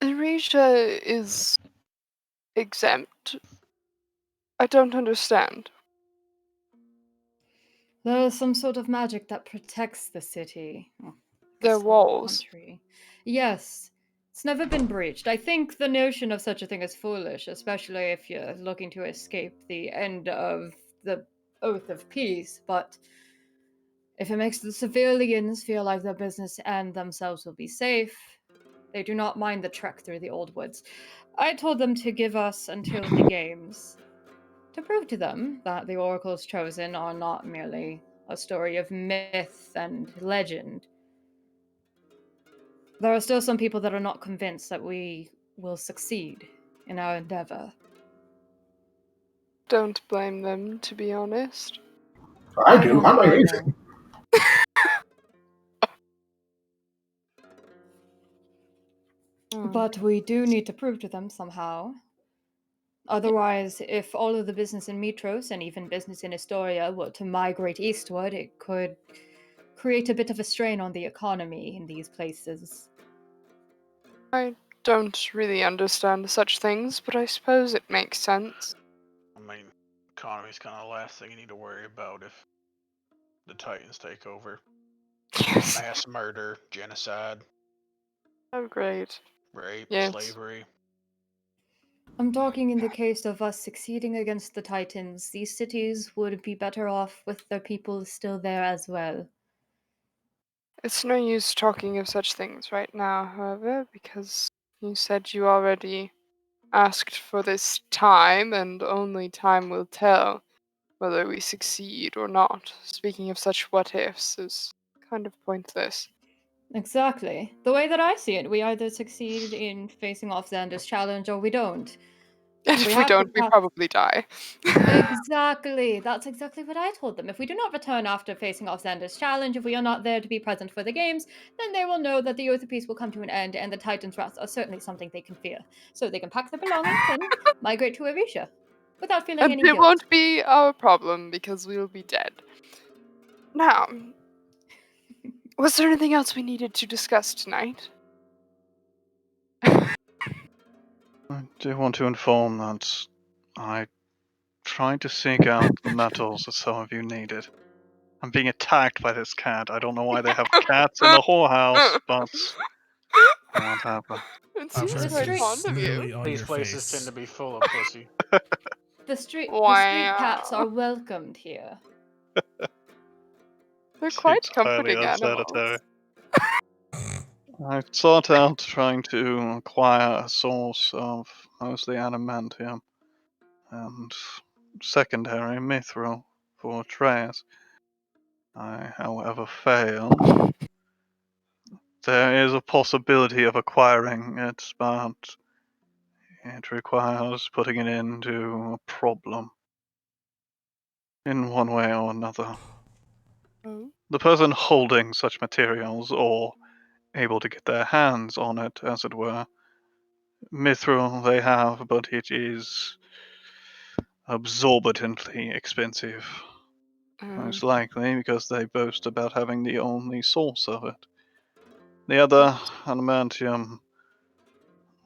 Arisha is exempt. I don't understand. There is some sort of magic that protects the city. Their walls. Country. Yes. It's never been breached. I think the notion of such a thing is foolish, especially if you're looking to escape the end of the Oath of Peace, but if it makes the civilians feel like their business and themselves will be safe, they do not mind the trek through the old woods. I told them to give us until the games to prove to them that the oracles chosen are not merely a story of myth and legend. There are still some people that are not convinced that we will succeed in our endeavor. Don't blame them, to be honest. I do. I'm I amazing. But we do need to prove to them somehow. Otherwise, if all of the business in Mitros and even business in Astoria were to migrate eastward, it could create a bit of a strain on the economy in these places. I don't really understand such things, but I suppose it makes sense. I mean, economy's kind of the last thing you need to worry about if the Titans take over. Yes. Mass murder, genocide, Oh, great. rape, Yes. slavery. I'm talking in the case of us succeeding against the Titans. These cities would be better off with their people still there as well. It's no use talking of such things right now, however, because you said you already asked for this time, and only time will tell whether we succeed or not. Speaking of such what ifs is kind of pointless. Exactly. The way that I see it, we either succeed in facing off Xander's challenge or we don't. And if we have to don't, we pass- probably die. Exactly. That's exactly what I told them. If we do not return after facing off Xander's challenge, if we are not there to be present for the games, then they will know that the Oath of Peace will come to an end and the Titan's wrath are certainly something they can fear. So they can pack their belongings and migrate to Arisha without feeling And any it guilt. won't be our problem because we'll be dead. Now, was there anything else we needed to discuss tonight? I do want to inform that I tried to seek out the metals that some of you needed. I'm being attacked by this cat. I don't know why they have cats in the whorehouse, but whatever. It I'm seems sure very these- fond of literally you. on These your places face. tend to be full of pussy. The street Wow. cats are welcomed here. They're quite Seems highly comforting unsanitary. animals. I sought out trying to acquire a source of mostly adamantium and secondary mithril for trays. I, however, failed. There is a possibility of acquiring it, but it requires putting it into a problem in one way or another. Oh. The person holding such materials, or able to get their hands on it, as it were, mithril they have, but it is absorbently expensive. Most likely because they boast about having the only source of it. The other, adamantium,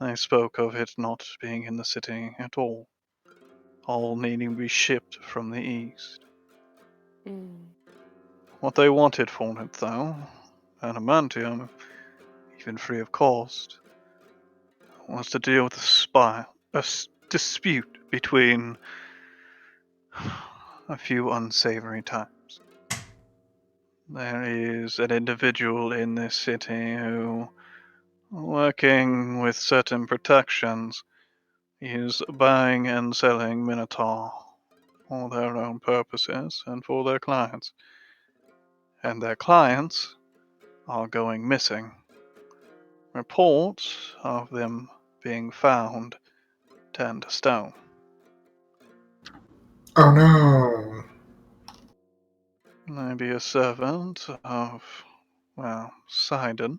they spoke of it not being in the city at all needing to be shipped from the east. What they wanted for it, though, adamantium, even free of cost, was to deal with a dispute between a few unsavory types. There is an individual in this city who, working with certain protections, is buying and selling Minotaur for their own purposes and for their clients. And their clients are going missing. Reports of them being found turned to stone. Oh no. Maybe a servant of, well, Sidon,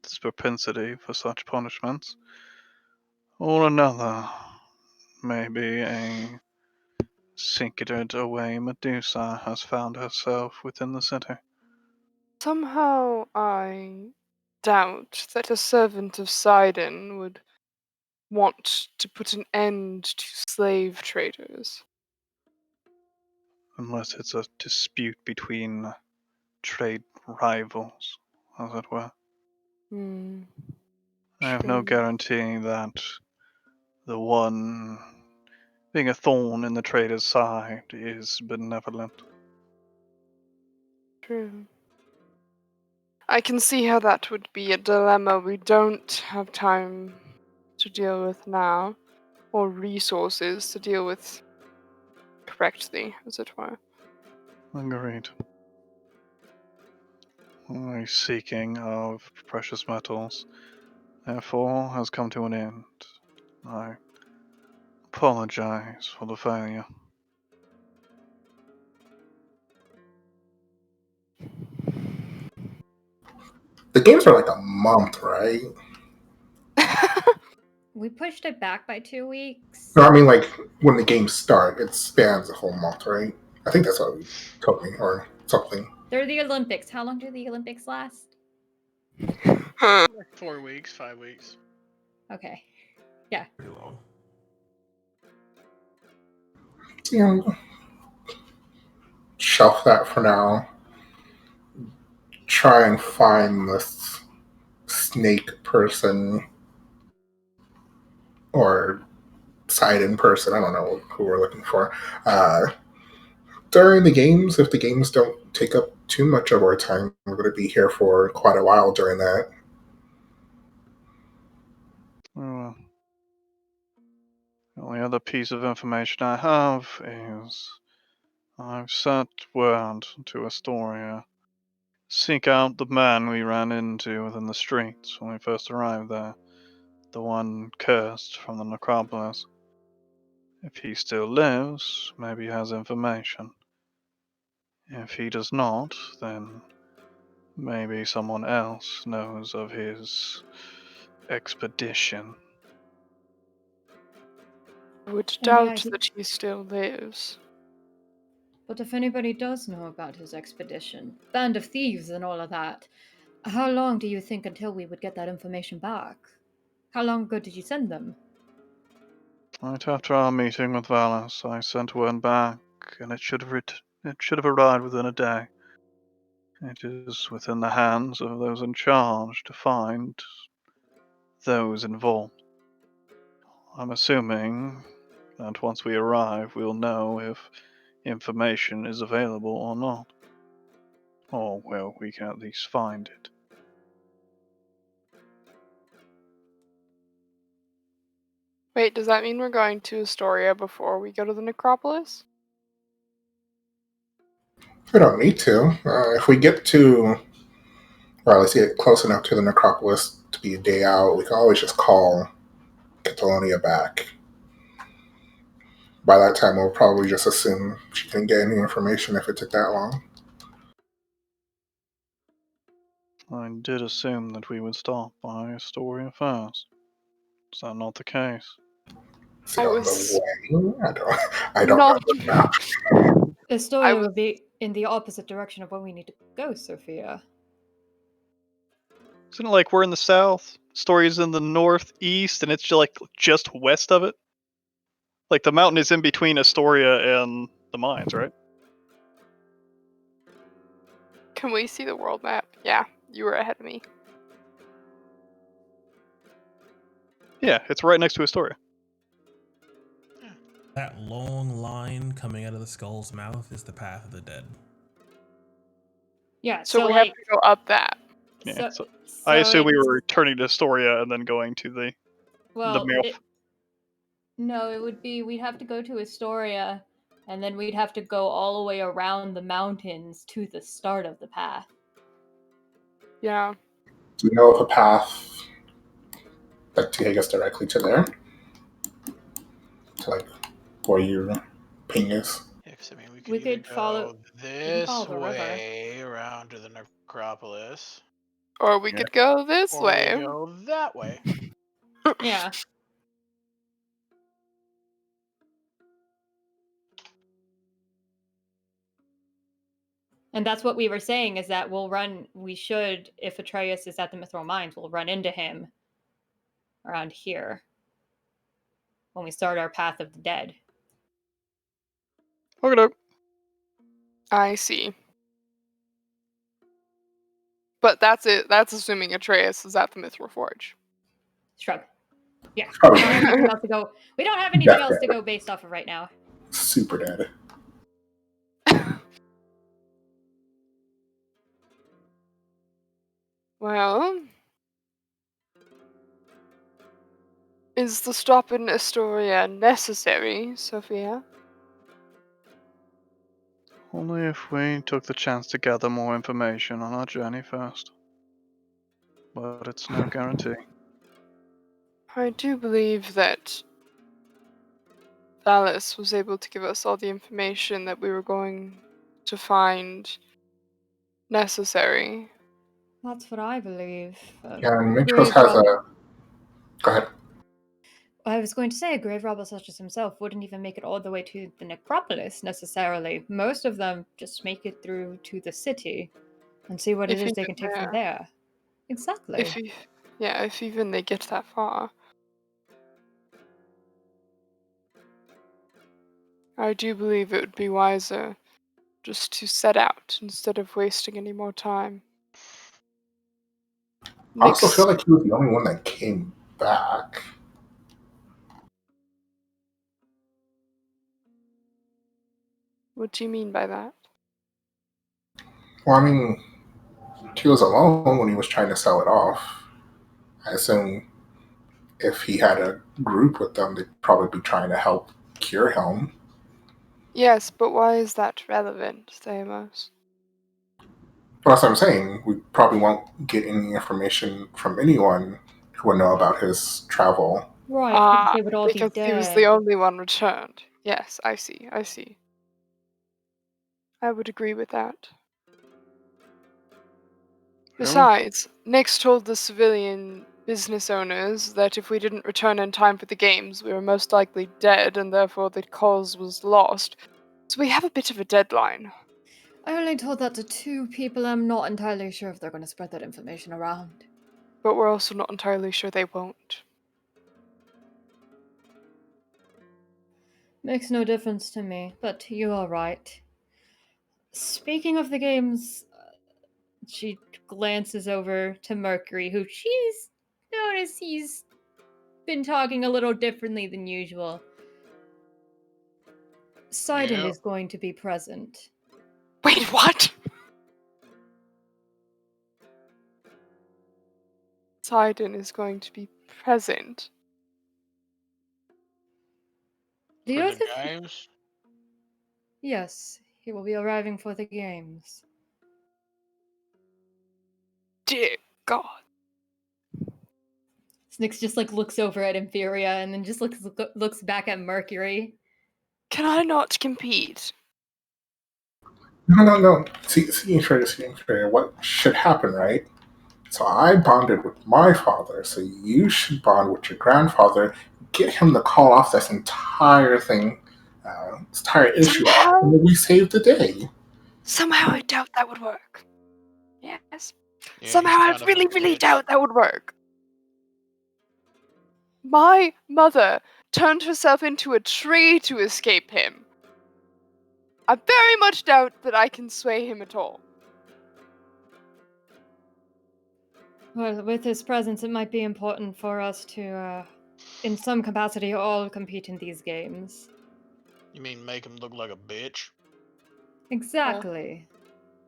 his propensity for such punishments, or another, maybe a secreted away Medusa has found herself within the city. Somehow I doubt that a servant of Sidon would want to put an end to slave traders. Unless it's a dispute between trade rivals, as it were. I have no True. guarantee that the one being a thorn in the trader's side is benevolent. True. I can see how that would be a dilemma we don't have time to deal with now, or resources to deal with correctly, as it were. Agreed. My seeking of precious metals, therefore, has come to an end. I apologize for the failure. The games are like a month, right? We pushed it back by 2 weeks. No, I mean like when the games start, it spans a whole month, right? I think that's what you told me, or something. They're the Olympics. How long do the Olympics last? 4 weeks, 5 weeks. Okay. Yeah. Pretty long. Yeah, shelf that for now. Try and find this snake person or side-in person. I don't know who we're looking for. During the games, if the games don't take up too much of our time, we're going to be here for quite a while during that. Well, the only other piece of information I have is I've sent word to Astoria. Seek out the man we ran into within the streets when we first arrived there. The one cursed from the necropolis. If he still lives, maybe he has information. If he does not, then maybe someone else knows of his expedition. I would Well, may I doubt that he still lives. But if anybody does know about his expedition, band of thieves and all of that, how long do you think until we would get that information back? How long ago did you send them? Right after our meeting with Valis, I sent one back, and it should have arrived within a day. It is within the hands of those in charge to find those involved. I'm assuming that once we arrive, we'll know if information is available or not. Or, well, we can at least find it. Wait, does that mean we're going to Astoria before we go to the necropolis? We don't need to. If we get to, or at least get close enough to the necropolis to be a day out, we can always just call Catalonia back. By that time, we'll probably just assume she couldn't get any information if it took that long. I did assume that we would stop by Astoria first. Is that not the case? Is it I on was the way? I don't know not. the map. Astoria was- would be in the opposite direction of where we need to go, Sophia. Isn't it like we're in the south, Astoria's in the northeast, and it's just west of it? Like the mountain is in between Astoria and the mines, right? Can we see the world map? Yeah, you were ahead of me. Yeah, it's right next to Astoria. That long line coming out of the skull's mouth is the path of the dead. Yeah, So, so we like, have to go up that. Yeah, so, I assume we it's- were returning to Astoria and then going to the well, mill. no, it would be we'd have to go to Astoria, and then we'd have to go all the way around the mountains to the start of the path. Yeah. Do you know of a path that to take us directly to there? To like where your ping is? Yeah, 'cause, I mean, we We could either could follow- go we can this follow the river. way around to the necropolis, Or we Yeah. could go this or way. we go that way. Yeah. And that's what we were saying, is that we should, if Atreus is at the Mithril Mines, we'll run into him around here when we start our Path of the Dead. Okay. I see. But that's it. That's assuming Atreus is at the Mithril Forge. Shrug. Yeah. We Probably don't have anything else to go. We don't have anything else to go based off of right now. super dead. Well, is the stop in Astoria necessary, Sophia? Only if we took the chance to gather more information on our journey first. But it's no guarantee. I do believe that Alice was able to give us all the information that we were going to find necessary. That's what I believe. Yeah, and Mitros Grave has robber- a. Go ahead. I was going to say, a grave robber such as himself wouldn't even make it all the way to the necropolis necessarily. Most of them just make it through to the city and see what it If is they even can take from there. there. Exactly. If even they get that far. I do believe it would be wiser just to set out instead of wasting any more time. I also Nix, feel like he was the only one that came back. what do you mean by that? Well, I mean, he was alone when he was trying to sell it off. I assume if he had a group with them, they'd probably be trying to help cure him. Yes, but why is that relevant, Thamos? Well, that's what I'm saying. We probably won't get any information from anyone who would know about his travel. Right, because they would all be because dead. he was the only one returned. Yes, I see. I would agree with that. Besides, Nix told the civilian business owners that if we didn't return in time for the games, we were most likely dead and therefore the cause was lost. So we have a bit of a deadline. I only told that to 2 people. I'm not entirely sure if they're going to spread that information around. But we're also not entirely sure they won't. Makes no difference to me, but you are right. Speaking of the games, she glances over to Mercury, who she's noticed he's been talking a little differently than usual. Sidon Yeah. is going to be present. Wait, what? Sidon is going to be present. The For Earth the of... games? Yes, he will be arriving for the games. Dear God. Snix just like looks over at Inferior and then just looks back at Mercury. Can I not compete? No. See, Inferior, what should happen, right? So I bonded with my father, so you should bond with your grandfather, get him to call off this entire thing, this entire issue off, and then we save the day. Somehow I doubt that would work. Yes. Yeah, Somehow he's I kind of a really bitch. doubt that would work. My mother turned herself into a tree to escape him. I very much doubt that I can sway him at all. Well, with his presence, it might be important for us to, in some capacity, all compete in these games. You mean make him look like a bitch? Exactly.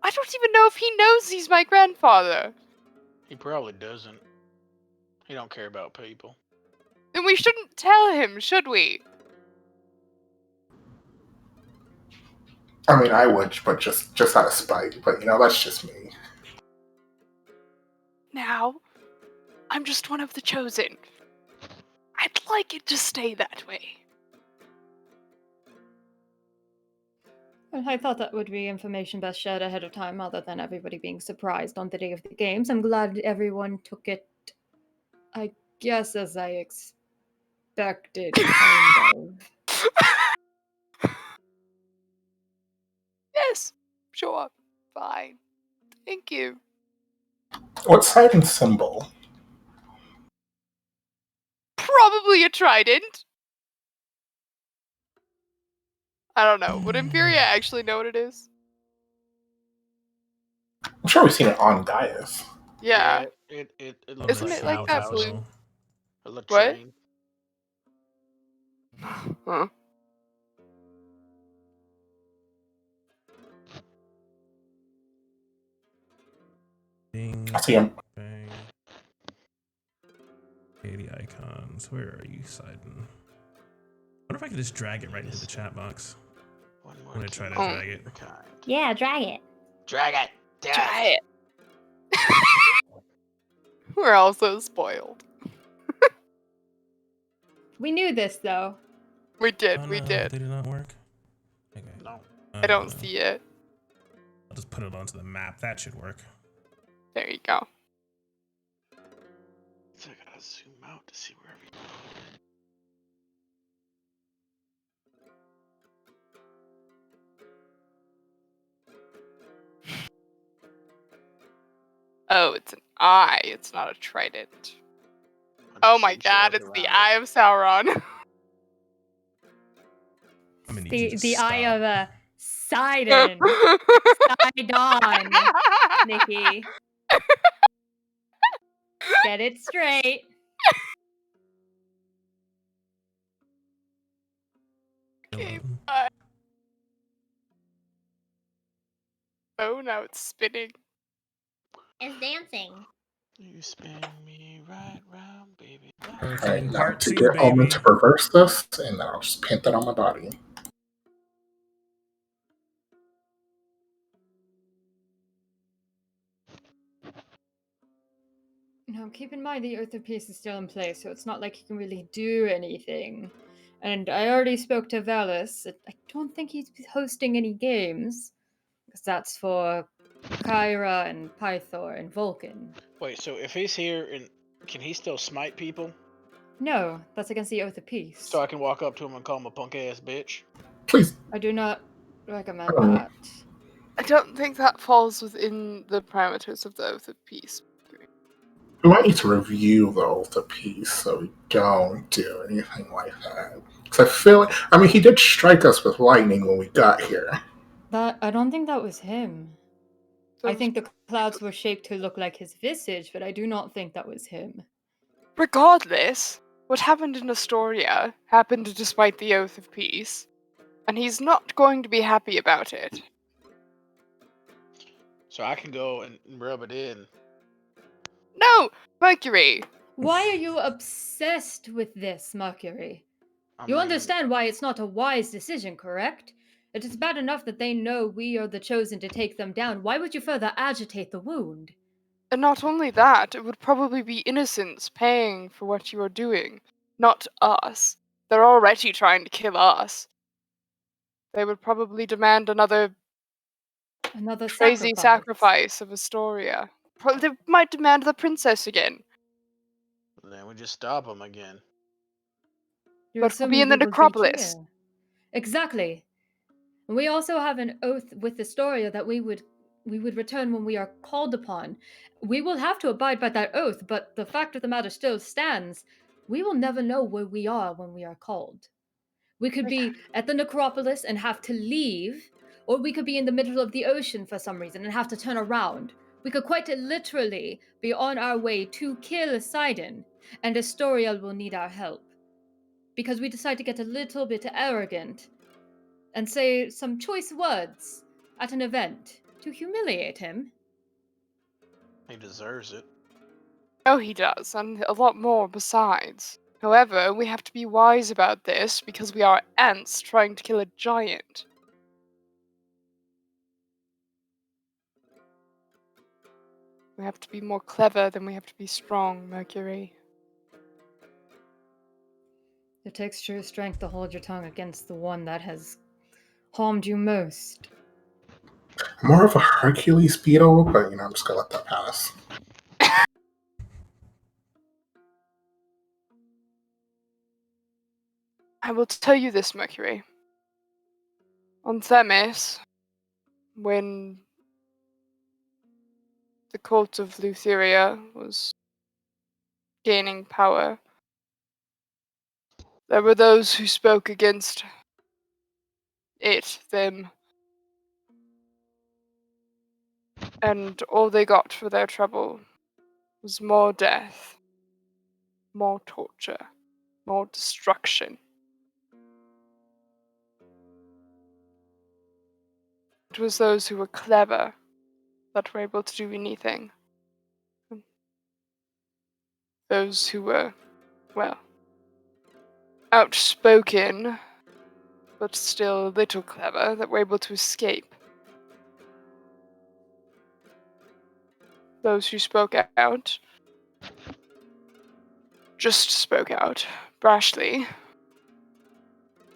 I don't even know if he knows he's my grandfather. He probably doesn't. He don't care about people. Then we shouldn't tell him, should we? I mean, I would, but just out of spite. But that's just me. Now, I'm just one of the chosen. I'd like it to stay that way. Well, I thought that would be information best shared ahead of time, other than everybody being surprised on the day of the games. I'm glad everyone took it, I guess, as I expected, kind of. Yes, sure, fine. Thank you. What's Sidon's symbol? Probably a trident. I don't know. Would Imperia actually know what it is? I'm sure we've seen it on Gaius. Yeah. It On looks Isn't the like it like a that house, blue? a What? latrine. Huh. Bing, I see him. bang. 80 icons. Where are you, Sidon? I wonder if I could just drag it right into the chat box. One more I'm gonna try to Oh. drag it. kind. Yeah, drag it. Drag it. Try it. We're all so spoiled. We knew this, though. We did, Oh, we no, did. They did not work. Okay. No. I don't see it. I'll just put it onto the map. That should work. There you go. So I gotta zoom out to see where everything. Oh, it's an eye. It's not a trident. Oh my god, it's the Eye of Sauron. I'm gonna need you to The stop. eye of Sidon. Sidon, Nikki. Get it straight. Okay, bye. Oh, now it's spinning. It's dancing. You spin me right round, baby. Alright, now Part to 2, get Omen baby. to reverse this, and then I'll just paint that on my body. Now, keep in mind the Earth of Peace is still in place, so it's not like he can really do anything. And I already spoke to Valis. I don't think he's hosting any games, because that's for Kyra and Pythor and Vulcan. Wait, so if he's here, and can he still smite people? No, that's against the Oath of Peace. So I can walk up to him and call him a punk ass bitch? Please. I do not recommend Oh. that. I don't think that falls within the parameters of the Oath of Peace. We might need to review the Oath of Peace so we don't do anything like that. Because I feel like, he did strike us with lightning when we got here. I don't think that was him. I Those- think the clouds were shaped to look like his visage, but I do not think that was him. Regardless, what happened in Astoria happened despite the Oath of Peace. And he's not going to be happy about it. So I can go and rub it in. No! Mercury! Why are you obsessed with this, Mercury? I You mean, understand why it's not a wise decision, correct? It is bad enough that they know we are the chosen to take them down. Why would you further agitate the wound? And not only that, it would probably be innocents paying for what you are doing, not us. They're already trying to kill us. They would probably demand another crazy sacrifice of Astoria. They might demand the princess again. then we just stop them again. You're But we'll be assuming in the we will necropolis. here. Exactly. And we also have an oath with Astoria that we would return when we are called upon. We will have to abide by that oath, but the fact of the matter still stands. We will never know where we are when we are called. We could be at the necropolis and have to leave, or we could be in the middle of the ocean for some reason and have to turn around. We could quite literally be on our way to kill Sidon, and Astoria will need our help. Because we decide to get a little bit arrogant and say some choice words at an event to humiliate him. He deserves it. Oh, he does, and a lot more besides. However, we have to be wise about this because we are ants trying to kill a giant. We have to be more clever than we have to be strong, Mercury. It takes true strength to hold your tongue against the one that has harmed you most. More of a Hercules beetle, but I'm just gonna let that pass. I will tell you this, Mercury. On Themis, when the cult of Lutheria was gaining power, there were those who spoke against them, and all they got for their trouble was more death, more torture, more destruction. It was those who were clever that were able to do anything. Those who were, well, outspoken, but still a little clever, that were able to escape. Those who spoke out, just spoke out, brashly.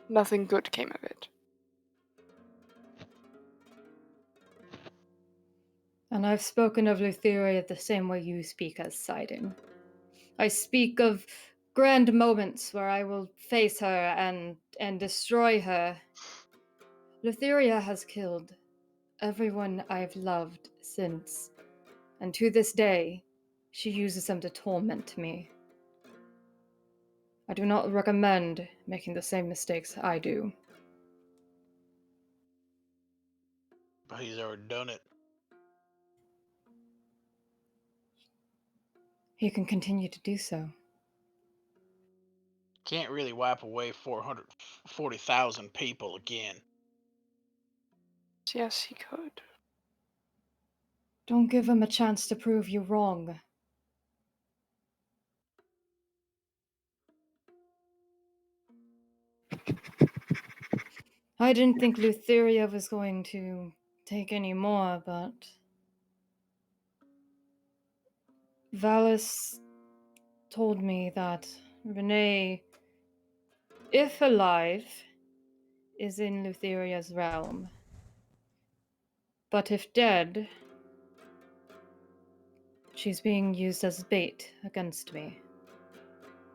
Nothing good came of it. And I've spoken of Lutheria the same way you speak as Sidon. I speak of grand moments where I will face her and destroy her. Lutheria has killed everyone I've loved since, and to this day, she uses them to torment me. I do not recommend making the same mistakes I do. But he's already done it. He can continue to do so. Can't really wipe away 440,000 people again. Yes, he could. Don't give him a chance to prove you wrong. I didn't think Lutheria was going to take any more, but Valis told me that Renee, if alive, is in Lutheria's realm. But if dead, she's being used as bait against me.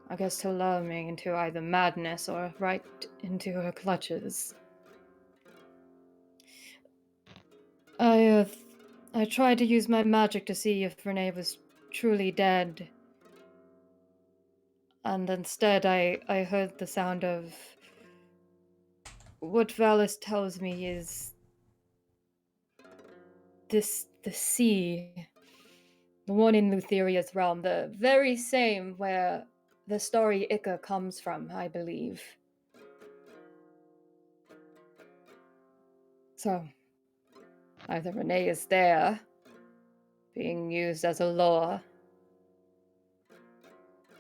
I guess to lure me into either madness or right into her clutches. I tried to use my magic to see if Renee was truly dead. And instead I heard the sound of what Valis tells me is the sea. The one in Lutheria's realm, the very same where the story Ica comes from, I believe. So, either Renee is there, being used as a lure,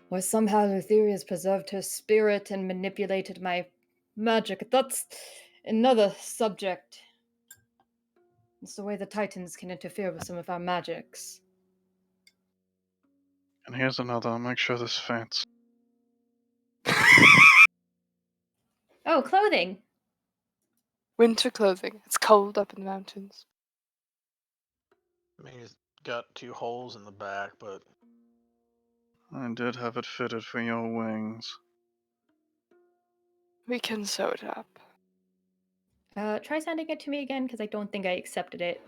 or somehow Lutheria's preserved her spirit and manipulated my magic. That's another subject. It's the way the Titans can interfere with some of our magics. And here's another. Make sure this fits. Oh, clothing. Winter clothing. It's cold up in the mountains. I mean, it's got 2 holes in the back, but I did have it fitted for your wings. We can sew it up. Try sending it to me again, because I don't think I accepted it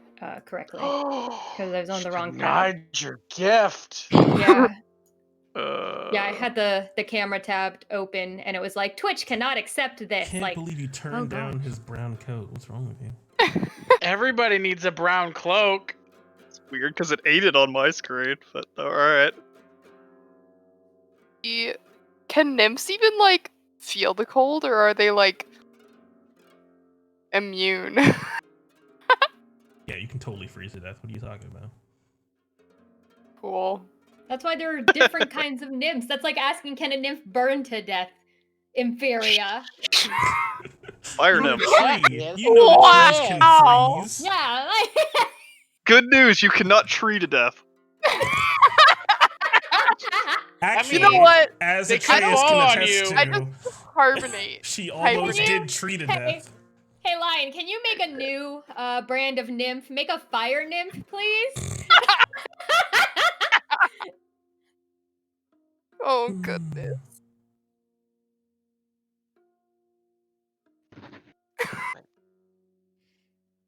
correctly. because Because I was on the wrong tab. denied your gift. Yeah. Uh, Yeah, I had the camera tab open, and it was like, Twitch cannot accept this. Can't Like, believe you oh turned down gosh. his brown coat. What's wrong with you? Everybody needs a brown cloak. It's weird because it ate it on my screen, but alright. Can nymphs even, like, feel the cold, or are they, like, immune? Yeah, you can totally freeze to death. What are you talking about? Cool. That's why there are different kinds of nymphs. That's like asking, can a nymph burn to death? Inferior. Fire You're a nymph. tree. Yes. You know that trees can Wow. freeze. Yeah, like... Good news, you cannot tree to death. Actually, You know what? as They could Atreus fall can on attest you. I to, just carbonate. she almost Hibernate. did tree to Hey. death. Hey, Lion, can you make a new brand of nymph? Make a fire nymph, please? Oh, goodness.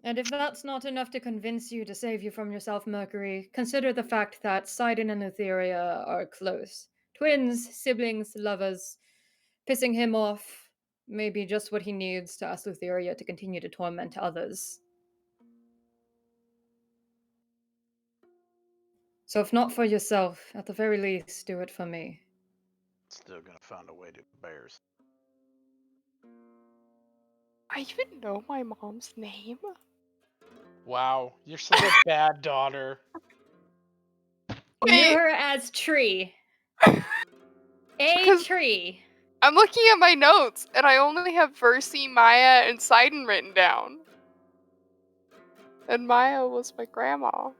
And if that's not enough to convince you to save you from yourself, Mercury, consider the fact that Sidon and Lutheria are close. Twins, siblings, lovers. Pissing him off may be just what he needs to ask Lutheria to continue to torment others. So if not for yourself, at the very least, do it for me. Still gonna find a way to bears. I even know my mom's name. Wow, you're such a bad daughter. You knew Wait. her as Tree. Because- Tree. I'm looking at my notes, and I only have Versi, Maya, and Sidon written down. And Maya was my grandma.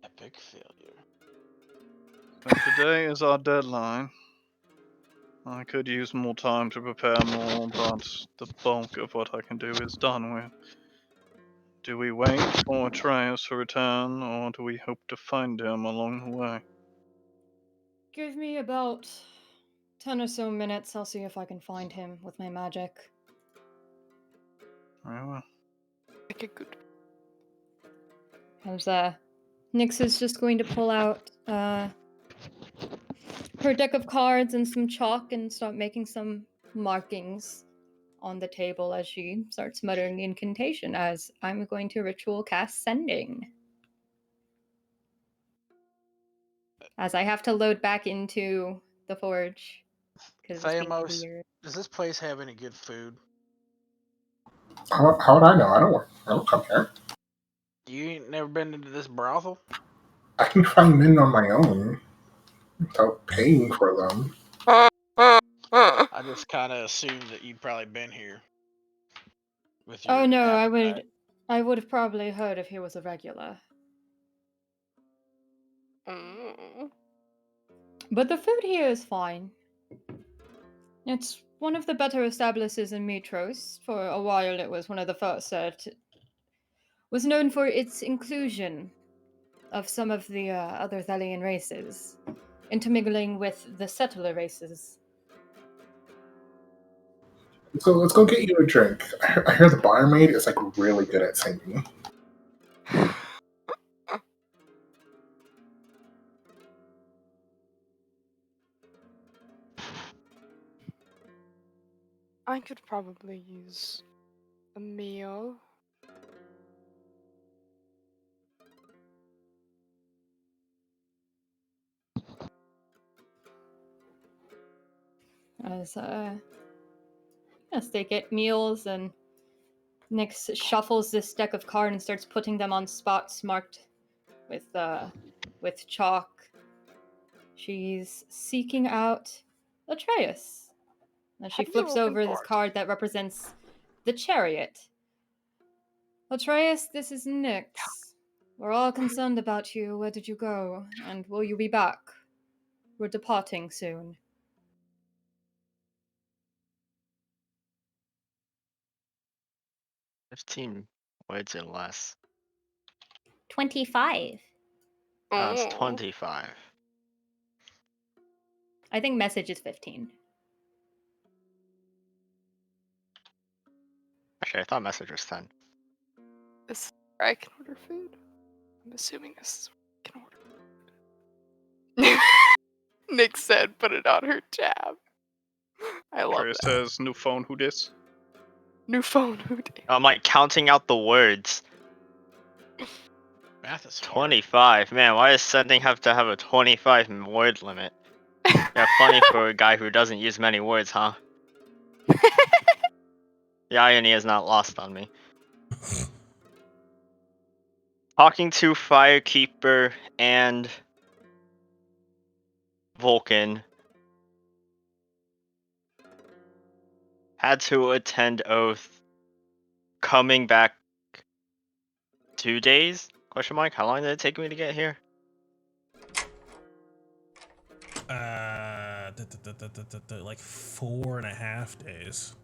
Epic failure. So today is our deadline. I could use more time to prepare more, but the bulk of what I can do is done with. Do we wait for Atreus to return, or do we hope to find him along the way? Give me about 10 or so minutes. I'll see if I can find him with my magic. Very well. Like a good. As Nyx is just going to pull out her deck of cards and some chalk and start making some markings on the table as she starts muttering the incantation as I'm going to ritual cast sending. As I have to load back into the forge. Because it's being Thamos, weird. does this place have any good food? How would I know? I don't come here. You ain't never been into this brothel? I can find men on my own without paying for them. I just kind of assumed that you'd probably been here. With your Oh no, appetite. I would have probably heard if he was a regular. Mm. But the food here is fine. It's one of the better establishments in Mitros. For a while, it was one of the first that was known for its inclusion of some of the other Thalian races, intermingling with the settler races. So let's go get you a drink. I hear the barmaid is like really good at singing. I could probably use a meal. As they get meals and Nyx shuffles this deck of cards and starts putting them on spots marked with chalk. She's seeking out Atreus. Now she How do you flips open over this doors? card that represents the chariot. Atreus, this is Nyx. We're all concerned about you. Where did you go? And will you be back? We're departing soon. 15 words or less. 25. That's Oh. 25. I think message is 15. Actually, I thought message was 10. This is where I can order food. I'm assuming this is where I can order food. Nick said, put it on her tab. I love Trey that. says, new phone, who dis? New phone, who did? I'm like counting out the words. Math is hard. 25. Man, why does sending have to have a 25 word limit? Yeah, funny for a guy who doesn't use many words, huh? The irony is not lost on me. Talking to Firekeeper and Vulcan. Had to attend oath. Coming back 2 days? Question mark. How long did it take me to get here? Like 4.5 days.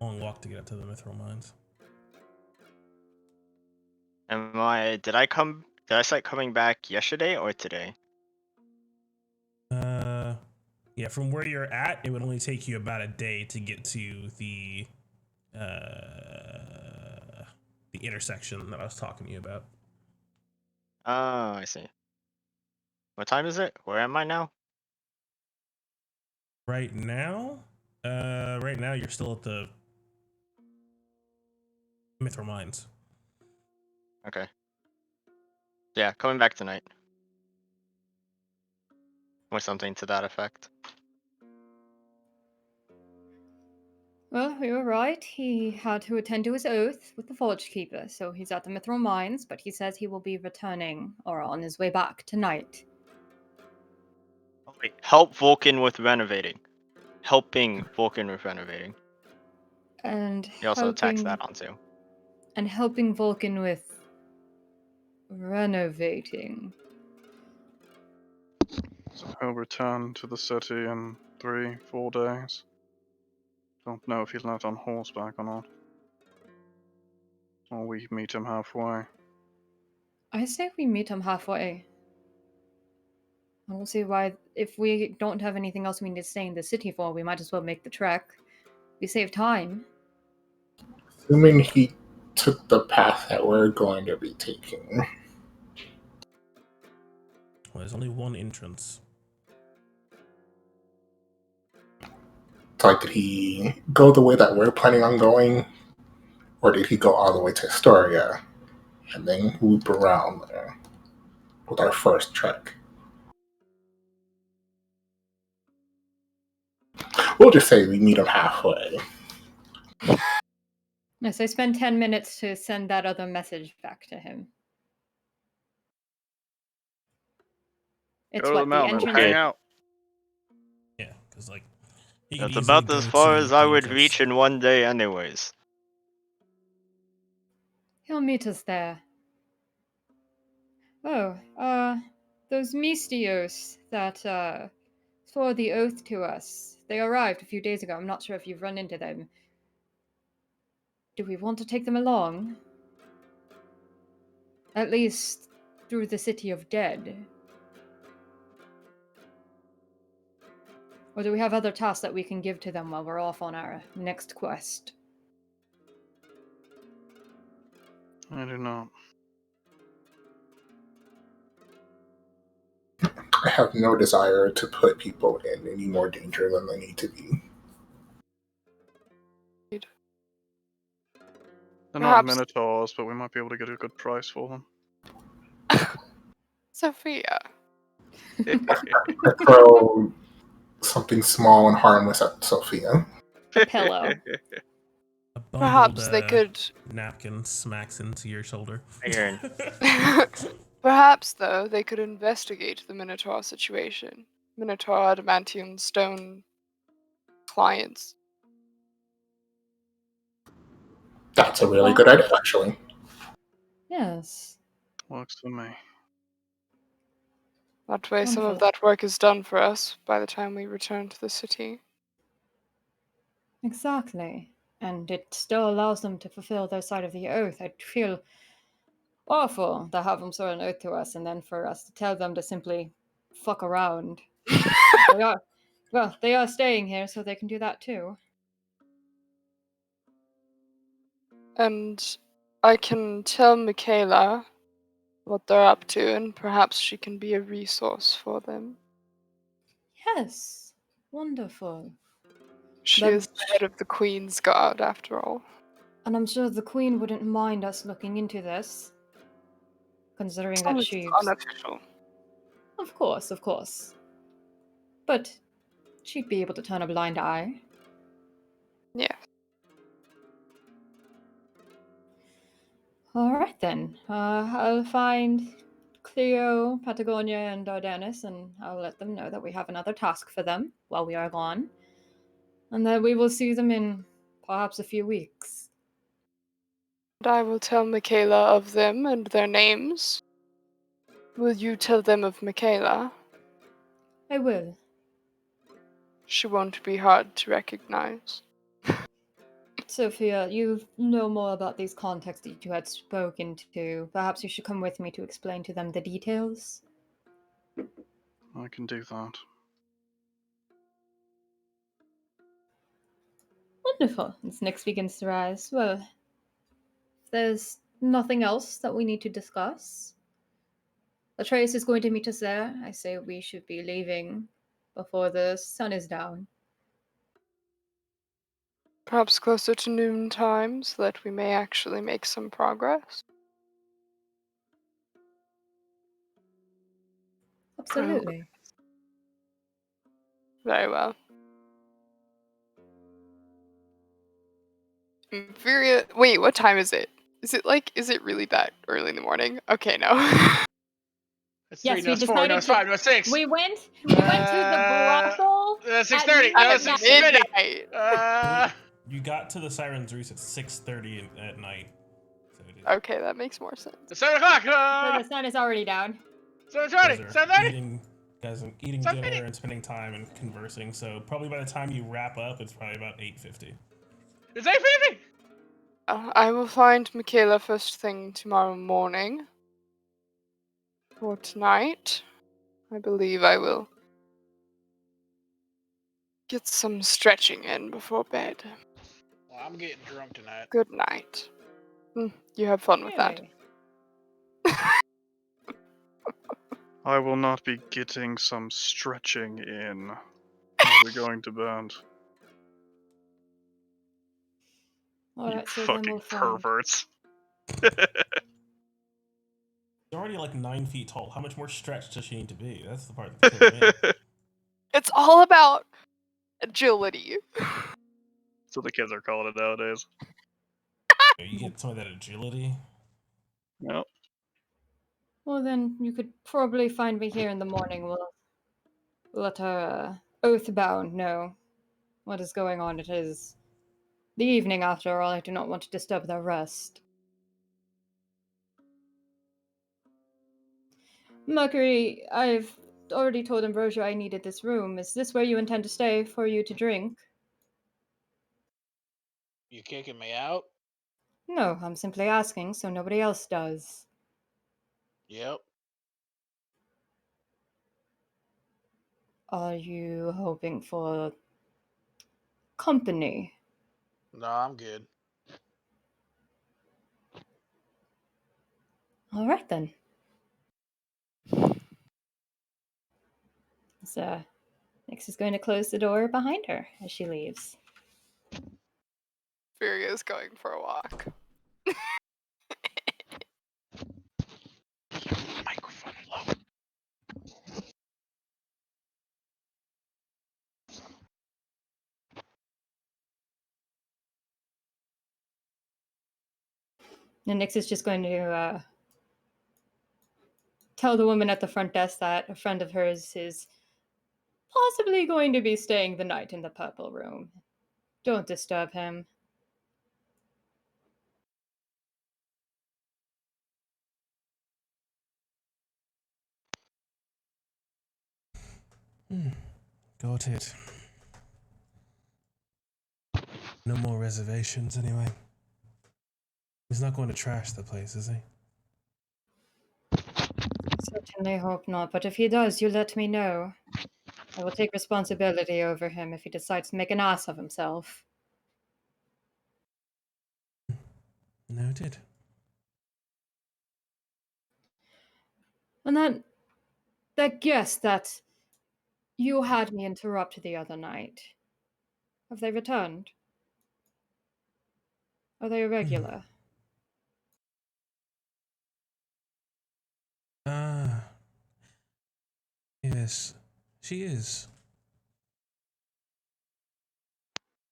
Long walk to get up to the Mithril Mines. Did I start coming back yesterday or today? Yeah, from where you're at, it would only take you about a day to get to the intersection that I was talking to you about. Oh, I see. What time is it? Where am I now? Right now, you're still at the Mithril Mines. Okay. Yeah, coming back tonight. Or something to that effect. Well, you were right. He had to attend to his oath with the Forge Keeper, so he's at the Mithril Mines, but he says he will be returning or on his way back tonight. Oh, wait. Help Vulcan with renovating. Helping Vulcan with renovating. And He also attacks that on too. And helping Vulcan with renovating. So he'll return to the city in 3-4 days. Don't know if he's left on horseback or not. Or we meet him halfway. I say we meet him halfway. I don't see why, if we don't have anything else we need to stay in the city for, we might as well make the trek. We save time. Assuming he took the path that we're going to be taking. Well, there's only one entrance. So, like, did he go the way that we're planning on going? Or did he go all the way to Astoria and then loop around there with our first trek? We'll just say we meet him halfway. Yes, I spend 10 minutes to send that other message back to him. It's Go to what the mountain and entrance. hang out. Yeah, because like he could That's easily about as go far to as I the would entrance. reach in one day anyways. He'll meet us there. Oh, those Mystios that swore the oath to us. They arrived a few days ago. I'm not sure if you've run into them. Do we want to take them along? At least through the City of Dead. Or do we have other tasks that we can give to them while we're off on our next quest? I do not. I have no desire to put people in any more danger than they need to be. They're not Perhaps- Minotaurs, but we might be able to get a good price for them. Sophia. I throw something small and harmless at Sophia. A pillow. Perhaps they could. napkin smacks into your shoulder. Iron. Perhaps, though, they could investigate the Minotaur situation. Minotaur, adamantium, stone clients. That's a really Well- good idea, actually. Yes. Works for me. That way, some of Wonderful. that work is done for us by the time we return to the city. Exactly. And it still allows them to fulfill their side of the oath. I'd feel awful to have them swear an oath to us and then for us to tell them to simply fuck around. They are, well, they are staying here, so they can do that too. And I can tell Michaela what they're up to, and perhaps she can be a resource for them. Yes. Wonderful. She is the head of the Queen's Guard, after all. And I'm sure the Queen wouldn't mind us looking into this. Considering that It's she's... unofficial. Of course, of course. But she'd be able to turn a blind eye. Yeah. Alright then. I'll find Cleo, Patagonia, and Dardanus, and I'll let them know that we have another task for them while we are gone. And that we will see them in perhaps a few weeks. And I will tell Michaela of them and their names. Will you tell them of Michaela? I will. She won't be hard to recognize. Sophia, you know more about these contexts that you had spoken to. Perhaps you should come with me to explain to them the details. I can do that. Wonderful. As Nyx begins to rise. Well, if there's nothing else that we need to discuss, Atreus is going to meet us there. I say we should be leaving before the sun is down. Perhaps closer to noontime, so that we may actually make some progress. Absolutely. Very well. Wait, what time is it? Is it really that early in the morning? Okay, no. That's Yes, 3, we no, it's 4, no, decided it's 5, no, it's 6. We went to the brothel. 6:30. at No, it's midnight. 6:30. You got to the Siren's Roost at 6:30 at night. So it is. Okay, that makes more sense. It's 7 o'clock. So the sun is already down. 7:20. 7:30. Guys are eating dinner and spending time and conversing. So probably by the time you wrap up, it's probably about 8:50. It's 8:50. I will find Michaela first thing tomorrow morning. Or tonight. I believe I will get some stretching in before bed. Well, I'm getting drunk tonight. Good night. You have fun with that. Really? I will not be getting some stretching in. I'll be going to bed. Alright, You so then fucking we'll find. perverts. You're already like 9 feet tall. How much more stretched does she need to be? That's the part that's killing me. It's all about agility. That's what the kids are calling it nowadays. You get some of that agility. Yep. Well, then you could probably find me here in the morning. We'll let our Oathbound know what is going on. It is the evening, after all. I do not want to disturb their rest. Mercury, I've already told Ambrosia I needed this room. Is this where you intend to stay for you to drink? You kicking me out? No, I'm simply asking so nobody else does. Yep. Are you hoping for company? No, I'm good. All right then. So, Nyx is going to close the door behind her as she leaves. Furia is going for a walk. Microphone low. And Nyx is just going to tell the woman at the front desk that a friend of hers is possibly going to be staying the night in the purple room. Don't disturb him. Got it. No more reservations, anyway. He's not going to trash the place, is he? Certainly hope not, but if he does, you let me know. I will take responsibility over him if he decides to make an ass of himself. Noted. And that guest that you had me interrupt the other night, have they returned? Are they a regular? Ah, yes, she is.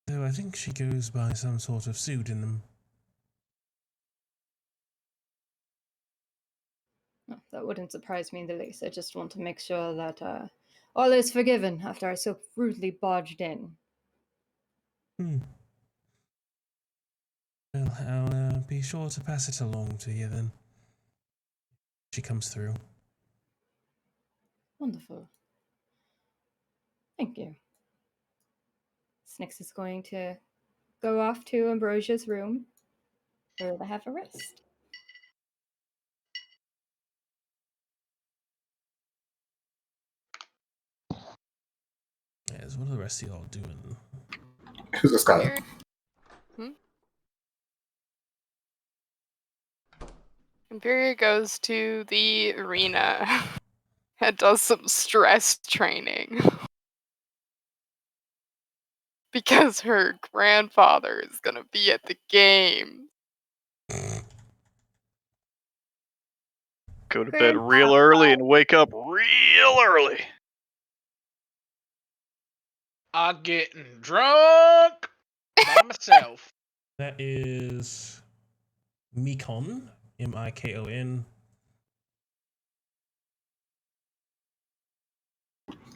Though I think she goes by some sort of pseudonym. No, that wouldn't surprise me in the least. I just want to make sure that all is forgiven after I so rudely barged in. Well, I'll be sure to pass it along to you then. She comes through. Wonderful. Thank you. Snix is going to go off to Ambrosia's room where they have a rest. Yes, what are the rest of y'all doing? Who's this guy? Imperia goes to the arena and does some stress training. Because her grandfather is gonna be at the game. Go to bed real early and wake up real early. I'm getting drunk by myself. That is Mikon, Mikon.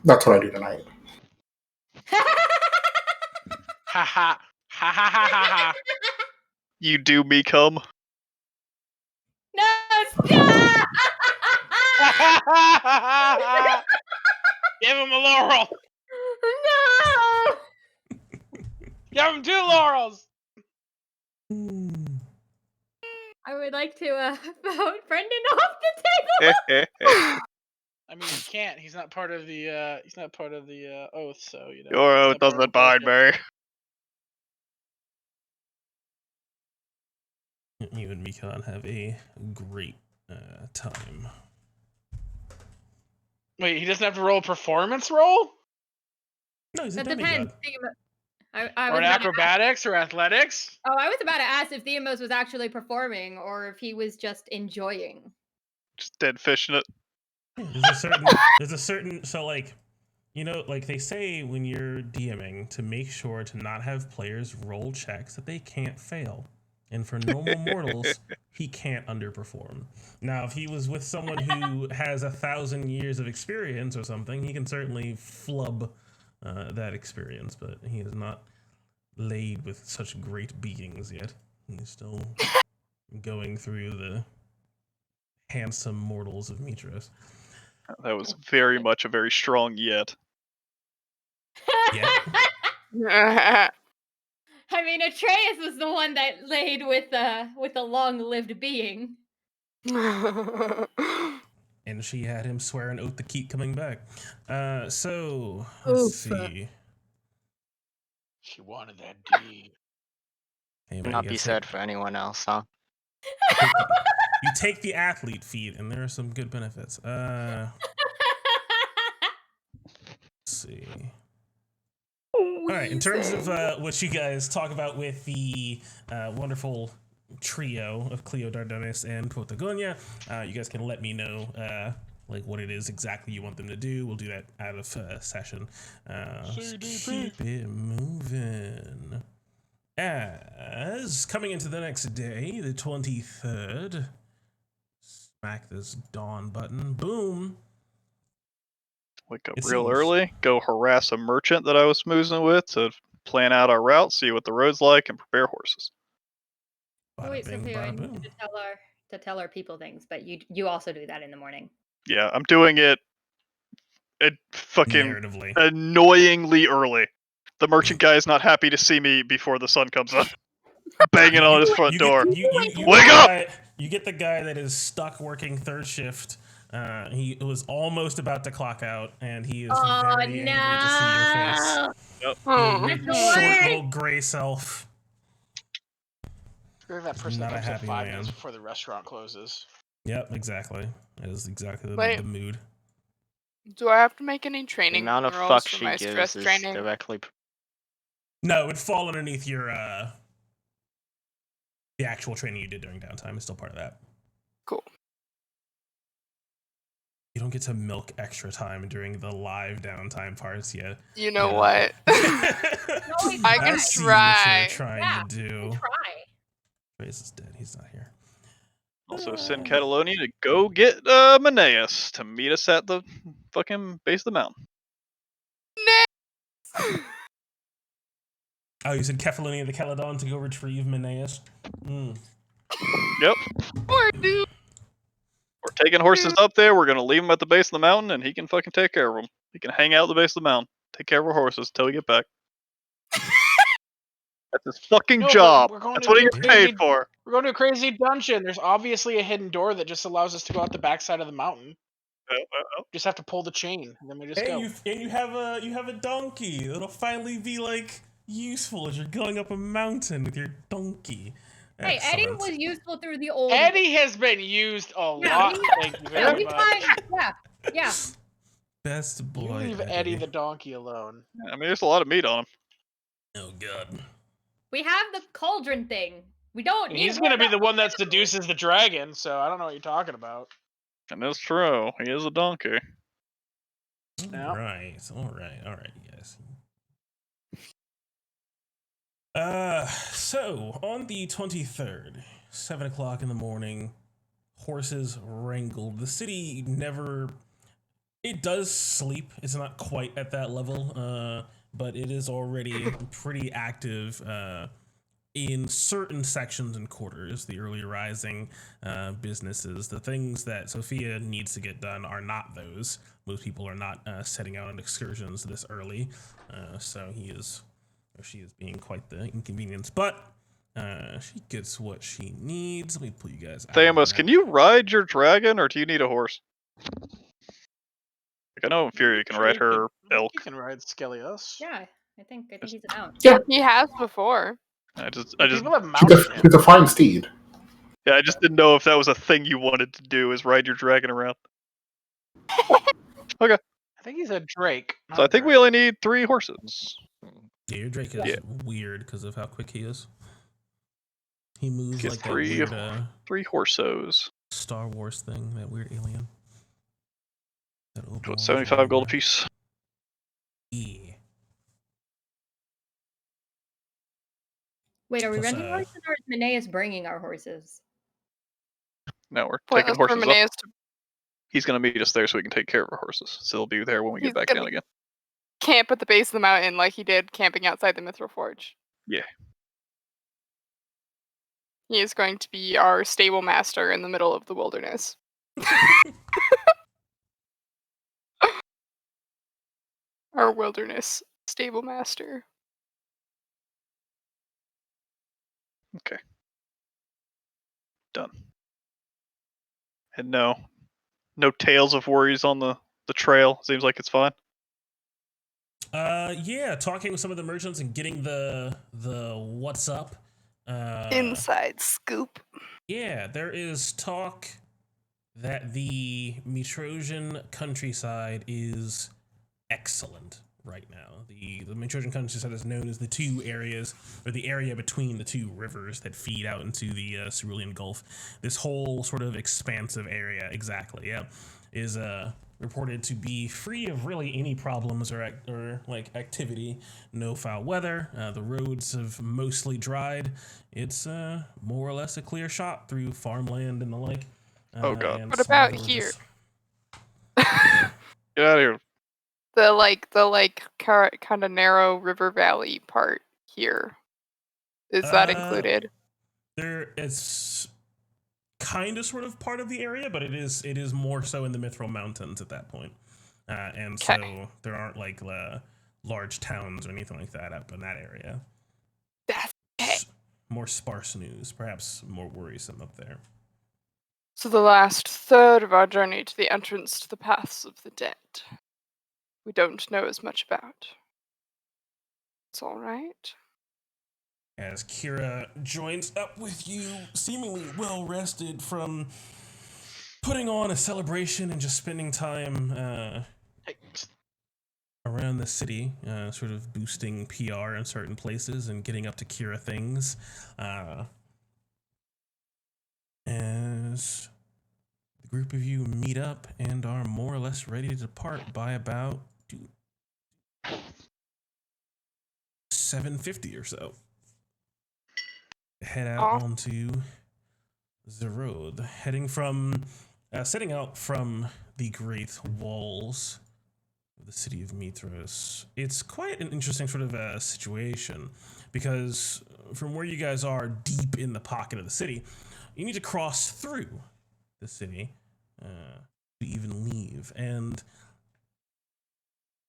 That's what I do tonight. Ha ha. Ha ha ha ha ha. You do me come. No, stop! Give him a laurel. No! Give him 2 laurels. I would like to vote Brendan off the table. I mean, he can't. He's not part of the. He's not part of the oath, so you know. Your oath doesn't bind me. You and Mikon have a great time. Wait, he doesn't have to roll a performance roll? No, he's a That demigod. depends. I Or was an about to ask- acrobatics or athletics? Oh, I was about to ask if Theamos was actually performing or if he was just enjoying. Just dead fishing it. Yeah, there's a certain, so like, you know, like they say when you're DMing to make sure to not have players roll checks that they can't fail. And for normal mortals, he can't underperform. Now, if he was with someone who has 1,000 years of experience or something, he can certainly flub that experience, but he is not laid with such great beings yet. He's still going through the handsome mortals of Mitros. That was very much a very strong yet. Yeah. I mean, Atreus was the one that laid with a long-lived being. And she had him swear an oath to keep coming back. So let's see. She wanted that D. Anybody Not be gets said hit? for anyone else, huh? You take the athlete feat, and there are some good benefits. Let's see. All right, in terms of what you guys talk about with the wonderful trio of Cleo Dardanis and Protagonia, you guys can let me know like what it is exactly you want them to do. We'll do that out of session. Keep it moving. As coming into the next day, the 23rd, smack this dawn button, boom. Wake up It real seems- early, go harass a merchant that I was smoozing with to plan out our route, see what the road's like, and prepare horses. Oh, wait, Bada bing, Sophia, I bada need you boom. to tell our people things, but you also do that in the morning. Yeah, I'm doing it fucking Narratively. annoyingly early. The merchant guy is not happy to see me before the sun comes up. Banging on his front door. Wake up! You get the guy that is stuck working third shift. He was almost about to clock out, and he is very angry to see your face. Yep. Short little gray self. You're that person Not that a comes in happy 5 man. minutes before the restaurant closes. Yep, exactly. That is exactly Wait. the mood. Do I have to make any The training amount of rolls fuck for she my gives stress is training? directly. No, it would fall underneath your the actual training you did during downtime is still part of that. Cool. You don't get to milk extra time during the live downtime parts yet. You know what? I can see try. what you're trying to do. Try. Trace is dead. He's not here. Also send Catalonia to go get Maneus to meet us at the fucking base of the mountain. Oh, you said Kephalania the Caledon to go retrieve Maneus? Yep. Poor dude. We're taking horses up there. We're gonna leave him at the base of the mountain, and he can fucking take care of them. He can hang out at the base of the mountain, take care of our horses until we get back. That's his fucking No, but job. we're going That's to what he do gets crazy- paid for. We're going to a crazy dungeon. There's obviously a hidden door that just allows us to go out the backside of the mountain. Just have to pull the chain, and then we just go. You have a donkey. It'll finally be like useful as you're going up a mountain with your donkey. Hey, Eddie Excellent. was useful through the old. Eddie has been used a lot. Thank you very much. Yeah. Best You boy. leave Eddie the donkey alone. I mean, there's a lot of meat on him. Oh god. We have the cauldron thing. We don't. And he's gonna be the one that seduces the dragon. So I don't know what you're talking about. And that's true. He is a donkey. Yeah. All right, you guys. So on the 23rd, 7 o'clock in the morning, horses wrangled. The city never. It does sleep. It's not quite at that level, but it is already pretty active in certain sections and quarters. The early rising businesses, the things that Sophia needs to get done are not those. Most people are not setting out on excursions this early, so she is being quite the inconvenience, but she gets what she needs. Let me pull you guys out. Thamos, can you ride your dragon, or do you need a horse? Like, I know Fury can ride her elk. You can ride Skelios. Yeah, I think he's an out. Yeah. He has before. I just People have mounted him. He's a fine steed. Yeah, I just didn't know if that was a thing you wanted to do, is ride your dragon around. Okay. I think he's a Drake. So I think we only need 3 horses. Yeah, your Drake is weird because of how quick he is. He moves Get like three, that weird 3 horsos. Star Wars thing, that weird alien. What, 75 gold apiece? Yeah. Wait, are we Plus, renting horses or is Maneus bringing our horses? No, we're Pointless taking for horses Maneus up. He's gonna meet us there so we can take care of our horses. So they'll be there when we He's get back gonna- down again. Camp at the base of the mountain like he did camping outside the Mithril Forge. Yeah. He is going to be our stable master in the middle of the wilderness. Our wilderness stable master. Okay. Done. And no tales of worries on the trail. Seems like it's fine. Yeah, talking with some of the merchants and getting the what's up. Inside scoop. Yeah, there is talk that the Metrojan countryside is excellent right now. The Metrojan countryside is known as the 2 areas, or the area between the 2 rivers that feed out into the Cerulean Gulf. This whole sort of expansive area, exactly, yeah, is reported to be free of really any problems or like activity. No foul weather. The roads have mostly dried. It's more or less a clear shot through farmland and the like. Oh, God. And What small about villages. here? Get out of here. The kind of narrow river valley part here. Is that included? There, it's kind of sort of part of the area, but it is more so in the Mithril Mountains at that point. And so there aren't like large towns or anything like that up in that area. That's okay. More sparse news, perhaps more worrisome up there. So the last third of our journey to the entrance to the Paths of the Dead, we don't know as much about. It's all right. As Kira joins up with you, seemingly well rested from putting on a celebration and just spending time around the city, sort of boosting PR in certain places and getting up to Kira things. As the group of you meet up and are more or less ready to depart by about 7:50 or so. Head out onto the road, setting out from the Great Walls of the city of Mithras. It's quite an interesting sort of situation, because from where you guys are deep in the pocket of the city, you need to cross through the city to even leave. And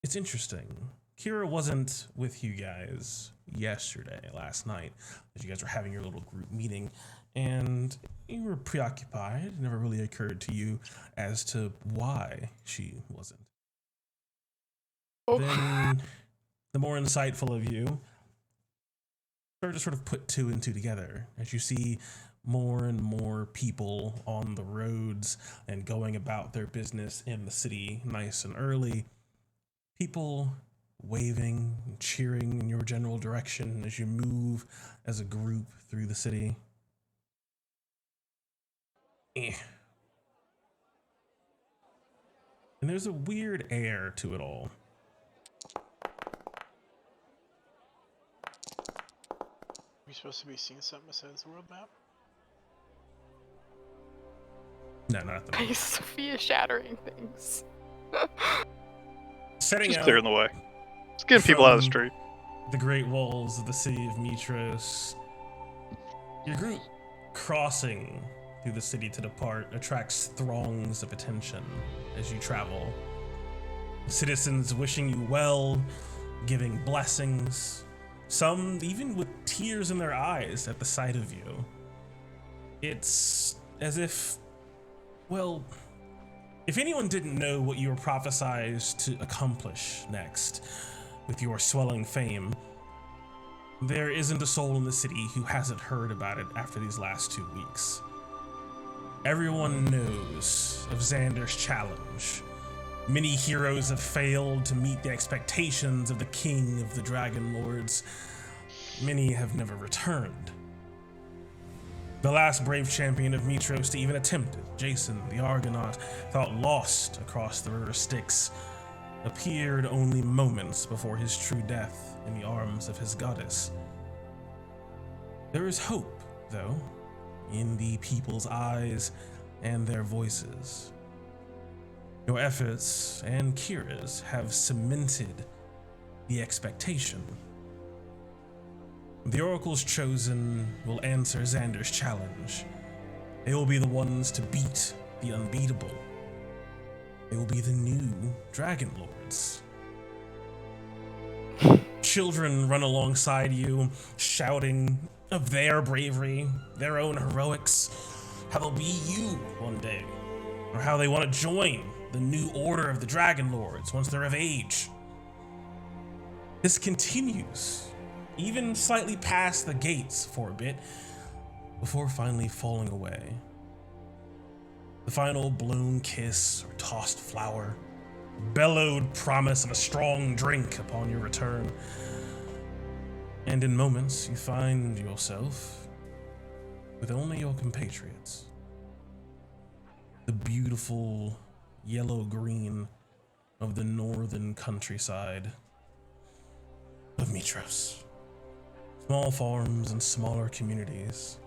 it's interesting. Kira wasn't with you guys last night, as you guys were having your little group meeting, and you were preoccupied. It never really occurred to you as to why she wasn't. Then the more insightful of you start to sort of put two and two together as you see more and more people on the roads and going about their business in the city nice and early. People waving and cheering in your general direction as you move as a group through the city. And there's a weird air to it all. Are we supposed to be seeing something besides the world map? No, not at the moment. Sophia shattering things. Setting Just out clearing the way. Just getting people out of the street. The great walls of the city of Mithras. Your group crossing through the city to depart attracts throngs of attention as you travel. Citizens wishing you well, giving blessings, some even with tears in their eyes at the sight of you. It's as if, well, if anyone didn't know what you were prophesized to accomplish next with your swelling fame, there isn't a soul in the city who hasn't heard about it after these last 2 weeks. Everyone knows of Xander's challenge. Many heroes have failed to meet the expectations of the king of the Dragon Lords. Many have never returned. The last brave champion of Mithras to even attempt it, Jason the Argonaut, thought lost across the river Styx, appeared only moments before his true death in the arms of his goddess. There is hope, though, in the people's eyes and their voices. Your efforts and Kira's have cemented the expectation. The oracles chosen will answer Xander's challenge. They will be the ones to beat the unbeatable. They will be the new Dragon Lords. Children run alongside you, shouting of their bravery, their own heroics, how they'll be you one day, or how they want to join the new order of the Dragon Lords once they're of age. This continues, even slightly past the gates for a bit, before finally falling away. The final blown kiss or tossed flower, bellowed promise of a strong drink upon your return. And in moments, you find yourself with only your compatriots. The beautiful yellow-green of the northern countryside of Mitros. Small farms and smaller communities.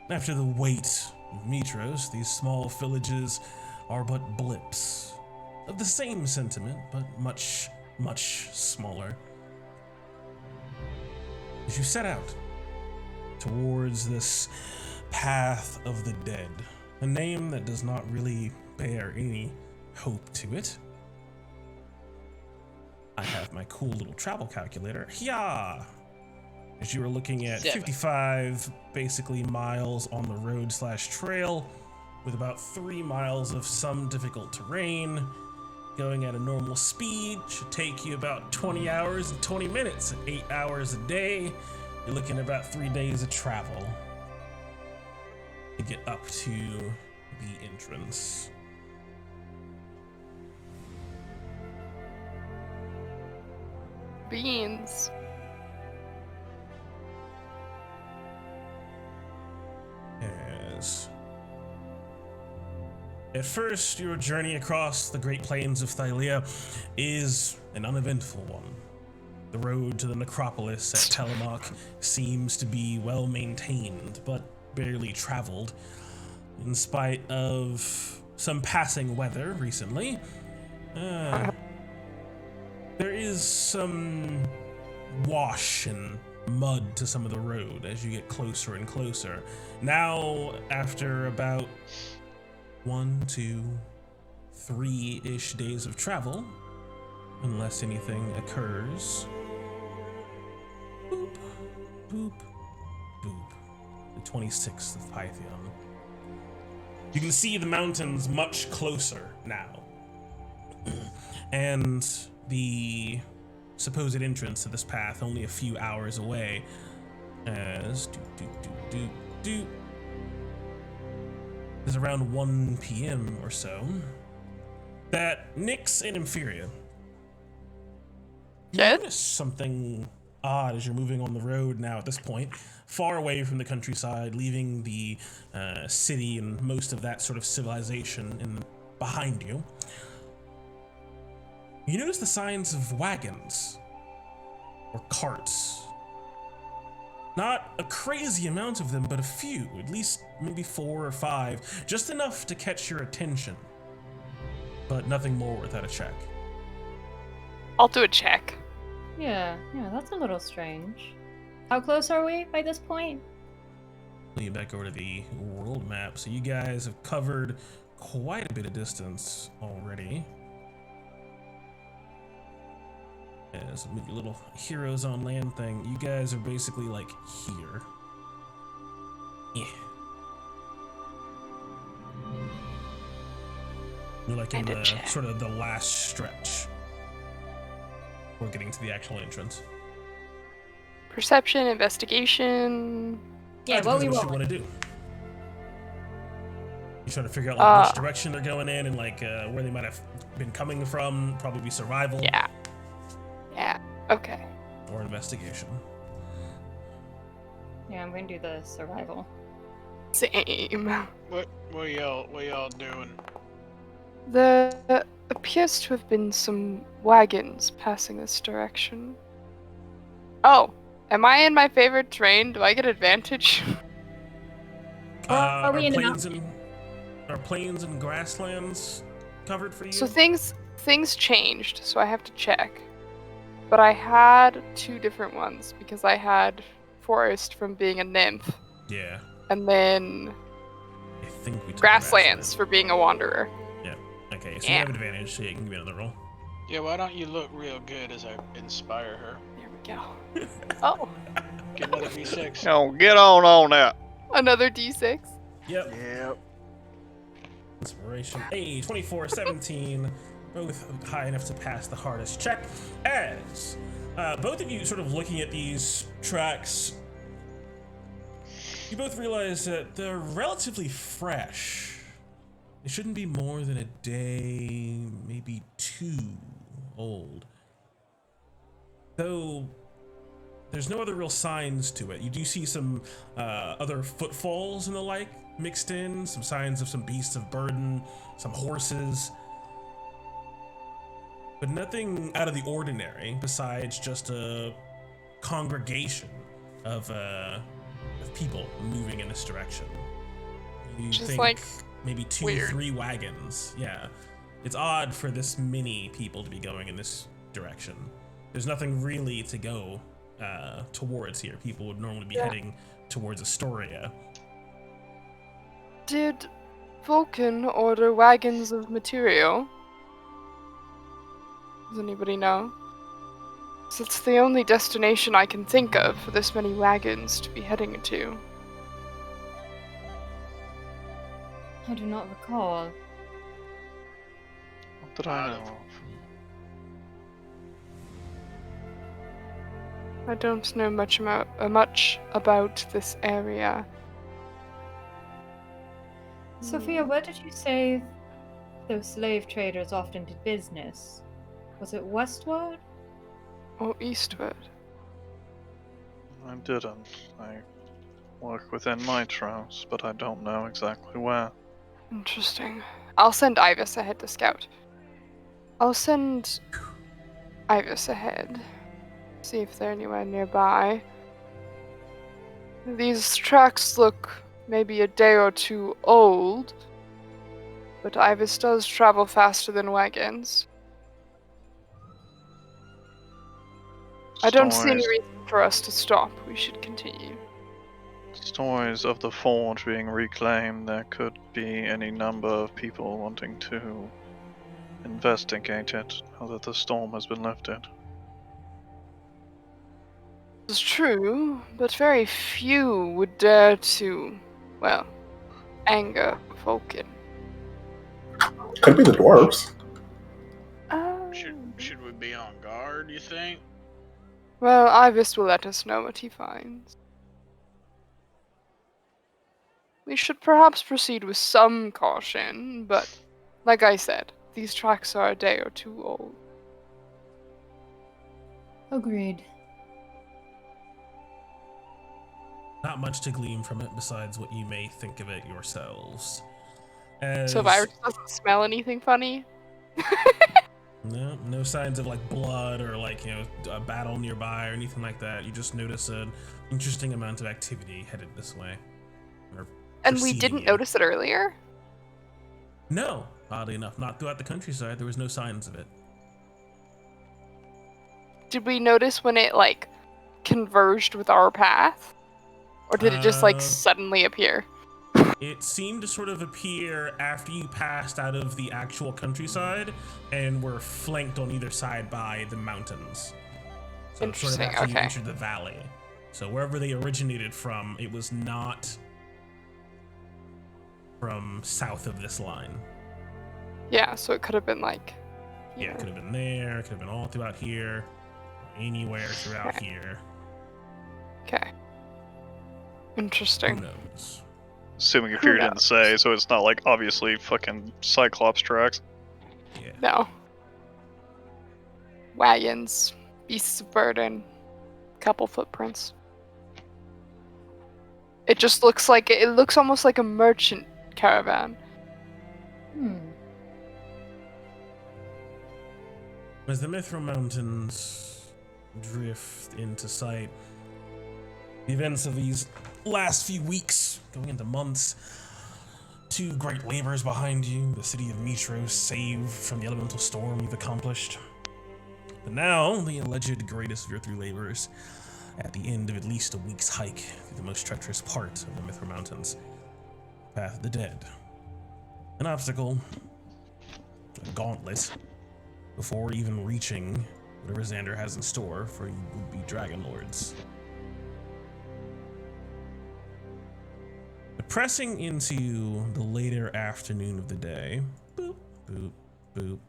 After the weight of Mitros, these small villages are but blips of the same sentiment, but much, much smaller. As you set out towards this path of the dead, a name that does not really bear any hope to it, I have my cool little travel calculator. Yeah. As you are looking at 55 basically miles on the road / trail, with about 3 miles of some difficult terrain, going at a normal speed, should take you about 20 hours and 20 minutes, 8 hours a day. You're looking at about 3 days of travel to get up to the entrance. Beans. Yes. At first, your journey across the Great Plains of Thylea is an uneventful one. The road to the necropolis at Telemark seems to be well maintained, but barely traveled. In spite of some passing weather recently, there is some wash and mud to some of the road as you get closer and closer. Now, after about 1, 2, 3-ish days of travel, unless anything occurs, boop, boop, boop, the 26th of Pythion. You can see the mountains much closer now. And the supposed entrance to this path only a few hours away, as is around 1 p.m. or so, that Nyx and Inferior, you notice something odd as you're moving on the road now at this point, far away from the countryside, leaving the city and most of that sort of civilization behind you. You notice the signs of wagons or carts. Not a crazy amount of them, but a few, at least maybe 4 or 5, just enough to catch your attention, but nothing more without a check. I'll do a check. Yeah, that's a little strange. How close are we by this point? Let you back over to the world map. So you guys have covered quite a bit of distance already. As with your little heroes on land thing, you guys are basically like here. Yeah. You're like in the sort of the last stretch before getting to the actual entrance. Perception, investigation. Yeah, what we want to do. You trying to figure out like which direction they're going in and like where they might have been coming from. Probably be survival. Yeah. Okay. Or investigation. Yeah, I'm gonna do the survival. Same. What y'all doing? There appears to have been some wagons passing this direction. Oh, am I in my favorite terrain? Do I get advantage? Are we in Are plains and grasslands covered for you? So things changed, so I have to check. But I had 2 different ones because I had forest from being a nymph. Yeah. And then I think we took grasslands for being a wanderer. Yeah. Okay, so you have advantage, so you can give me another roll. Yeah, why don't you look real good as I inspire her? There we go. Oh. Get another D6. Oh, get on that. Another D6? Yep. Inspiration. Hey, 24, 17. Both high enough to pass the hardest check. As both of you sort of looking at these tracks, you both realize that they're relatively fresh. They shouldn't be more than a day, maybe 2 old. Though there's no other real signs to it. You do see some other footfalls and the like, mixed in, some signs of some beasts of burden, some horses. But nothing out of the ordinary besides just a congregation of people moving in this direction. You Just think like maybe 2 weird. 3 wagons. Yeah. It's odd for this many people to be going in this direction. There's nothing really to go towards here. People would normally be heading towards Astoria. Did Vulcan order wagons of material? Does anybody know? 'Cause it's the only destination I can think of for this many wagons to be heading to. I do not recall. What did I know of? I don't know much about this area. Sophia, where did you say those slave traders often did business? Was it westward? Or eastward? I didn't. I work within Mitros, but I don't know exactly where. Interesting. I'll send Ivis ahead to scout. I'll send Ivis ahead. See if they're anywhere nearby. These tracks look maybe a day or two old, but Ivis does travel faster than wagons. I don't see any reason for us to stop. We should continue. Stories of the forge being reclaimed. There could be any number of people wanting to investigate it now that the storm has been lifted. It's true, but very few would dare to, well, anger Vulcan. Could be the dwarves. Should we be on guard, you think? Well, Ivis will let us know what he finds. We should perhaps proceed with some caution, but like I said, these tracks are a day or two old. Agreed. Not much to glean from it besides what you may think of it yourselves. So Iris doesn't smell anything funny? No signs of like blood or like, a battle nearby or anything like that. You just notice an interesting amount of activity headed this way. And we didn't notice it earlier? No, oddly enough, not throughout the countryside. There was no signs of it. Did we notice when it converged with our path? Or did it just suddenly appear? It seemed to sort of appear after you passed out of the actual countryside and were flanked on either side by the mountains. So Interesting, sort of after you okay. entered the valley. So wherever they originated from, it was not from south of this line. Yeah, so it could have been Yeah, it could have been there, it could have been all throughout here, anywhere throughout Okay. here. Okay. Interesting. Who knows? Assuming Who Fear didn't say, so it's not obviously fucking Cyclops tracks. Yeah. No. Wagons, beasts of burden, couple footprints. It just looks it looks almost like a merchant caravan. As the Mithril Mountains drift into sight, the events of these last few weeks, going into months, 2 great labors behind you, the city of Mitros saved from the elemental storm you've accomplished. But now, the alleged greatest of your 3 labors, at the end of at least a week's hike through the most treacherous part of the Mithril Mountains, Path of the Dead. An obstacle, a gauntlet, before even reaching whatever Xander has in store for you would-be Dragon Lords. But pressing into the later afternoon of the day, boop, boop, boop,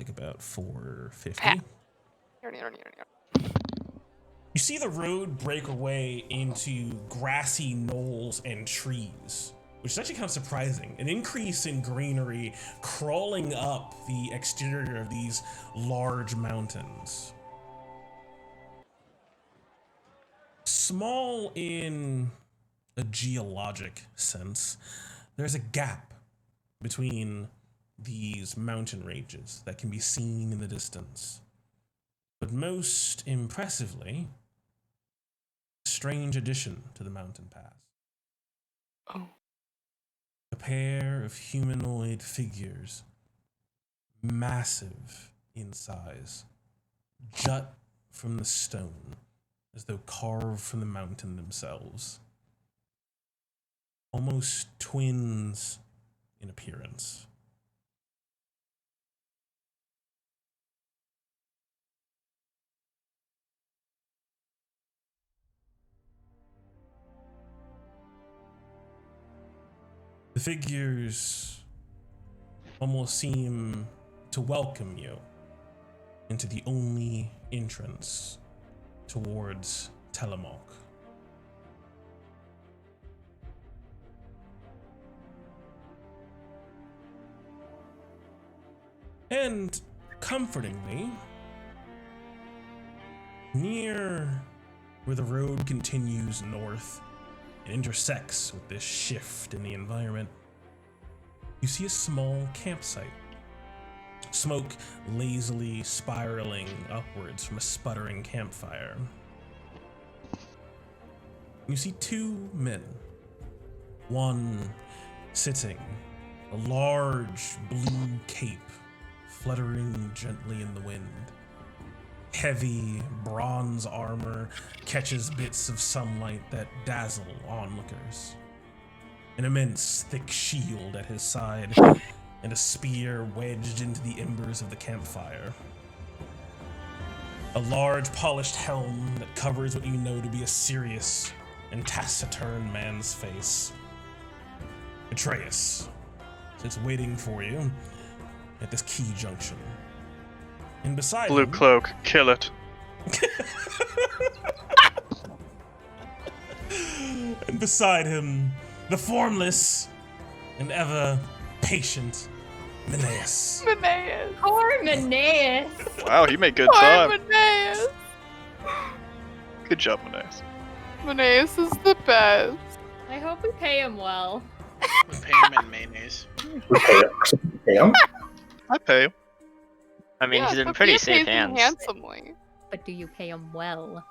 about 4:50. You see the road break away into grassy knolls and trees, which is actually kind of surprising. An increase in greenery crawling up the exterior of these large mountains. Small in a geologic sense, there's a gap between these mountain ranges that can be seen in the distance. But most impressively, a strange addition to the mountain pass. Oh. A pair of humanoid figures, massive in size, jut from the stone as though carved from the mountain themselves. Almost twins in appearance. The figures almost seem to welcome you into the only entrance towards Telemach. And comfortingly, near where the road continues north and intersects with this shift in the environment, you see a small campsite. Smoke lazily spiraling upwards from a sputtering campfire. You see two men. One sitting, a large blue cape fluttering gently in the wind. Heavy bronze armor catches bits of sunlight that dazzle onlookers. An immense thick shield at his side, and a spear wedged into the embers of the campfire. A large polished helm that covers what you know to be a serious and taciturn man's face. Atreus sits waiting for you at this key junction. And beside Blue him, cloak, kill it. and beside him, the formless and ever patient Menaeus. Menaeus. Poor Menaeus. Wow, he made good Poor time. Menaeus. Good job, Menaeus. Menaeus is the best. I hope we pay him well. We pay him in mayonnaise. Pay him? I pay him. I mean, Yeah, he's in Sophia pretty pays safe him hands. handsomely. But do you pay him well?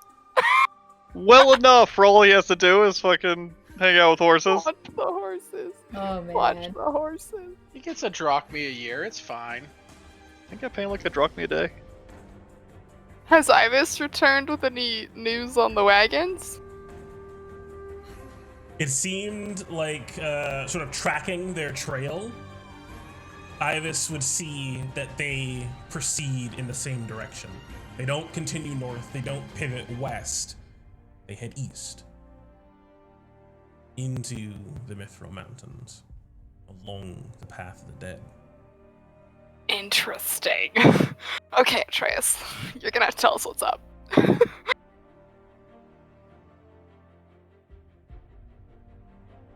Well enough for all he has to do is fucking hang out with horses. Watch the horses. Oh man. Watch the horses. He gets a drachma a year, it's fine. I think I pay like a drachma a day. Has Ibis returned with any news on the wagons? It seemed like sort of tracking their trail. Ibis would see that they proceed in the same direction. They don't continue north, they don't pivot west. They head east into the Mithril Mountains, along the path of the dead. Interesting. Okay, Atreus, you're gonna have to tell us what's up.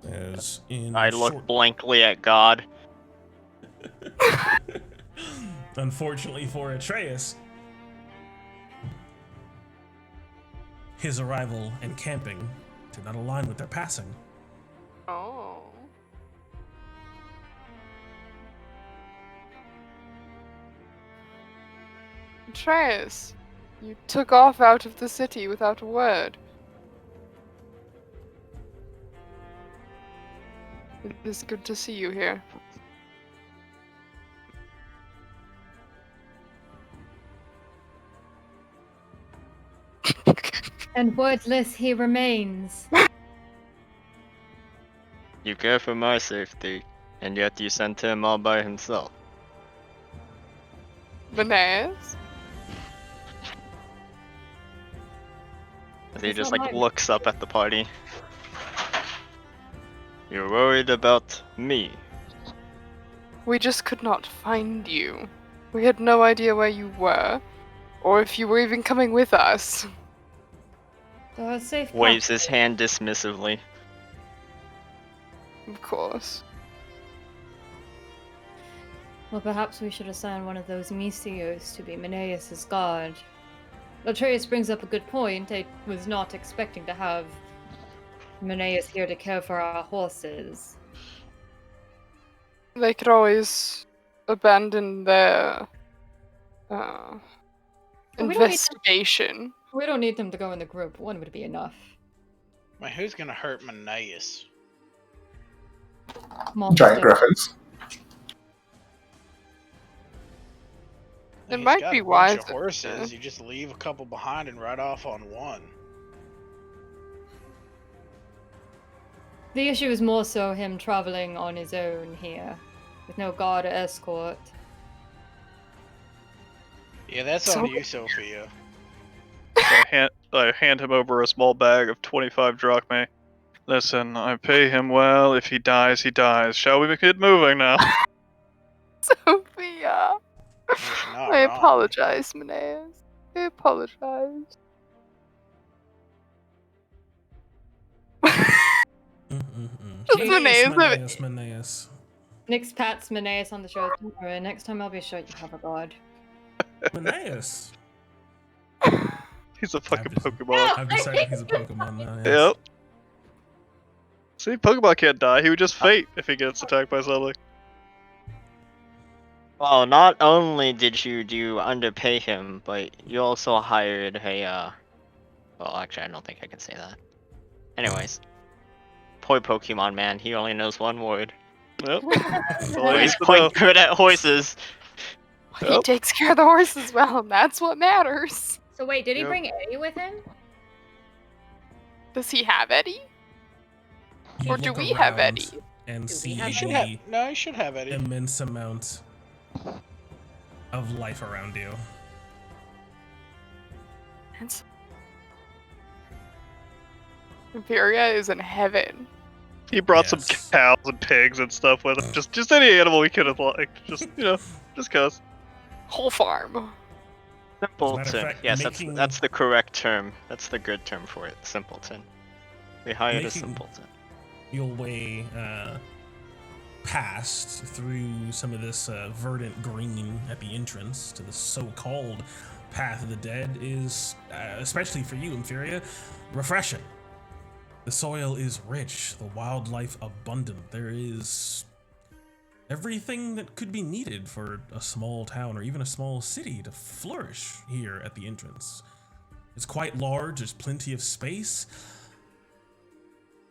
As in I look short- blankly at God. Unfortunately for Atreus, his arrival and camping did not align with their passing. Oh. Atreus, you took off out of the city without a word. It is good to see you here. And wordless he remains. You care for my safety, and yet you sent him all by himself. Menaeus? As he It's just not like mine. looks up at the party. You're worried about me. We just could not find you. We had no idea where you were, or if you were even coming with us. So a safe Waves path. his hand dismissively. Of course. Well, perhaps we should assign one of those Misios to be Menaeus' guard. Atreus brings up a good point. I was not expecting to have Monet is here to care for our horses. They could always abandon their investigation. We don't need them to go in the group. One would be enough. Man, who's gonna hurt Menaeus? Giant griffins. It He's might got be a bunch wise. of horses. You just leave a couple behind and ride off on one. The issue is more so him traveling on his own here, with no guard or escort. Yeah, that's on you, Sophia. I hand him over a small bag of 25 drachmae. Listen, I pay him well. If he dies, he dies. Shall we get moving now? Sophia. I apologize, Menaeus. I apologize. Menaeus. Nix pats Menaeus on the shoulder. Next time I'll be sure you have a guard. Menaeus. He's a fucking Pokemon. I've decided he's a Pokemon now. Yes. Yep. See, Pokemon can't die. He would just faint if he gets attacked by something. Well, not only did you underpay him, but you also hired a, well, actually, I don't think I can say that. Anyways. Poor Pokemon man, he only knows one word. Yep. He's quite good at horses. He takes care of the horses well, and that's what matters. So wait, did he bring Eddie with him? Does he have Eddie? Or do Look we have around Eddie? And see No, he should have Eddie. Immense amount of life around you. Imperia is in heaven. He brought some cows and pigs and stuff with him. Just any animal we could have liked. Just, just cause. Whole farm. Simpleton. Yes, that's the correct term. That's the good term for it. Simpleton. We hired a simpleton. Your way past through some of this verdant green at the entrance to the so-called Path of the Dead is, especially for you, Inferior, refreshing. The soil is rich, the wildlife abundant. There is everything that could be needed for a small town or even a small city to flourish here at the entrance. It's quite large, there's plenty of space,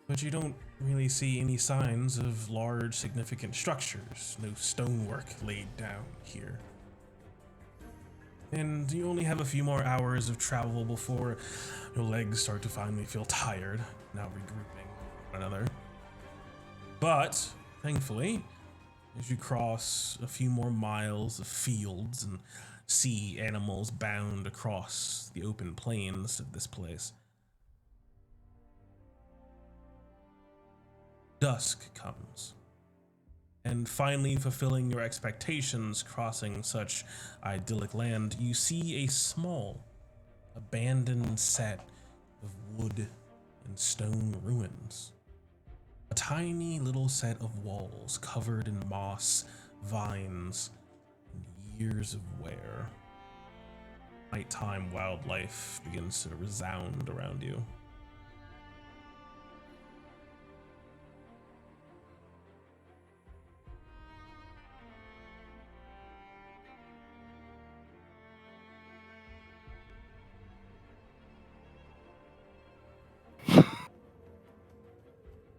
but you don't really see any signs of large, significant structures. No stonework laid down here. And you only have a few more hours of travel before your legs start to finally feel tired, now regrouping one another. But, thankfully, as you cross a few more miles of fields and see animals bound across the open plains of this place, dusk comes. And finally, fulfilling your expectations, crossing such idyllic land, you see a small, abandoned set of wood and stone ruins. A tiny little set of walls covered in moss, vines, and years of wear. Nighttime wildlife begins to resound around you.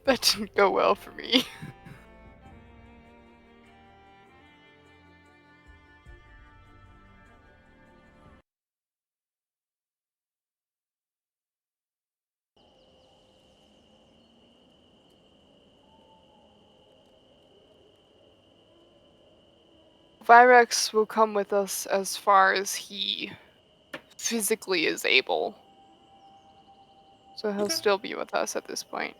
That didn't go well for me. Virex will come with us as far as he physically is able. So he'll still be with us at this point.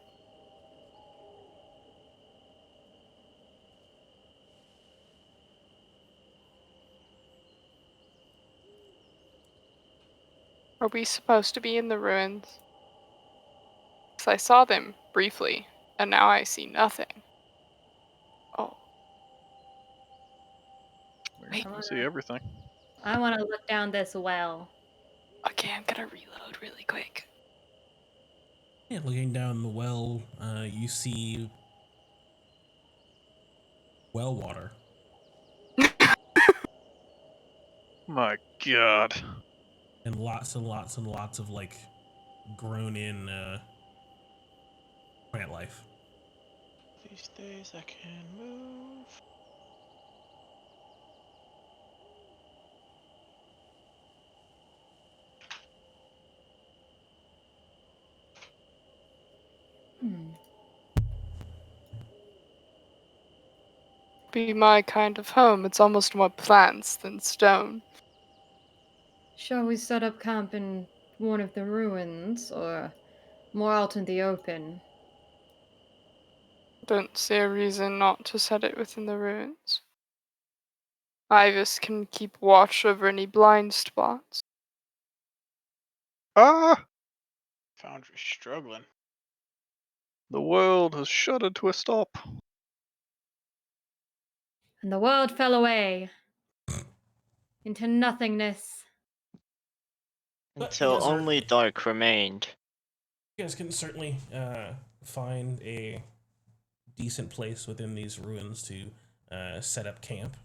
Are we supposed to be in the ruins? Because I saw them briefly, and now I see nothing. Oh. Wait, I see everything. I want to look down this well. Okay, I'm gonna reload really quick. Yeah, looking down the well, you see well water. My God. And lots and lots and lots of like grown in plant life. These days I can move. Be my kind of home. It's almost more plants than stone. Shall we set up camp in one of the ruins, or more out in the open? Don't see a reason not to set it within the ruins. Ivis can keep watch over any blind spots. Ah! Foundry's struggling. The world has shuddered to a stop. And the world fell away into nothingness. But you Until guys are only dark remained. you guys can certainly find a decent place within these ruins to set up camp.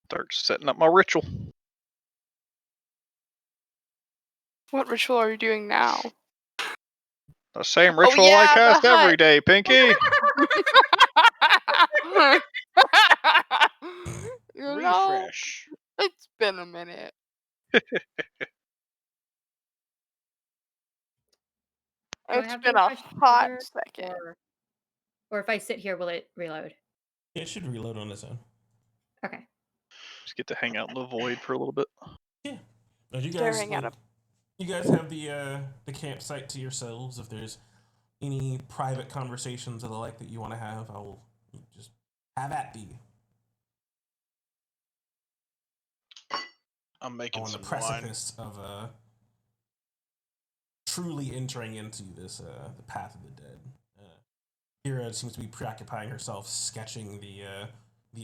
Start setting up my ritual. What ritual are you doing now? The same Oh, ritual I yeah, the cast every hut. day, Pinky. You know, Refresh. it's been a minute. Do I It's have been the a refresh hot triggered, second. or if I sit here, will it reload? It should reload on its own. Okay. Just get to hang out in the void for a little bit. Yeah. But you guys Staring at like, a you guys have the campsite to yourselves. If there's any private conversations or the like that you want to have, I'll just have at thee. I'm making On the some wine. precipice of truly entering into this the path of the dead. Kira seems to be preoccupying herself sketching the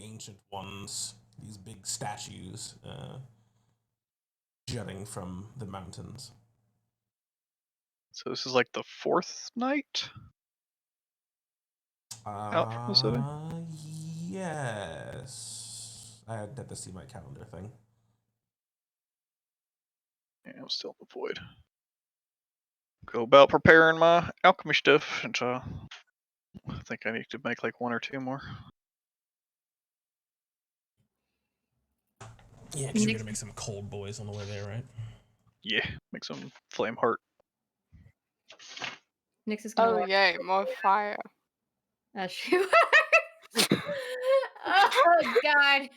ancient ones, these big statues jutting from the mountains. So this is like the fourth night out from the city. Yes. I had to see my calendar thing. Yeah, I'm still in the void. Go about preparing my alchemy stuff, and I think I need to make like one or two more. Yeah, because you're gonna make some cold boys on the way there, right? Yeah, make some flame heart. Nyx is gonna Oh walk yay, more fire. as she works. Oh God.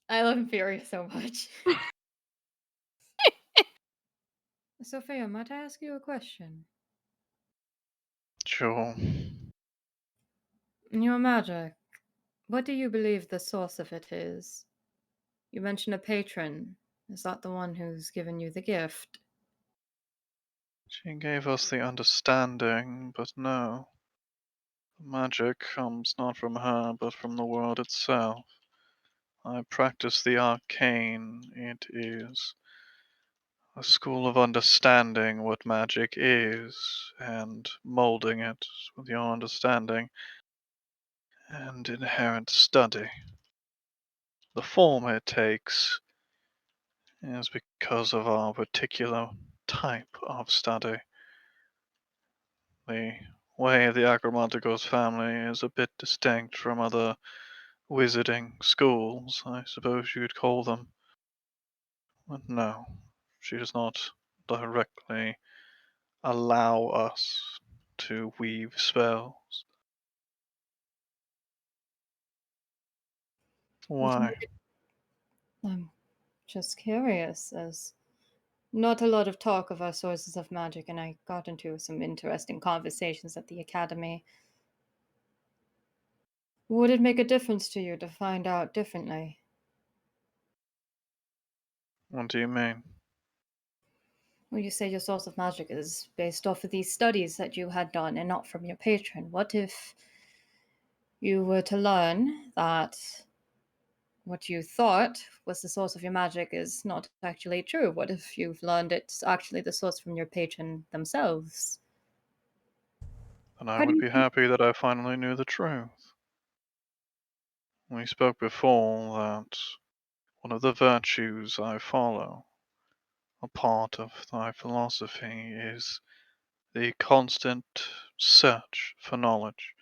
I love Imperius so much. Sophia, might I ask you a question? Sure. Your magic, what do you believe the source of it is? You mentioned a patron. Is that the one who's given you the gift? She gave us the understanding, but no. The magic comes not from her, but from the world itself. I practice the arcane. It is a school of understanding what magic is, and molding it with your understanding and inherent study. The form it takes is because of our particular type of study. The way of the Acromanticos family is a bit distinct from other wizarding schools, I suppose you'd call them. But no, she does not directly allow us to weave spells. Why? I'm just curious, as not a lot of talk of our sources of magic, and I got into some interesting conversations at the academy. Would it make a difference to you to find out differently? What do you mean? Well, you say your source of magic is based off of these studies that you had done and not from your patron. What if you were to learn that what you thought was the source of your magic is not actually true? What if you've learned it's actually the source from your patron themselves? Then I How do would you be think? happy that I finally knew the truth. We spoke before that one of the virtues I follow, a part of thy philosophy, is the constant search for knowledge,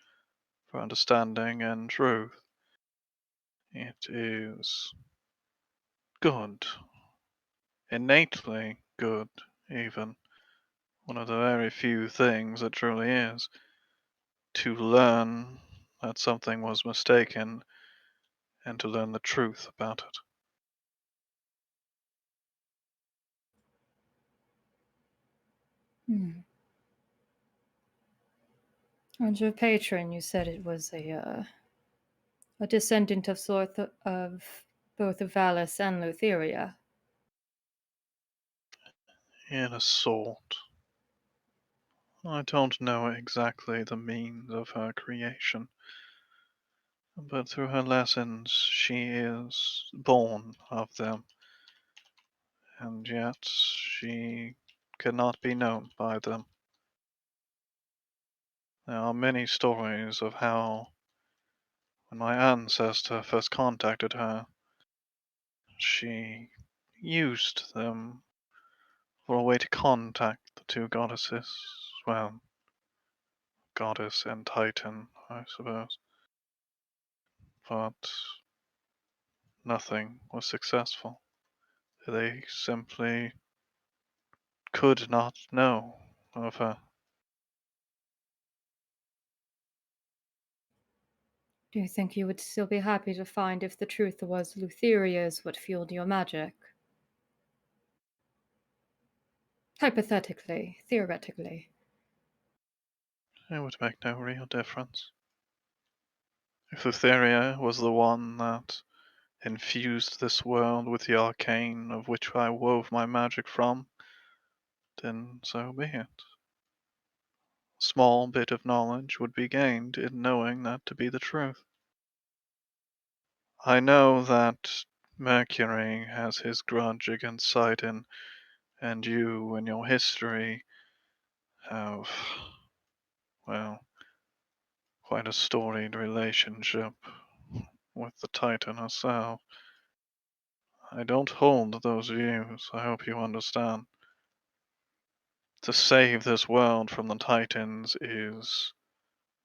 for understanding and truth. It is good, innately good, even. One of the very few things it truly is, to learn that something was mistaken and to learn the truth about it. Hmm. And your patron, you said it was a descendant of both of Valus and Lutheria. In a sort. I don't know exactly the means of her creation, but through her lessons she is born of them, and yet she cannot be known by them. There are many stories of how, when my ancestor first contacted her, she used them for a way to contact the two goddesses. Well, goddess and titan, I suppose. But nothing was successful. They simply could not know of her. Do you think you would still be happy to find if the truth was Lutheria is what fueled your magic? Hypothetically, theoretically. It would make no real difference. If Thylea was the one that infused this world with the arcane of which I wove my magic from, then so be it. A small bit of knowledge would be gained in knowing that to be the truth. I know that Mercury has his grudge against Sidon, and you and your history have, well, quite a storied relationship with the Titan herself. I don't hold those views, I hope you understand. To save this world from the Titans is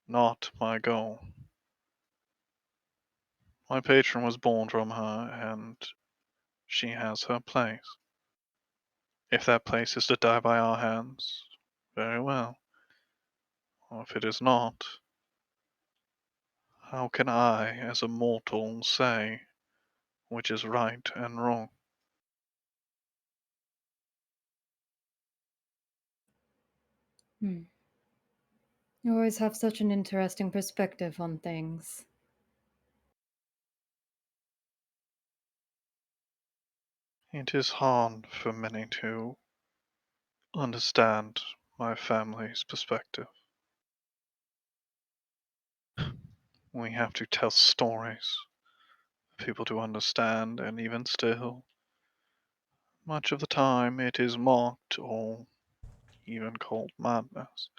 not my goal. My patron was born from her, and she has her place. If that place is to die by our hands, very well. Or if it is not, how can I, as a mortal, say which is right and wrong? Hmm. You always have such an interesting perspective on things. It is hard for many to understand my family's perspective. We have to tell stories for people to understand, and even still, much of the time it is mocked or even called madness.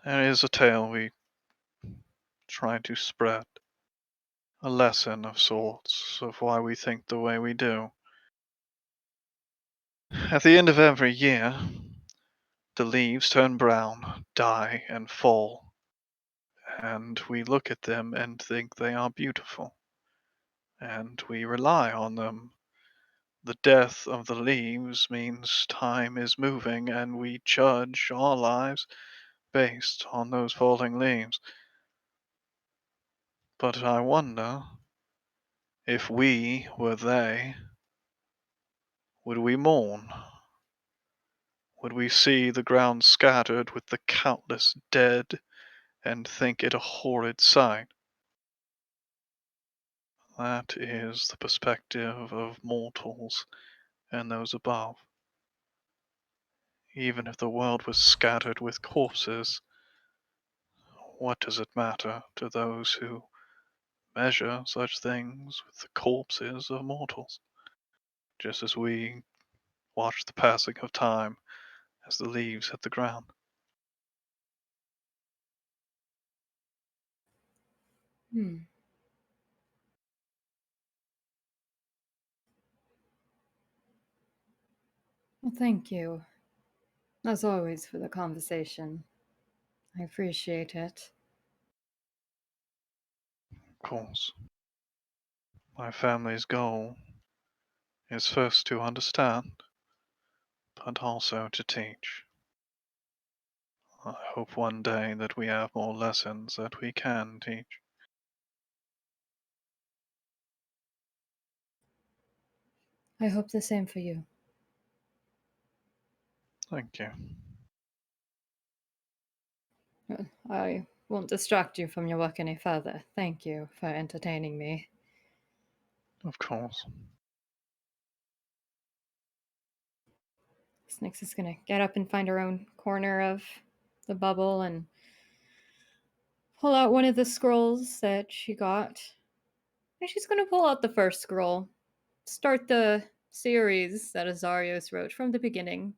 There is a tale we try to spread, a lesson of sorts of why we think the way we do. At the end of every year, the leaves turn brown, die, and fall, and we look at them and think they are beautiful, and we rely on them. The death of the leaves means time is moving, and we judge our lives based on those falling leaves. But I wonder, if we were they, would we mourn? Would we see the ground scattered with the countless dead and think it a horrid sight? That is the perspective of mortals and those above. Even if the world was scattered with corpses, what does it matter to those who measure such things with the corpses of mortals, just as we watch the passing of time as the leaves hit the ground. Hmm. Well, thank you, as always, for the conversation. I appreciate it. Of course, my family's goal is first to understand, but also to teach. I hope one day that we have more lessons that we can teach. I hope the same for you. Thank you. I won't distract you from your work any further. Thank you for entertaining me. Of course. Snix is gonna get up and find her own corner of the bubble and pull out one of the scrolls that she got. And she's gonna pull out the first scroll. Start the series that Azarios wrote from the beginning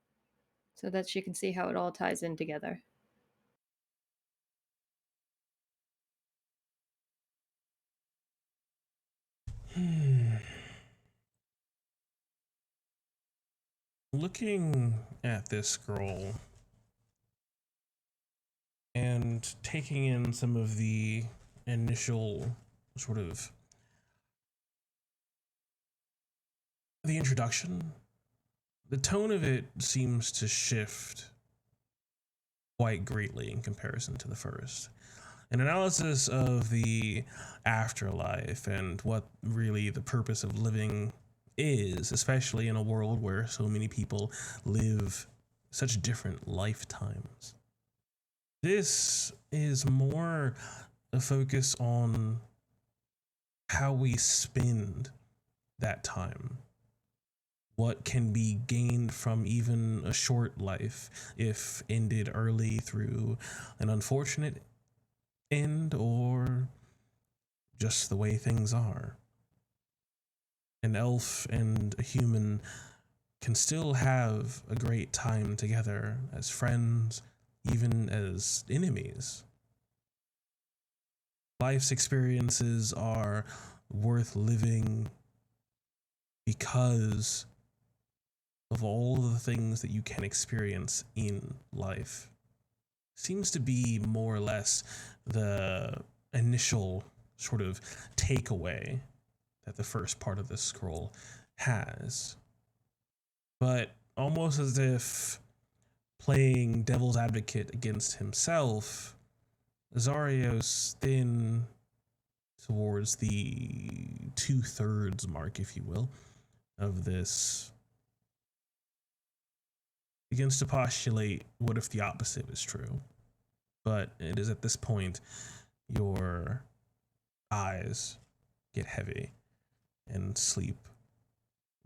so that she can see how it all ties in together. Looking at this scroll and taking in some of the initial sort of the introduction, the tone of it seems to shift quite greatly in comparison to the first. An analysis of the afterlife and what really the purpose of living is, especially in a world where so many people live such different lifetimes. This is more a focus on how we spend that time. What can be gained from even a short life if ended early through an unfortunate end or just the way things are. An elf and a human can still have a great time together as friends, even as enemies. Life's experiences are worth living because of all the things that you can experience in life. Seems to be more or less the initial sort of takeaway that the first part of this scroll has. But almost as if playing devil's advocate against himself, Azarios then, towards the 2/3 mark, if you will, of this, begins to postulate what if the opposite is true. But it is at this point your eyes get heavy and sleep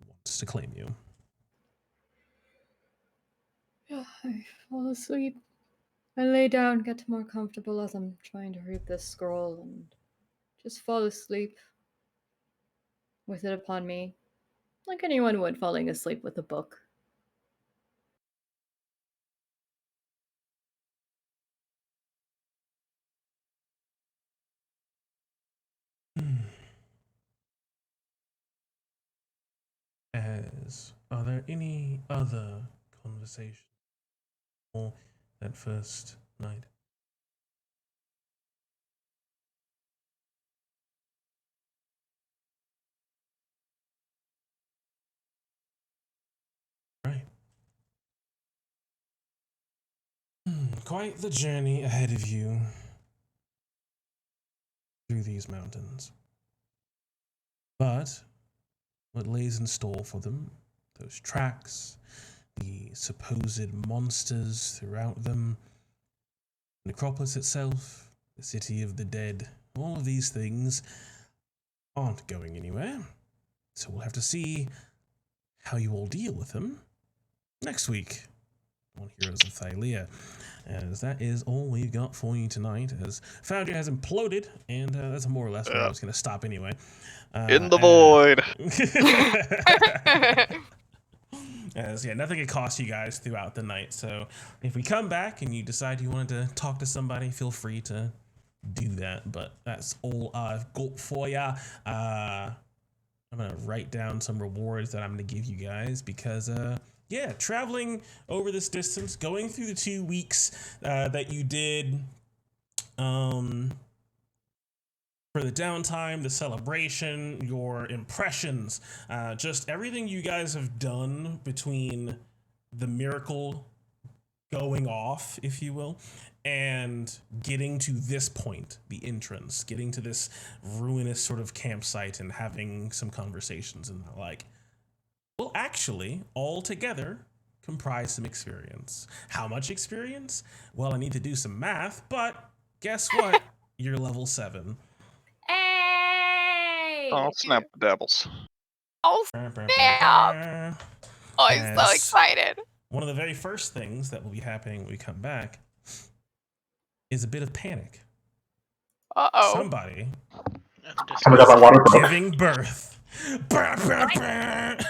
wants to claim you. I fall asleep. I lay down, get more comfortable as I'm trying to read this scroll, and just fall asleep with it upon me, like anyone would falling asleep with a book. Are there any other conversations or that first night? Right. Quite the journey ahead of you through these mountains. But what lays in store for them, those tracks, the supposed monsters throughout them, Necropolis itself, the city of the dead, all of these things aren't going anywhere. So we'll have to see how you all deal with them next week on Heroes of Thylea. As that is all we've got for you tonight, as Foundry has imploded, and that's more or less where I was going to stop anyway. In the void. As nothing could cost you guys throughout the night. So if we come back and you decide you wanted to talk to somebody, feel free to do that. But that's all I've got for ya. I'm gonna write down some rewards that I'm gonna give you guys because traveling over this distance, going through the 2 weeks that you did for the downtime, the celebration, your impressions, just everything you guys have done between the miracle going off, if you will, and getting to this point, the entrance, getting to this ruinous sort of campsite and having some conversations and the like, will actually all together comprise some experience. How much experience? Well, I need to do some math, but guess what? You're level 7. Hey! Oh, snap the dabbles. Oh, snap! Oh, I'm so excited. One of the very first things that will be happening when we come back is a bit of panic. Uh-oh. Somebody Oh my god, my water broke. giving birth. What?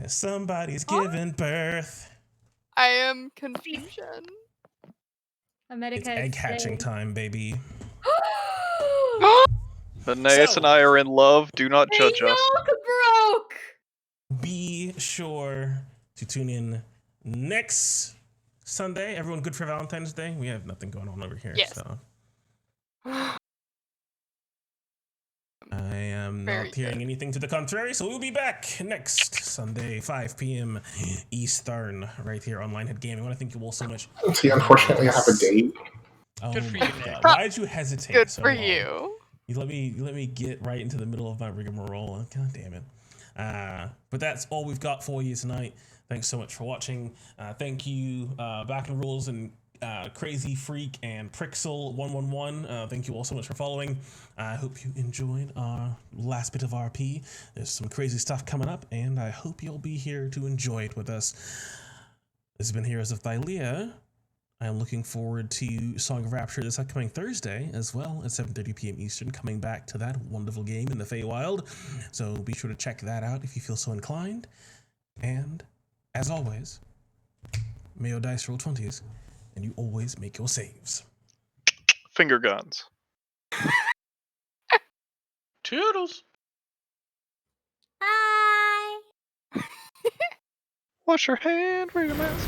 Somebody's giving birth. I am confusion. It's egg hatching time, baby. Aeneas and I are in love. Do not judge us. Broke! Be sure to tune in next Sunday. Everyone good for Valentine's Day? We have nothing going on over here. Yes. So I am not hearing anything to the contrary, so we'll be back next Sunday, 5 p.m. Eastern, right here on Linehead Gaming. I want to thank you all so much. See, unfortunately, I have a date. Oh, Good for you, Nick. Why did you hesitate? Good so for long? you. You let me get right into the middle of my rigmarole. God damn it. But that's all we've got for you tonight. Thanks so much for watching. Thank you, Back in Rules and Crazy Freak and Prixel111. Thank you all so much for following. I hope you enjoyed our last bit of RP. There's some crazy stuff coming up, and I hope you'll be here to enjoy it with us. This has been Heroes of Thylea. I am looking forward to Song of Rapture this upcoming Thursday as well at 7:30 p.m. Eastern, coming back to that wonderful game in the Feywild. So be sure to check that out if you feel so inclined. And as always, may your dice roll 20s, and you always make your saves. Finger guns. Toodles. Bye! Wash your hand, wear your mask.